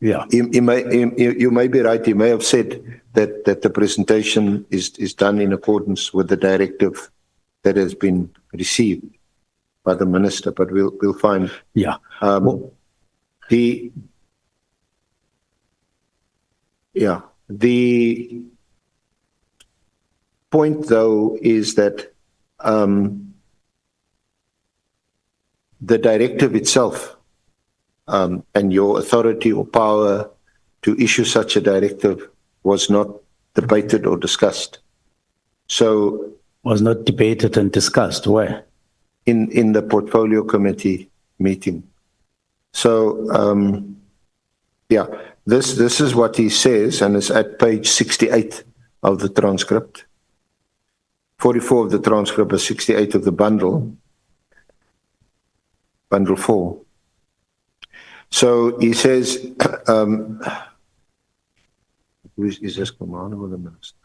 Yeah. You may be right. You may have said that the presentation is done in accordance with the directive that has been received by the minister, but we'll find. Yeah. The point though is that the directive itself and your authority or power to issue such a directive was not debated or discussed. So was not debated and discussed. Where? In the portfolio committee meeting. So this is what he says, and it's at page 68 of the transcript. 44 of the transcript, but 68 of the bundle 4. So he says, is this commander or the minister?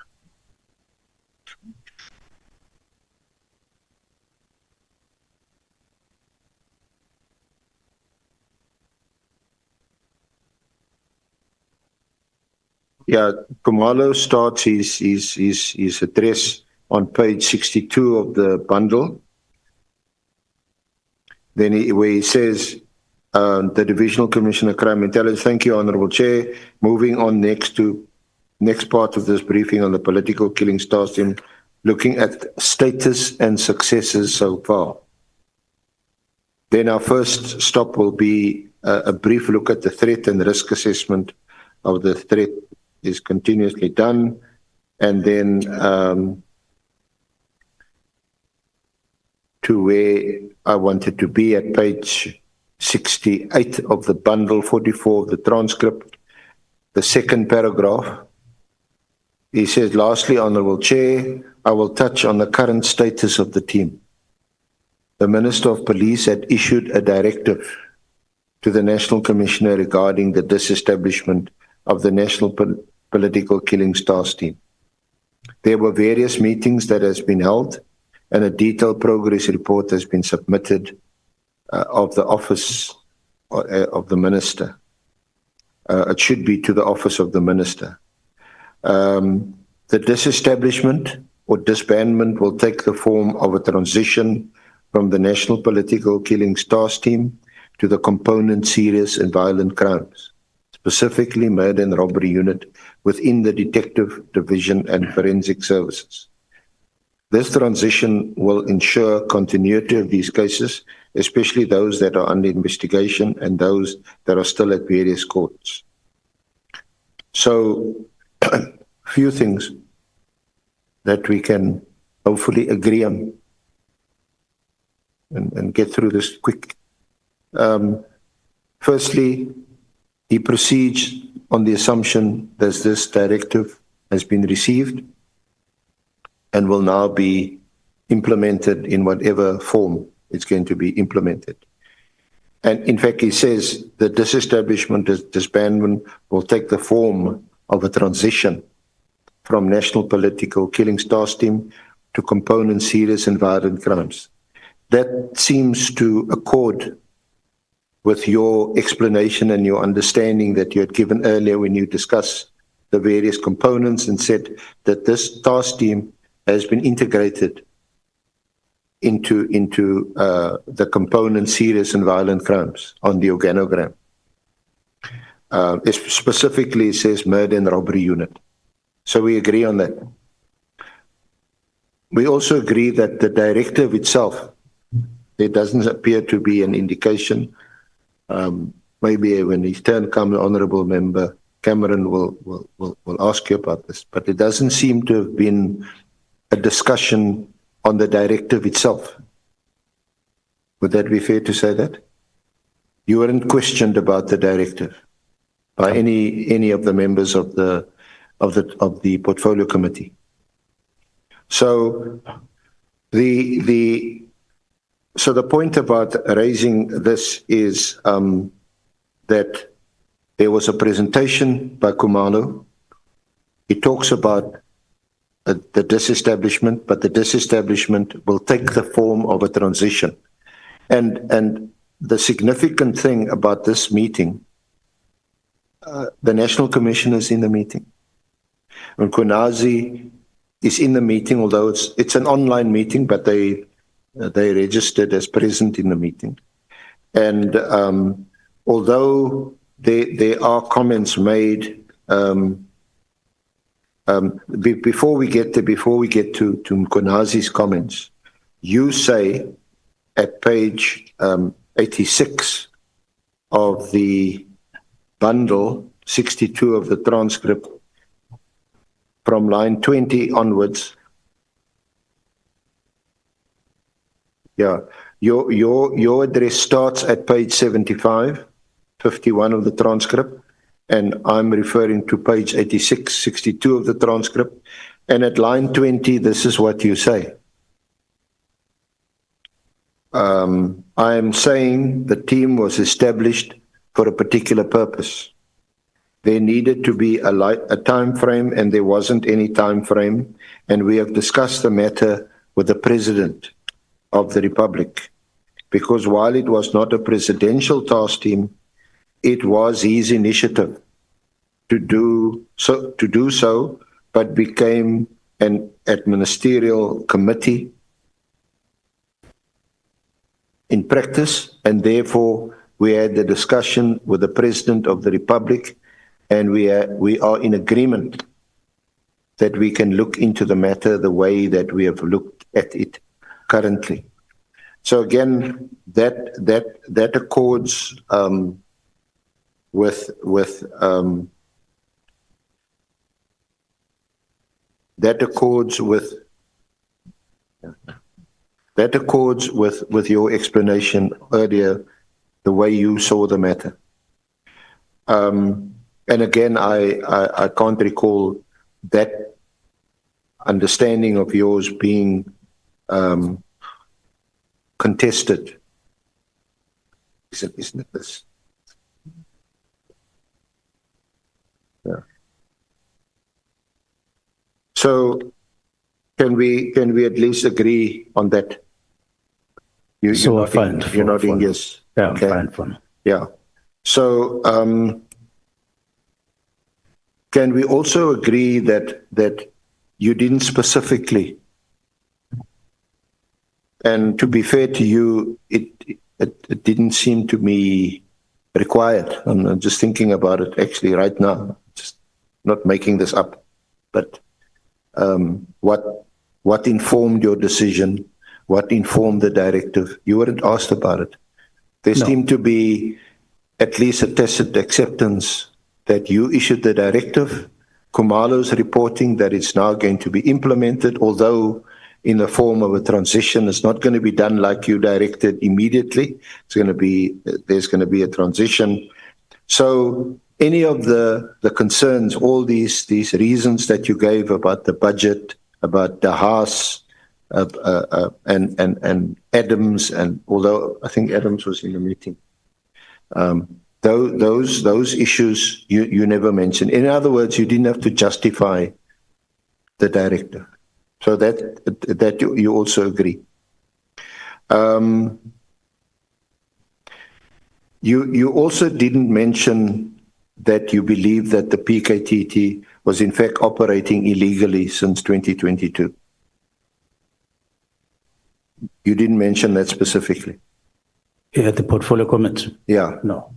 Yeah, Kumalo starts his address on page 62 of the bundle. Then where he says, the Divisional Commissioner Crime Intelligence, thank you, Honourable Chair. Moving on next part of this briefing on the political killings task team, looking at status and successes so far. Then our first stop will be a brief look at the threat and risk assessment of the threat is continuously done. And then to where I wanted to be at page 68 of the bundle 44 of the transcript, the second paragraph. He says, lastly, Honourable Chair, I will touch on the current status of the team. The Minister of Police had issued a directive to the National Commissioner regarding the disestablishment of the National Political Killings Task Team. There were various meetings that has been held, and a detailed progress report has been submitted of the office of the Minister. It should be to the office of the Minister. The disestablishment or disbandment will take the form of a transition from the National Political Killings Task Team to the component serious and violent crimes, specifically murder and robbery unit within the Detective Division and Forensic Services. This transition will ensure continuity of these cases, especially those that are under investigation and those that are still at various courts. So, a few things that we can hopefully agree on and get through this quick. Firstly, he proceeds on the assumption that this directive has been received and will now be implemented in whatever form it's going to be implemented. And in fact, he says the disestablishment, disbandment will take the form of a transition from National Political Killings Task Team to component serious and violent crimes. That seems to accord with your explanation and your understanding that you had given earlier when you discussed the various components and said that this task team has been integrated into the component serious and violent crimes on the organogram. It specifically says murder and robbery unit. So we agree on that. We also agree that the directive itself, there doesn't appear to be an indication. Maybe when his turn comes, Honourable Member Cameron will ask you about this, but it doesn't seem to have been a discussion on the directive itself. Would that be fair to say that? You weren't questioned about the directive by any of the members of the portfolio committee. So the point about raising this is that there was a presentation by Khumalo. He talks about the disestablishment, but the disestablishment will take the form of a transition. And the significant thing about this meeting, the National Commission is in the meeting. And Mkhwanazi is in the meeting, although it's an online meeting, but they registered as present in the meeting. And although there are comments made, before we get to Mkhwanazi's comments, you say at page 86 of the bundle, 62 of the transcript, from line 20 onwards. Yeah, your address starts at page 75, 51 of the transcript, and I'm referring to page 86, 62 of the transcript. And at line 20, this is what you say. I am saying the team was established for a particular purpose. There needed to be a time frame, and there wasn't any time frame. And we have discussed the matter with the President of the Republic, because while it was not a presidential task team, it was his initiative to do so, but became an administrative committee in practice, and therefore we had the discussion with the President of the Republic, and we are in agreement that we can look into the matter the way that we have looked at it currently. So again, that accords with your explanation earlier, the way you saw the matter. And again, I can't recall that understanding of yours being contested. Isn't it this? Yeah. So can we at least agree on that? You're nodding yes. Yeah, okay. fine. Yeah. So can we also agree that you didn't specifically, and to be fair to you, it didn't seem to me required. I'm just thinking about it actually right now, just not making this up, but what informed your decision? What informed the directive? You weren't asked about it. There seemed to be at least a tacit acceptance that you issued the directive. Khumalo's reporting that it's now going to be implemented, although in the form of a transition. It's not going to be done like you directed immediately. There's going to be a transition. So any of the concerns, all these reasons that you gave about the budget, about the Haas, and Adams, and although I think Adams was in the meeting, those issues you never mentioned. In other words, you didn't have to justify the directive. So that you also agree. You also didn't mention that you believe that the PKTT was in fact operating illegally since 2022. You didn't mention that specifically. Yeah, the portfolio comments. Yeah. No.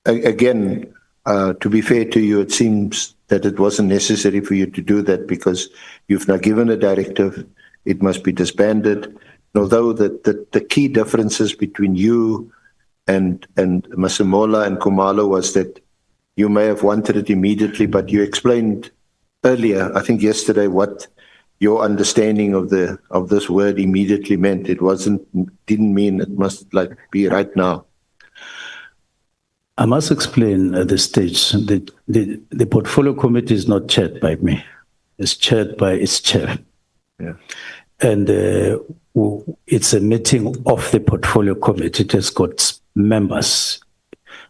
Again, to be fair to you, it seems that it wasn't necessary for you to do that because you've now given a directive, it must be disbanded. And although the key differences between you and Masemola and Khumalo was that you may have wanted it immediately, but you explained earlier, I think yesterday, what your understanding of this word immediately meant. It didn't mean it must be right now. I must explain at this stage that the portfolio committee is not chaired by me. It's chaired by its chair. Yeah. And it's a meeting of the portfolio committee. It has got members.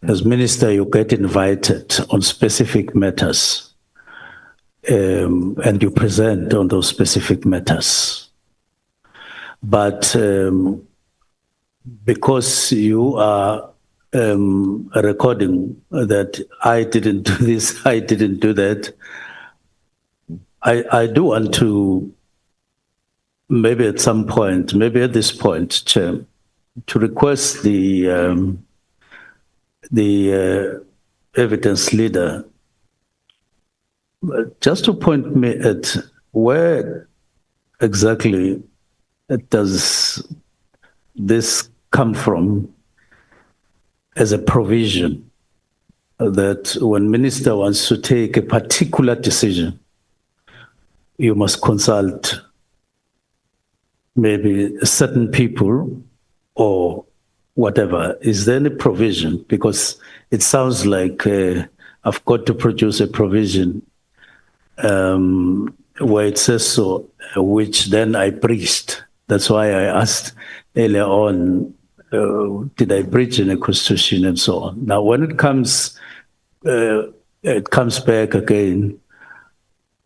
As minister, you get invited on specific matters, and you present on those specific matters. But because you are recording that I didn't do this, I didn't do that, I do want to, maybe at some point, maybe at this point, Chair, to request the evidence leader just to point me at where exactly does this come from as a provision that when minister wants to take a particular decision, you must consult maybe certain people or whatever. Is there any provision? Because it sounds like I've got to produce a provision where it says so, which then I breached. That's why I asked earlier on, did I breach in a constitution and so on. Now, when it comes back again,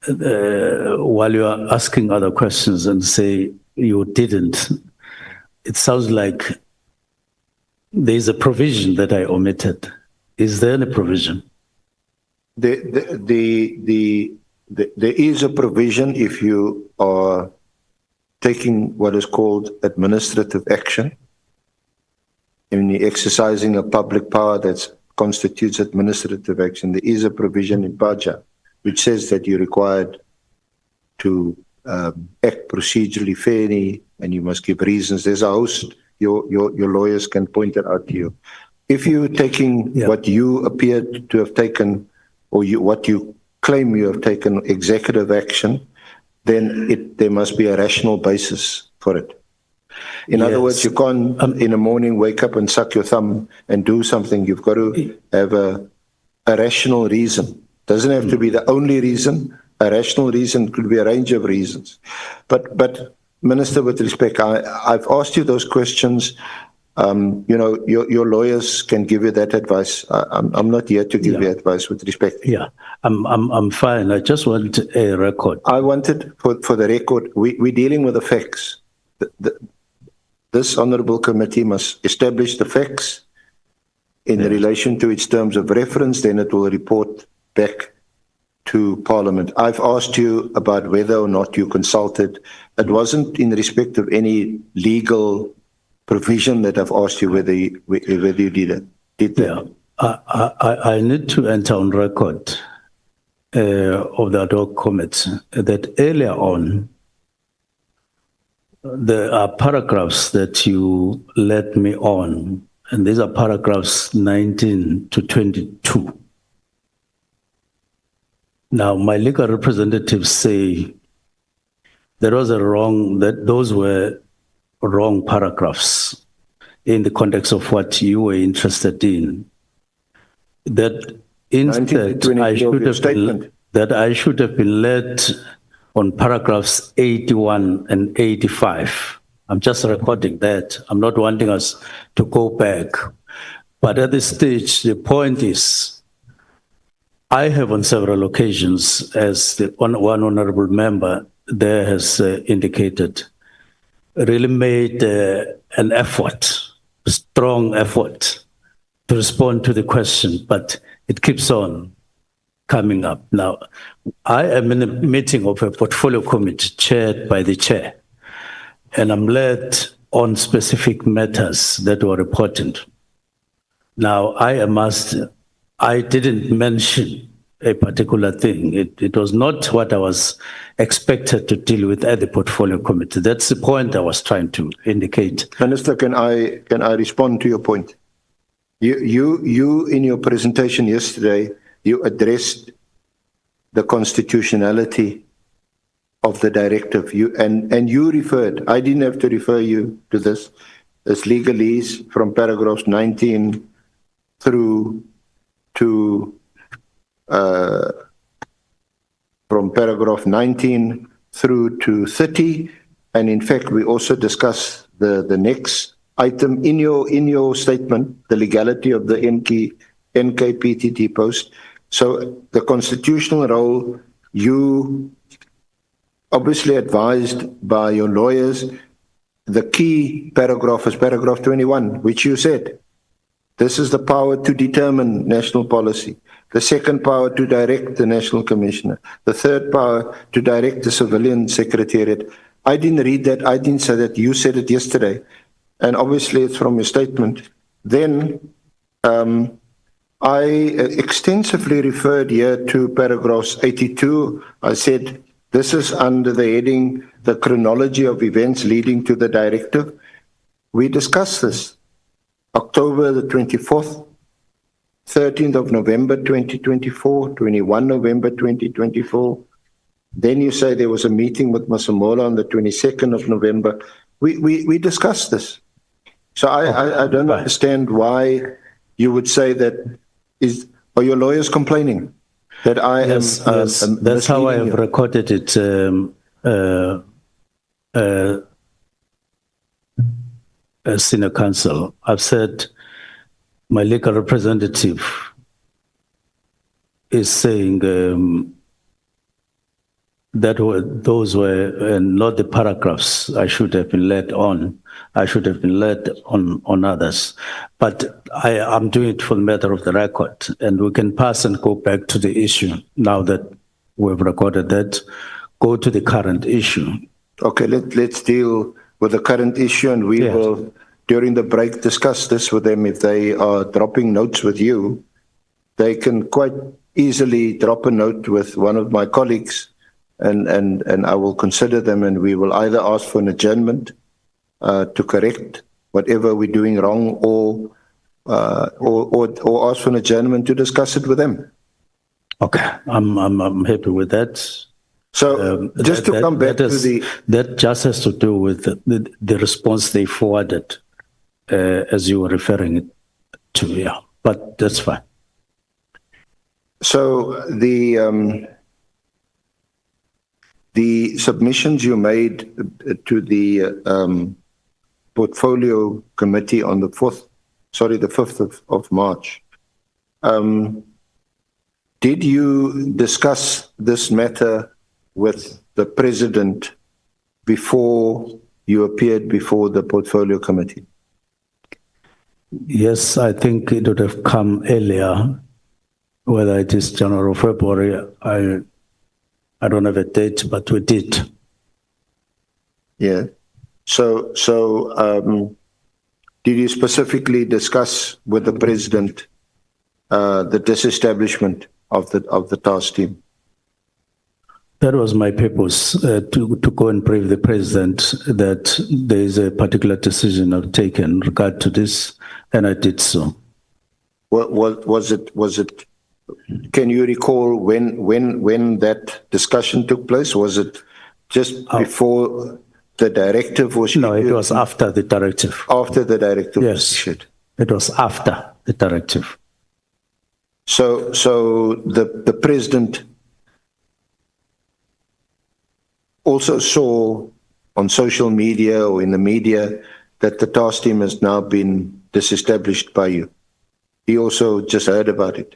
while you are asking other questions and say you didn't, it sounds like there is a provision that I omitted. Is there any provision? There is a provision if you are taking what is called administrative action. And you're exercising a public power that constitutes administrative action. There is a provision in Paja which says that you're required to act procedurally fairly and you must give reasons. There's a host, your lawyers can point it out to you. If you're taking what you appear to have taken or what you claim you have taken executive action, then there must be a rational basis for it. In other words, you can't in the morning wake up and suck your thumb and do something. You've got to have a rational reason. Doesn't have to be the only reason. A rational reason could be a range of reasons. But Minister, with respect, I've asked you those questions. Your lawyers can give you that advice. I'm not here to give you advice with respect. Yeah, I'm fine. I just want a record. I wanted for the record. We're dealing with the facts. This honourable committee must establish the facts in relation to its terms of reference. Then it will report back to Parliament. I've asked you about whether or not you consulted. It wasn't in respect of any legal provision that I've asked you whether you did it. Yeah, I need to enter on record of the ad hoc committee that earlier on there are paragraphs that you led me on, and these are paragraphs 19 to 22. Now, my legal representatives say those were wrong paragraphs in the context of what you were interested in. That instead, I should have been led on paragraphs 81 and 85. I'm just recording that. I'm not wanting us to go back. But at this stage, the point is, I have on several occasions, as one honorable member there has indicated, really made an effort, a strong effort to respond to the question, but it keeps on coming up. Now, I am in a meeting of a portfolio committee chaired by the chair, and I'm led on specific matters that were reported. Now, I didn't mention a particular thing. It was not what I was expected to deal with at the portfolio committee. That's the point I was trying to indicate. Minister, can I respond to your point? You in your presentation yesterday, you addressed the constitutionality of the directive. And you referred, I didn't have to refer you to this, as legalese from paragraphs 19 through to from paragraph 19 through to 30. And in fact, we also discussed the next item in your statement, the legality of the NKPTT post. So the constitutional role, you obviously advised by your lawyers. The key paragraph is paragraph 21, which you said, this is the power to determine national policy. The second power to direct the National Commissioner. The third power to direct the Civilian Secretariat. I didn't read that. I didn't say that. You said it yesterday. And obviously it's from your statement. Then I extensively referred here to paragraphs 82. I said, this is under the heading, the chronology of events leading to the directive. We discussed this. October the 24th, 13th of November 2024, 21 November 2024. Then you say there was a meeting with Masemola on the 22nd of November. We discussed this. So I don't understand why you would say that. Are your lawyers complaining that I am? Yes, that's how I have recorded it. Senior counsel, I've said my legal representative is saying that those were not the paragraphs I should have been led on. I should have been led on others. But I'm doing it for the matter of the record, and we can pass and go back to the issue now that we've recorded that. Go to the current issue. Okay, let's deal with the current issue, and we will, during the break, discuss this with them. If they are dropping notes with you, they can quite easily drop a note with one of my colleagues, and I will consider them, and we will either ask for an adjournment to correct whatever we're doing wrong, or ask for an adjournment to discuss it with them. Okay, I'm happy with that. So just to come back to that just has to do with the response they forwarded, as you were referring to, yeah. But that's fine. So the submissions you made to the portfolio committee on the 5th of March. Did you discuss this matter with the president before you appeared before the portfolio committee? Yes, I think it would have come earlier, whether it is January or February. I don't have a date, but we did. Yeah. So did you specifically discuss with the president the disestablishment of the task team? That was my purpose, to go and brief the president that there is a particular decision I've taken in regard to this, and I did so. What was it? Can you recall when that discussion took place? Was it just before the directive was issued? No, it was after the directive. After the directive was issued. It was after the directive. So the president also saw on social media or in the media that the task team has now been disestablished by you. He also just heard about it.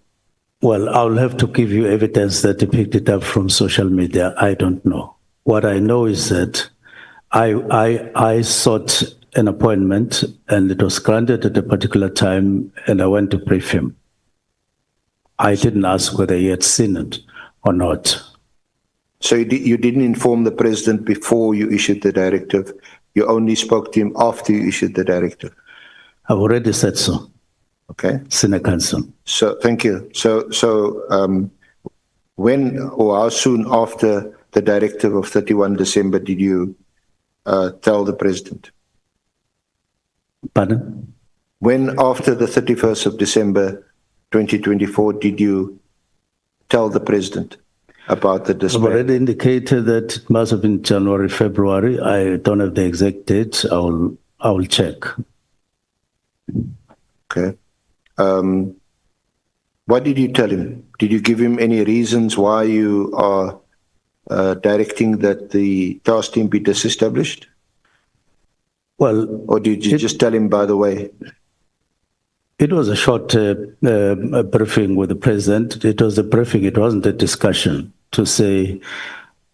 Well, I'll have to give you evidence that he picked it up from social media. I don't know. What I know is that I sought an appointment, and it was granted at a particular time, and I went to brief him. I didn't ask whether he had seen it or not. So you didn't inform the president before you issued the directive. You only spoke to him after you issued the directive. I've already said so. Okay. Senior counsel. So thank you. So when or how soon after the directive of 31 December did you tell the president? Pardon? When after the 31st of December 2024 did you tell the president about the display? I've already indicated that it must have been January, February. I don't have the exact date. I will check. Okay. What did you tell him? Did you give him any reasons why you are directing that the task team be disestablished? Well, or did you just tell him, by the way? It was a short briefing with the president. It was a briefing. It wasn't a discussion to say,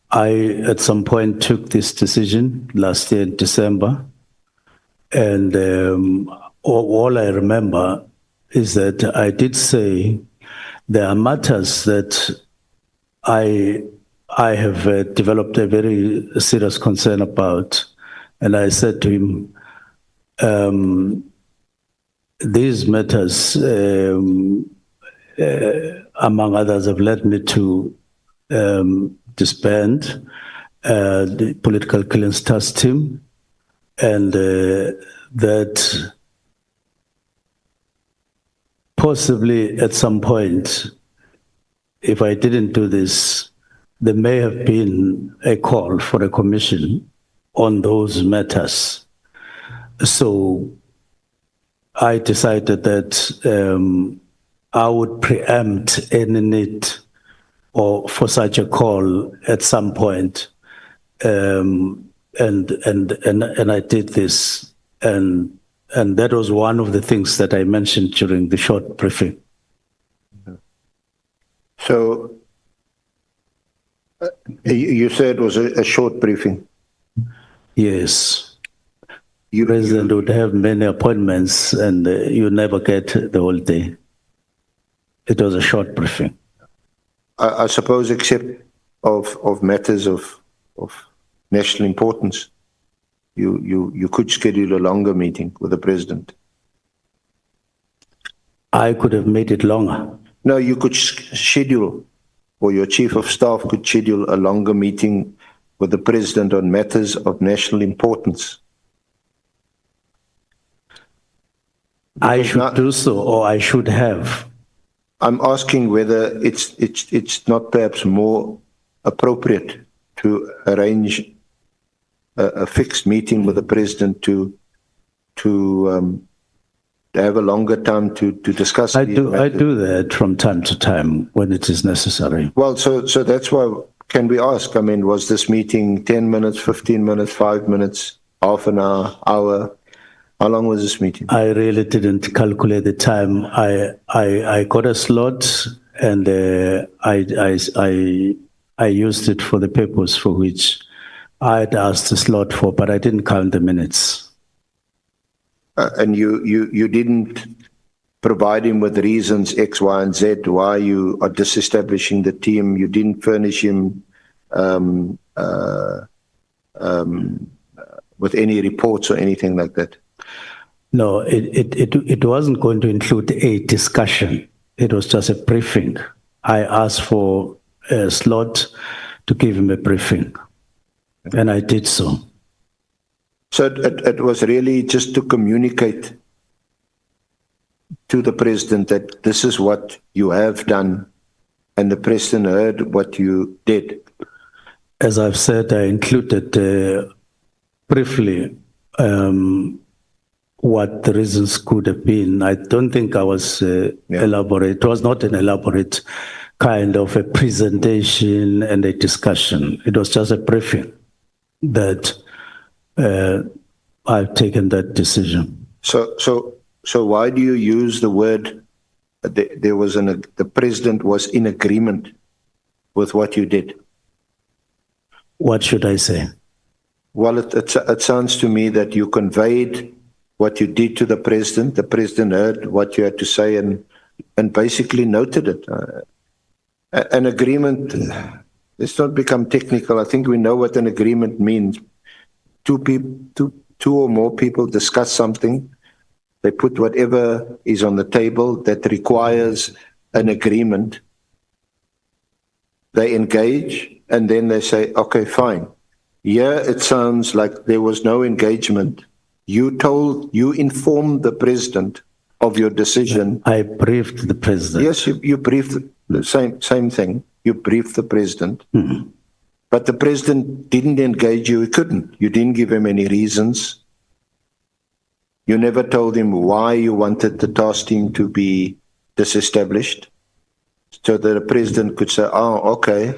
I, at some point, took this decision last year in December. And all I remember is that I did say there are matters that I have developed a very serious concern about. And I said to him, these matters, among others, have led me to disband the political clearance task team, and that possibly at some point, if I didn't do this, there may have been a call for a commission on those matters. So I decided that I would preempt any need for such a call at some point, and I did this, and that was one of the things that I mentioned during the short briefing. So you said it was a short briefing. Yes. The president would have many appointments, and you never get the whole day. It was a short briefing. I suppose, except of matters of national importance, you could schedule a longer meeting with the president. I could have made it longer. No, you could schedule, or your chief of staff could schedule a longer meeting with the president on matters of national importance. I should do so, or I should have. I'm asking whether it's not perhaps more appropriate to arrange a fixed meeting with the president to have a longer time to discuss. I do that from time to time when it is necessary. Well, so that's why. Can we ask? I mean, was this meeting 10 minutes, 15 minutes, 5 minutes, half an hour? How long was this meeting? I really didn't calculate the time. I got a slot, and I used it for the purpose for which I had asked the slot for, but I didn't count the minutes. And you didn't provide him with reasons X, Y, and Z why you are disestablishing the team. You didn't furnish him with any reports or anything like that. No, it wasn't going to include a discussion. It was just a briefing. I asked for a slot to give him a briefing, and I did so. So it was really just to communicate to the president that this is what you have done, and the president heard what you did. As I've said, I included briefly what the reasons could have been. I don't think I was elaborate. It was not an elaborate kind of a presentation and a discussion. It was just a briefing that I've taken that decision. So why do you use the word? The president was in agreement with what you did. What should I say? Well, it sounds to me that you conveyed what you did to the president. The president heard what you had to say and basically noted it. An agreement, let's not become technical. I think we know what an agreement means. Two or more people discuss something. They put whatever is on the table that requires an agreement. They engage, and then they say, okay, fine. Here it sounds like there was no engagement. You informed the president of your decision. I briefed the president. Yes, you briefed the same thing. You briefed the president. Mm-hmm. But the president didn't engage you. He couldn't. You didn't give him any reasons. You never told him why you wanted the task team to be disestablished, so that the president could say, oh, okay,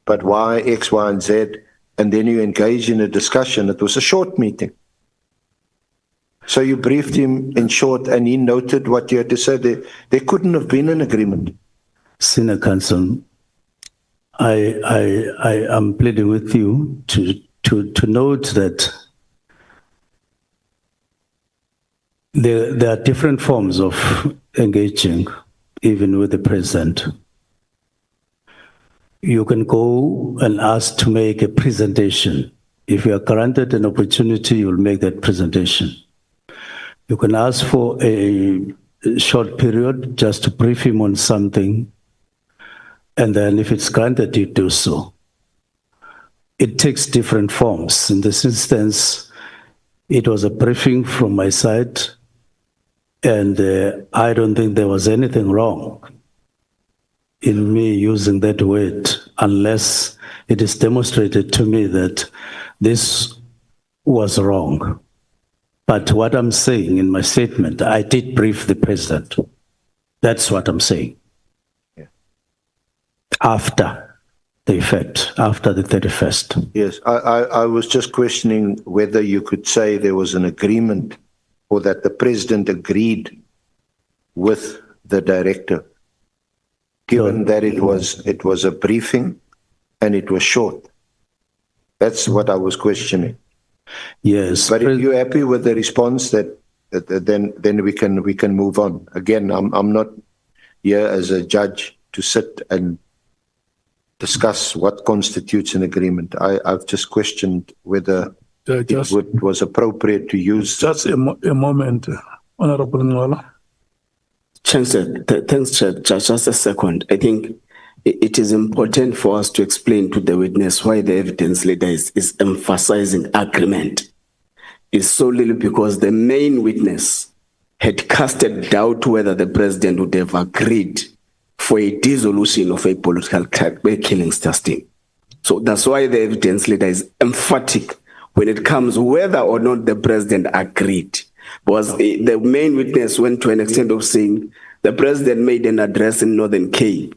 but why X, Y, and Z? And then you engage in a discussion. It was a short meeting. So you briefed him in short and he noted what you had to say. There couldn't have been an agreement. Senior Counsel, I am pleading with you to note that there are different forms of engaging, even with the president. You can go and ask to make a presentation. If you are granted an opportunity, you will make that presentation. You can ask for a short period just to brief him on something, and then if it's granted, you do so. It takes different forms. In this instance, it was a briefing from my side, and I don't think there was anything wrong in me using that word, unless it is demonstrated to me that this was wrong. But what I'm saying in my statement, I did brief the president. That's what I'm saying. Yeah. After the effect, after the 31st. Yes, I was just questioning whether you could say there was an agreement or that the president agreed with the director, given that it was a briefing and it was short. That's what I was questioning. Yes. But if you're happy with the response, then we can move on. Again, I'm not here as a judge to sit and discuss what constitutes an agreement. I've just questioned whether it was appropriate to use. Just a moment, Honorable Ngola. Chancellor, thanks, Chair. Just a second. I think it is important for us to explain to the witness why the evidence leader is emphasizing agreement. It's solely because the main witness had casted doubt whether the president would have agreed for a dissolution of a political killing system. So that's why the evidence leader is emphatic when it comes whether or not the president agreed. Because the main witness went to an extent of saying the president made an address in Northern Cape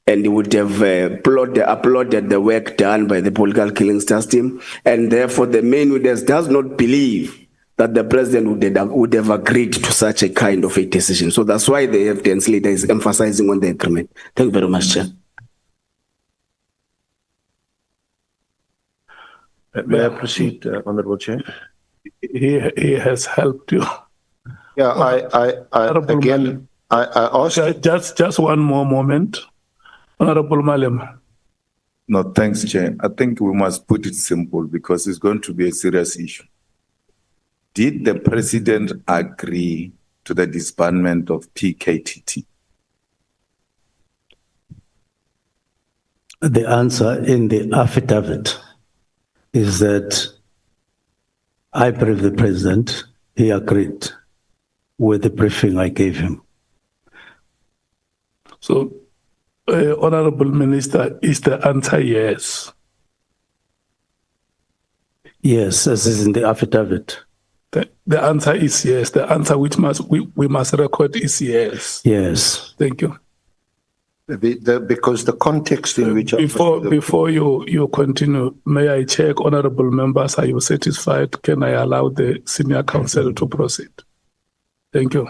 and he would have applauded the work done by the political killing system, and therefore the main witness does not believe that the president would have agreed to such a kind of a decision. So that's why the evidence leader is emphasizing on the agreement. Thank you very much, Chair. May I proceed, Honorable Chair? He has helped you. Yeah, I asked. Just one more moment. Honorable Malema. No, thanks, Chair. I think we must put it simple because it's going to be a serious issue. Did the president agree to the disbandment of PKTT? The answer in the affidavit is that I briefed the president, he agreed with the briefing I gave him. So, Honorable Minister, is the answer yes? Yes, as is in the affidavit. The answer is yes. The answer which we must record is yes. Yes. Thank you. Because the context in which before you continue, may I check, honorable members, are you satisfied? Can I allow the senior counsel to proceed? Thank you.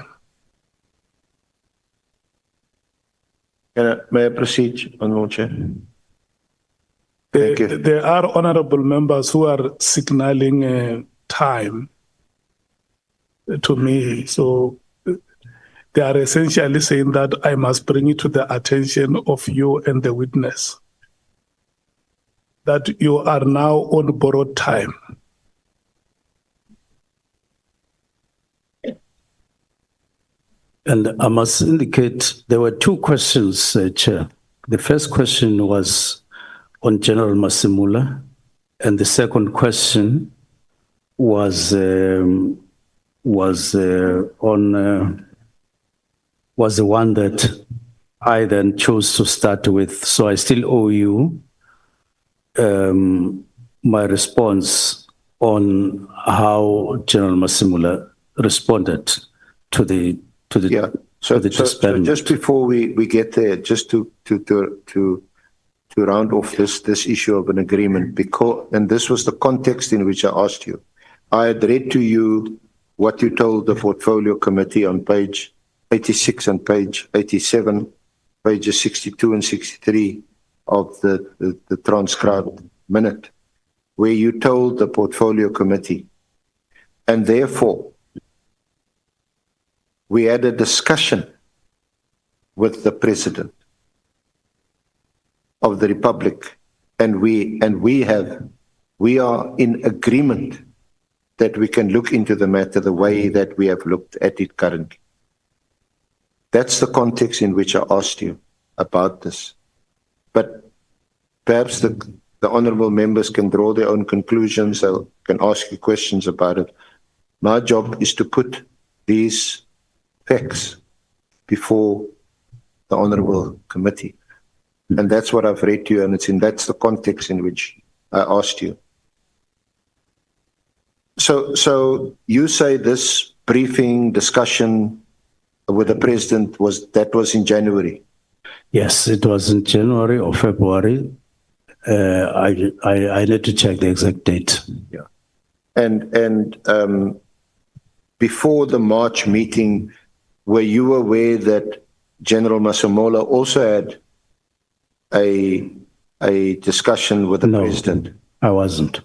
May I proceed, Honorable Chair? Thank you. There are honorable members who are signaling time to me, so they are essentially saying that I must bring it to the attention of you and the witness that you are now on borrowed time. And I must indicate there were two questions, Chair. The first question was on General Masimula, and the second question was the one that I then chose to start with. So I still owe you my response on how General Masimula responded to the So just before we get there, just to round off this issue of an agreement, and this was the context in which I asked you. I had read to you what you told the portfolio committee on page 86 and page 87, pages 62 and 63 of the transcribed minute, where you told the portfolio committee, and therefore we had a discussion with the President of the Republic, and we are in agreement that we can look into the matter the way that we have looked at it currently. That's the context in which I asked you about this. But perhaps the honourable members can draw their own conclusions, or can ask you questions about it. My job is to put these facts before the honourable committee. And that's what I've read to you, and that's the context in which I asked you. So you say this briefing, discussion with the President was in January? Yes, it was in January or February. I need to check the exact date. Yeah. And before the March meeting, were you aware that General Masemola also had a discussion with the President? I wasn't.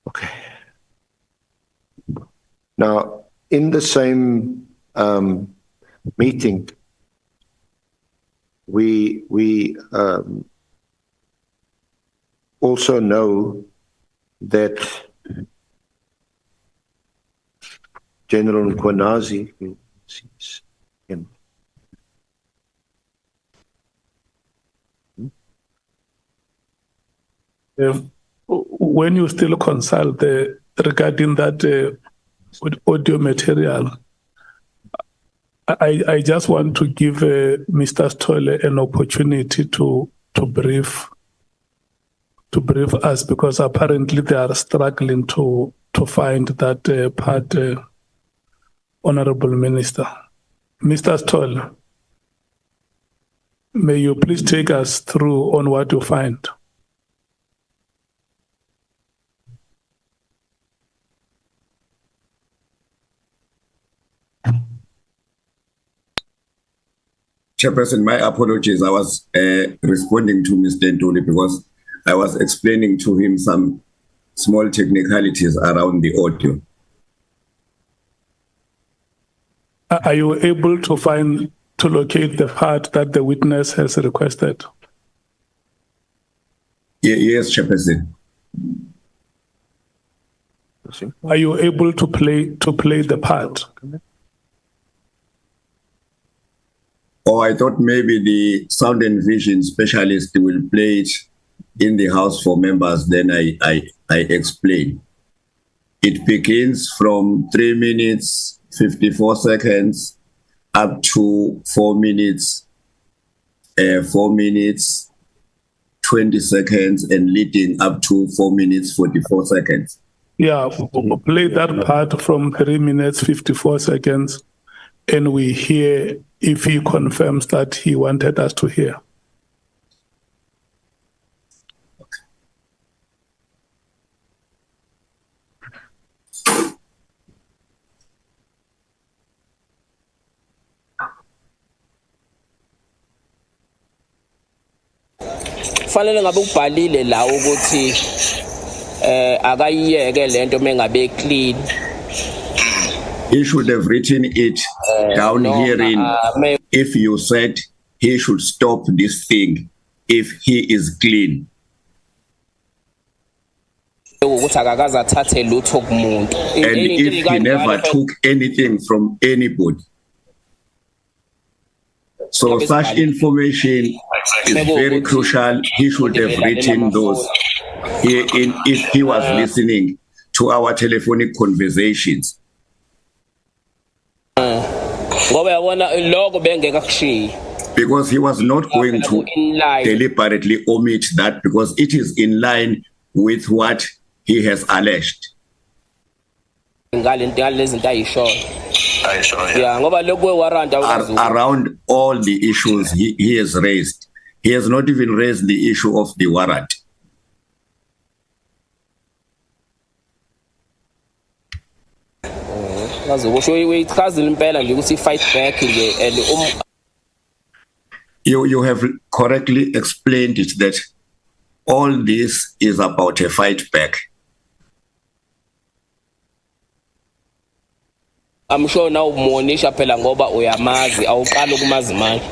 Okay. Now, in the same meeting, we also know that General Nkwanazi, when you still consult regarding that audio material, I just want to give Mr. Stolle an opportunity to brief us, because apparently they are struggling to find that part, Honorable Minister. Mr. Stolle, may you please take us through on what you find. Chairperson, my apologies. I was responding to Mr. Ntuli because I was explaining to him some small technicalities around the audio. Are you able to locate the part that the witness has requested? Yes, Chairperson. Are you able to play the part? Oh, I thought maybe the sound and vision specialist will play it in the house for members. Then I explain. It begins from 3 minutes, 54 seconds, up to 4 minutes, 20 seconds, and leading up to 4 minutes, 44 seconds. Yeah, play that part from 3 minutes, 54 seconds, and we hear if he confirms that he wanted us to hear. Fanele ngabe ubhalile la ukuthi akayiyeke lento mengabe clean. He should have written it down herein. If you said he should stop this thing if he is clean. And if he never took anything from anybody. So such information is very crucial. He should have written those if he was listening to our telephonic conversations. Because he was not going to deliberately omit that, because it is in line with what he has alleged. Around all the issues he has raised. He has not even raised the issue of the warrant. fight back and You have correctly explained it that all this is about a fight back. I'm sure now umuonesha phela ngoba uyamazi awuqala ukumazi manje.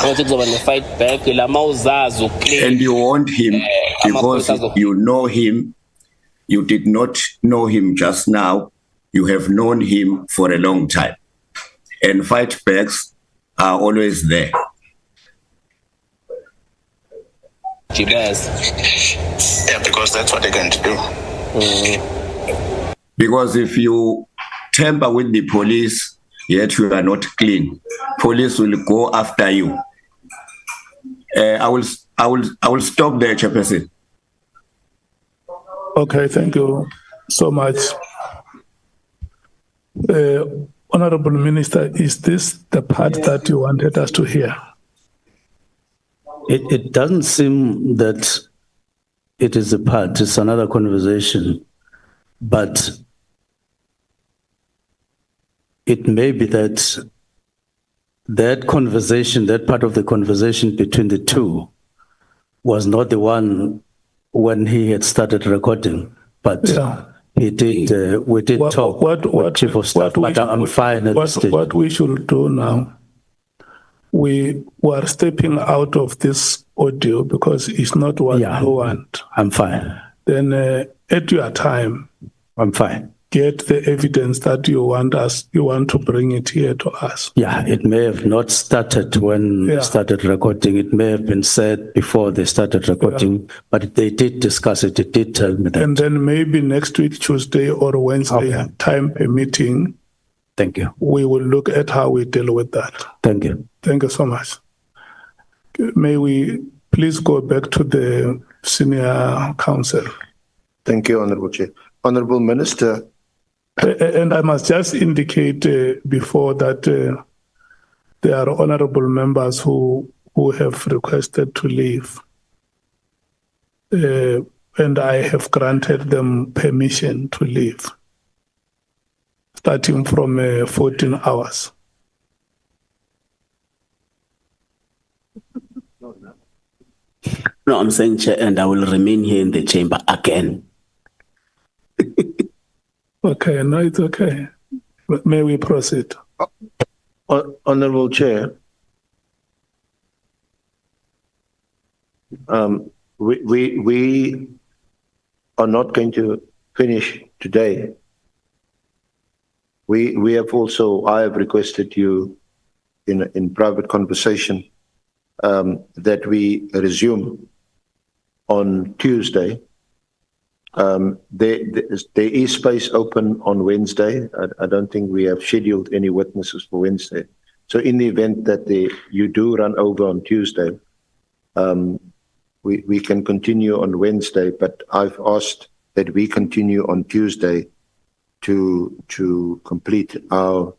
Ukuthi kuzoba ne fight back la mawuzazi uclean. And you want him because you know him. You did not know him just now. You have known him for a long time. And fight backs are always there. Yeah, because that's what they're going to do. Because if you tamper with the police, yet you are not clean, police will go after you. I will stop there, Chairperson. Okay, thank you so much. Honorable Minister, is this the part that you wanted us to hear? It doesn't seem that it is a part, it's another conversation, but it may be that conversation, that part of the conversation between the two was not the one when he had started recording, but he did, we did talk with Chief of Staff, but I'm fine at this stage. What we should do now, we were stepping out of this audio because it's not what you want. I'm fine. Then at your time, I'm fine. Get the evidence that you want to bring it here to us. Yeah, it may have not started when they started recording. It may have been said before they started recording, but they did discuss it. They did tell me that. And then maybe next week, Tuesday or Wednesday, time permitting. Thank you. We will look at how we deal with that. Thank you. Thank you so much. May we please go back to the senior counsel. Thank you, Honorable Chair. Honorable Minister. And I must just indicate before that there are honorable members who have requested to leave. And I have granted them permission to leave, starting from 14 hours. No, I'm saying, Chair, and I will remain here in the chamber again. Okay, no, it's okay. May we proceed? Honorable Chair, we are not going to finish today. We have also, I have requested you in private conversation that we resume on Tuesday. There is space open on Wednesday. I don't think we have scheduled any witnesses for Wednesday. So in the event that you do run over on Tuesday, we can continue on Wednesday, but I've asked that we continue on Tuesday to complete our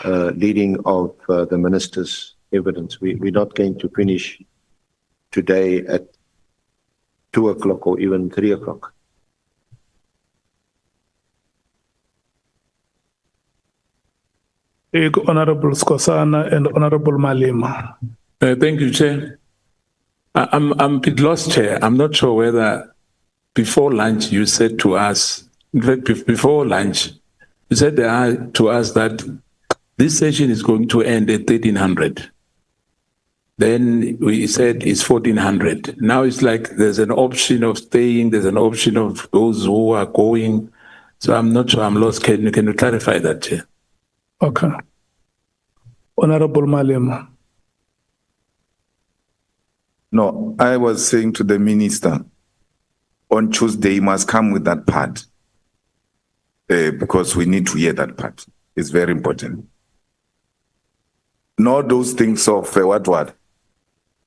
leading of the minister's evidence. We're not going to finish today at 2 o'clock or even 3 o'clock. Honorable Skosana and Honorable Malema. Thank you, Chair. I'm a bit lost, Chair. I'm not sure whether before lunch you said to us, in fact, before lunch, you said to us that this session is going to end at 1300. Then we said it's 1400. Now it's like there's an option of staying, there's an option of those who are going. So I'm not sure, I'm lost. Can you clarify that, Chair? Okay. Honorable Malema. No, I was saying to the minister, on Tuesday, he must come with that part because we need to hear that part. It's very important. Not those things of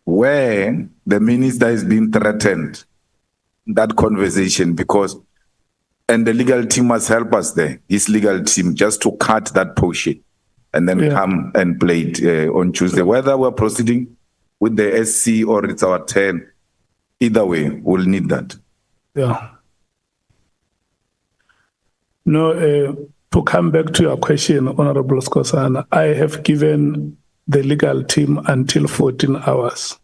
where the minister is being threatened, that conversation, because, and the legal team must help us there, his legal team, just to cut that portion and then come and play it on Tuesday. Whether we're proceeding with the SC or it's our turn, either way, we'll need that. Yeah. No, to come back to your question, Honorable Skosana, I have given the legal team until 14 hours.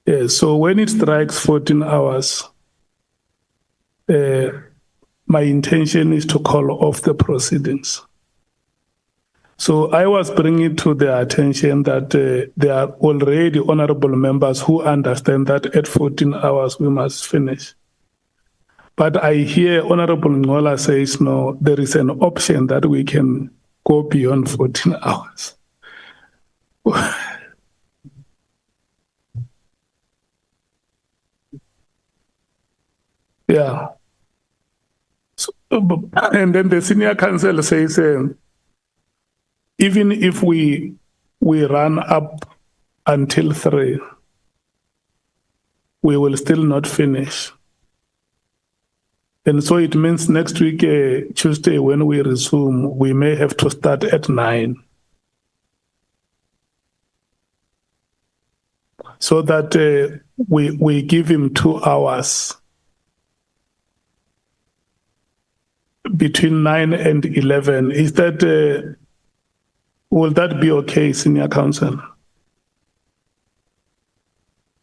Yes, so when it strikes 14 hours, my intention is to call off the proceedings. So I was bringing to their attention that there are already honorable members who understand that at 14 hours we must finish. But I hear Honorable Ngola says, no, there is an option that we can go beyond 14 hours. Yeah. So, and then the senior counsel says, even if we run up until 3, we will still not finish. And so it means next week, Tuesday, when we resume, we may have to start at 9. So that we give him 2 hours between 9 and 11. Is that, will that be okay, Senior Counsel?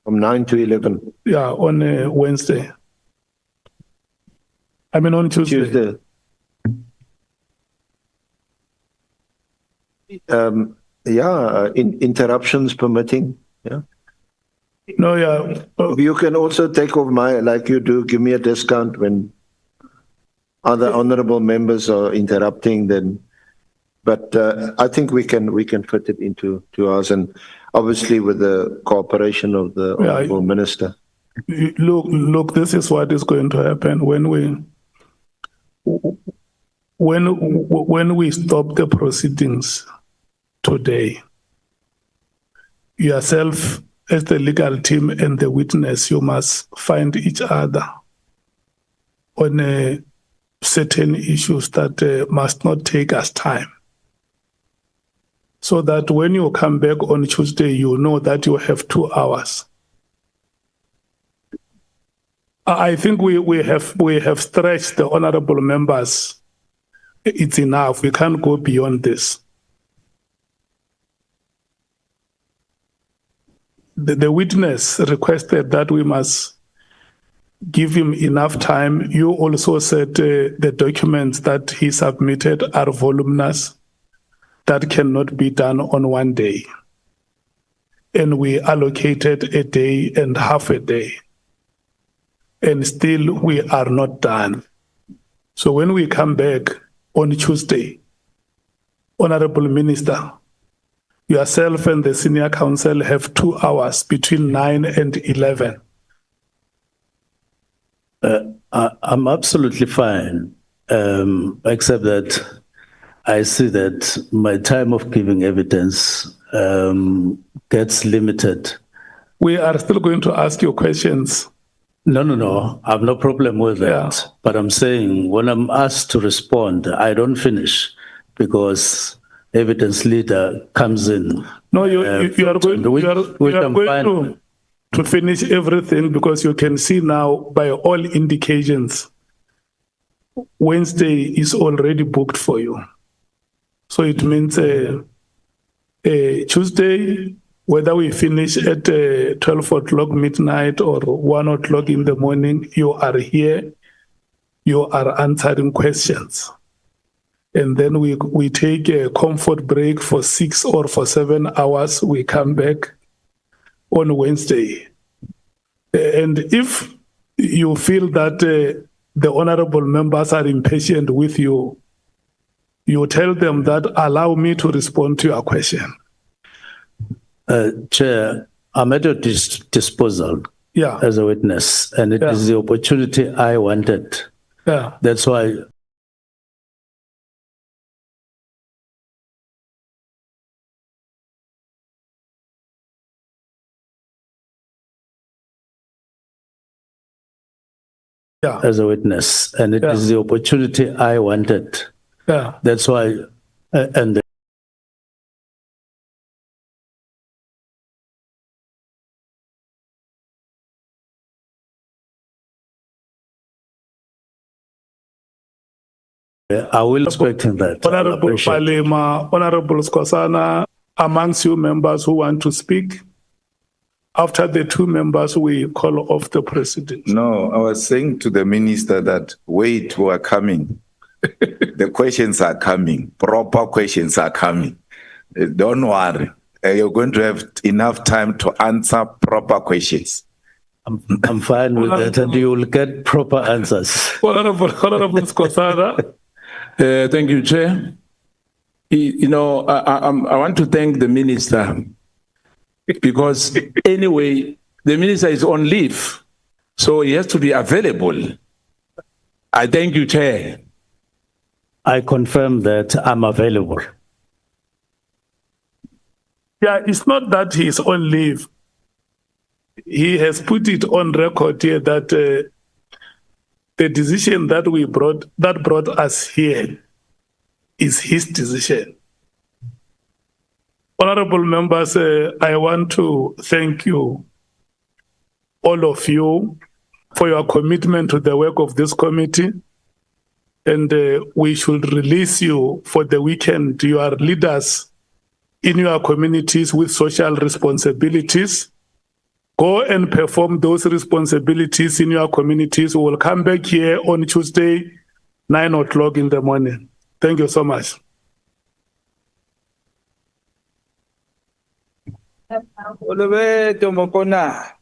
From 9 to 11? Yeah, on Wednesday. I mean on Tuesday. Interruptions permitting. Yeah. No, yeah. You can also take off like you do, give me a discount when other honorable members are interrupting then. But I think we can fit it into 2 hours, and obviously with the cooperation of the honorable minister. Look, this is what is going to happen when we stop the proceedings today. Yourself, as the legal team and the witness, you must find each other on certain issues that must not take us time. So that when you come back on Tuesday, you know that you have 2 hours. I think we have stretched the honorable members. It's enough. We can't go beyond this. The witness requested that we must give him enough time. You also said the documents that he submitted are voluminous. That cannot be done on one day. And we allocated a day and half a day. And still we are not done. So when we come back on Tuesday, Honorable Minister, yourself and the senior counsel have 2 hours between 9 and 11. I'm absolutely fine, except that I see that my time of giving evidence gets limited. We are still going to ask you questions. No. I have no problem with that. Yeah. But I'm saying when I'm asked to respond, I don't finish because evidence leader comes in. No, you are going to finish everything because you can see now by all indications, Wednesday is already booked for you. So it means Tuesday, whether we finish at 12 o'clock midnight or 1 o'clock in the morning, you are here, you are answering questions. And then we take a comfort break for 6 or for 7 hours. We come back on Wednesday. And if you feel that the honorable members are impatient with you, you tell them that allow me to respond to your question. Chair, I'm at your disposal as a witness, and it is the opportunity I wanted. Yeah. That's why. As a witness, and it is the opportunity I wanted. Yeah. That's why, and I will expecting that. Honorable Palema, Honorable Skosana, amongst you members who want to speak. After the two members, we call off the president. No, I was saying to the minister that wait, we are coming. The questions are coming. Proper questions are coming. Don't worry. You're going to have enough time to answer proper questions. I'm fine with that, and you will get proper answers. Honorable Skosana. Thank you, Chair. You know, I want to thank the minister because anyway, the minister is on leave, so he has to be available. I thank you, Chair. I confirm that I'm available. Yeah, it's not that he's on leave. He has put it on record here that the decision that brought us here is his decision. Honorable members, I want to thank you, all of you, for your commitment to the work of this committee. And we should release you for the weekend. You are leaders in your communities with social responsibilities. Go and perform those responsibilities in your communities. We will come back here on Tuesday, 9 o'clock in the morning. Thank you so much. Olebe Tomokona.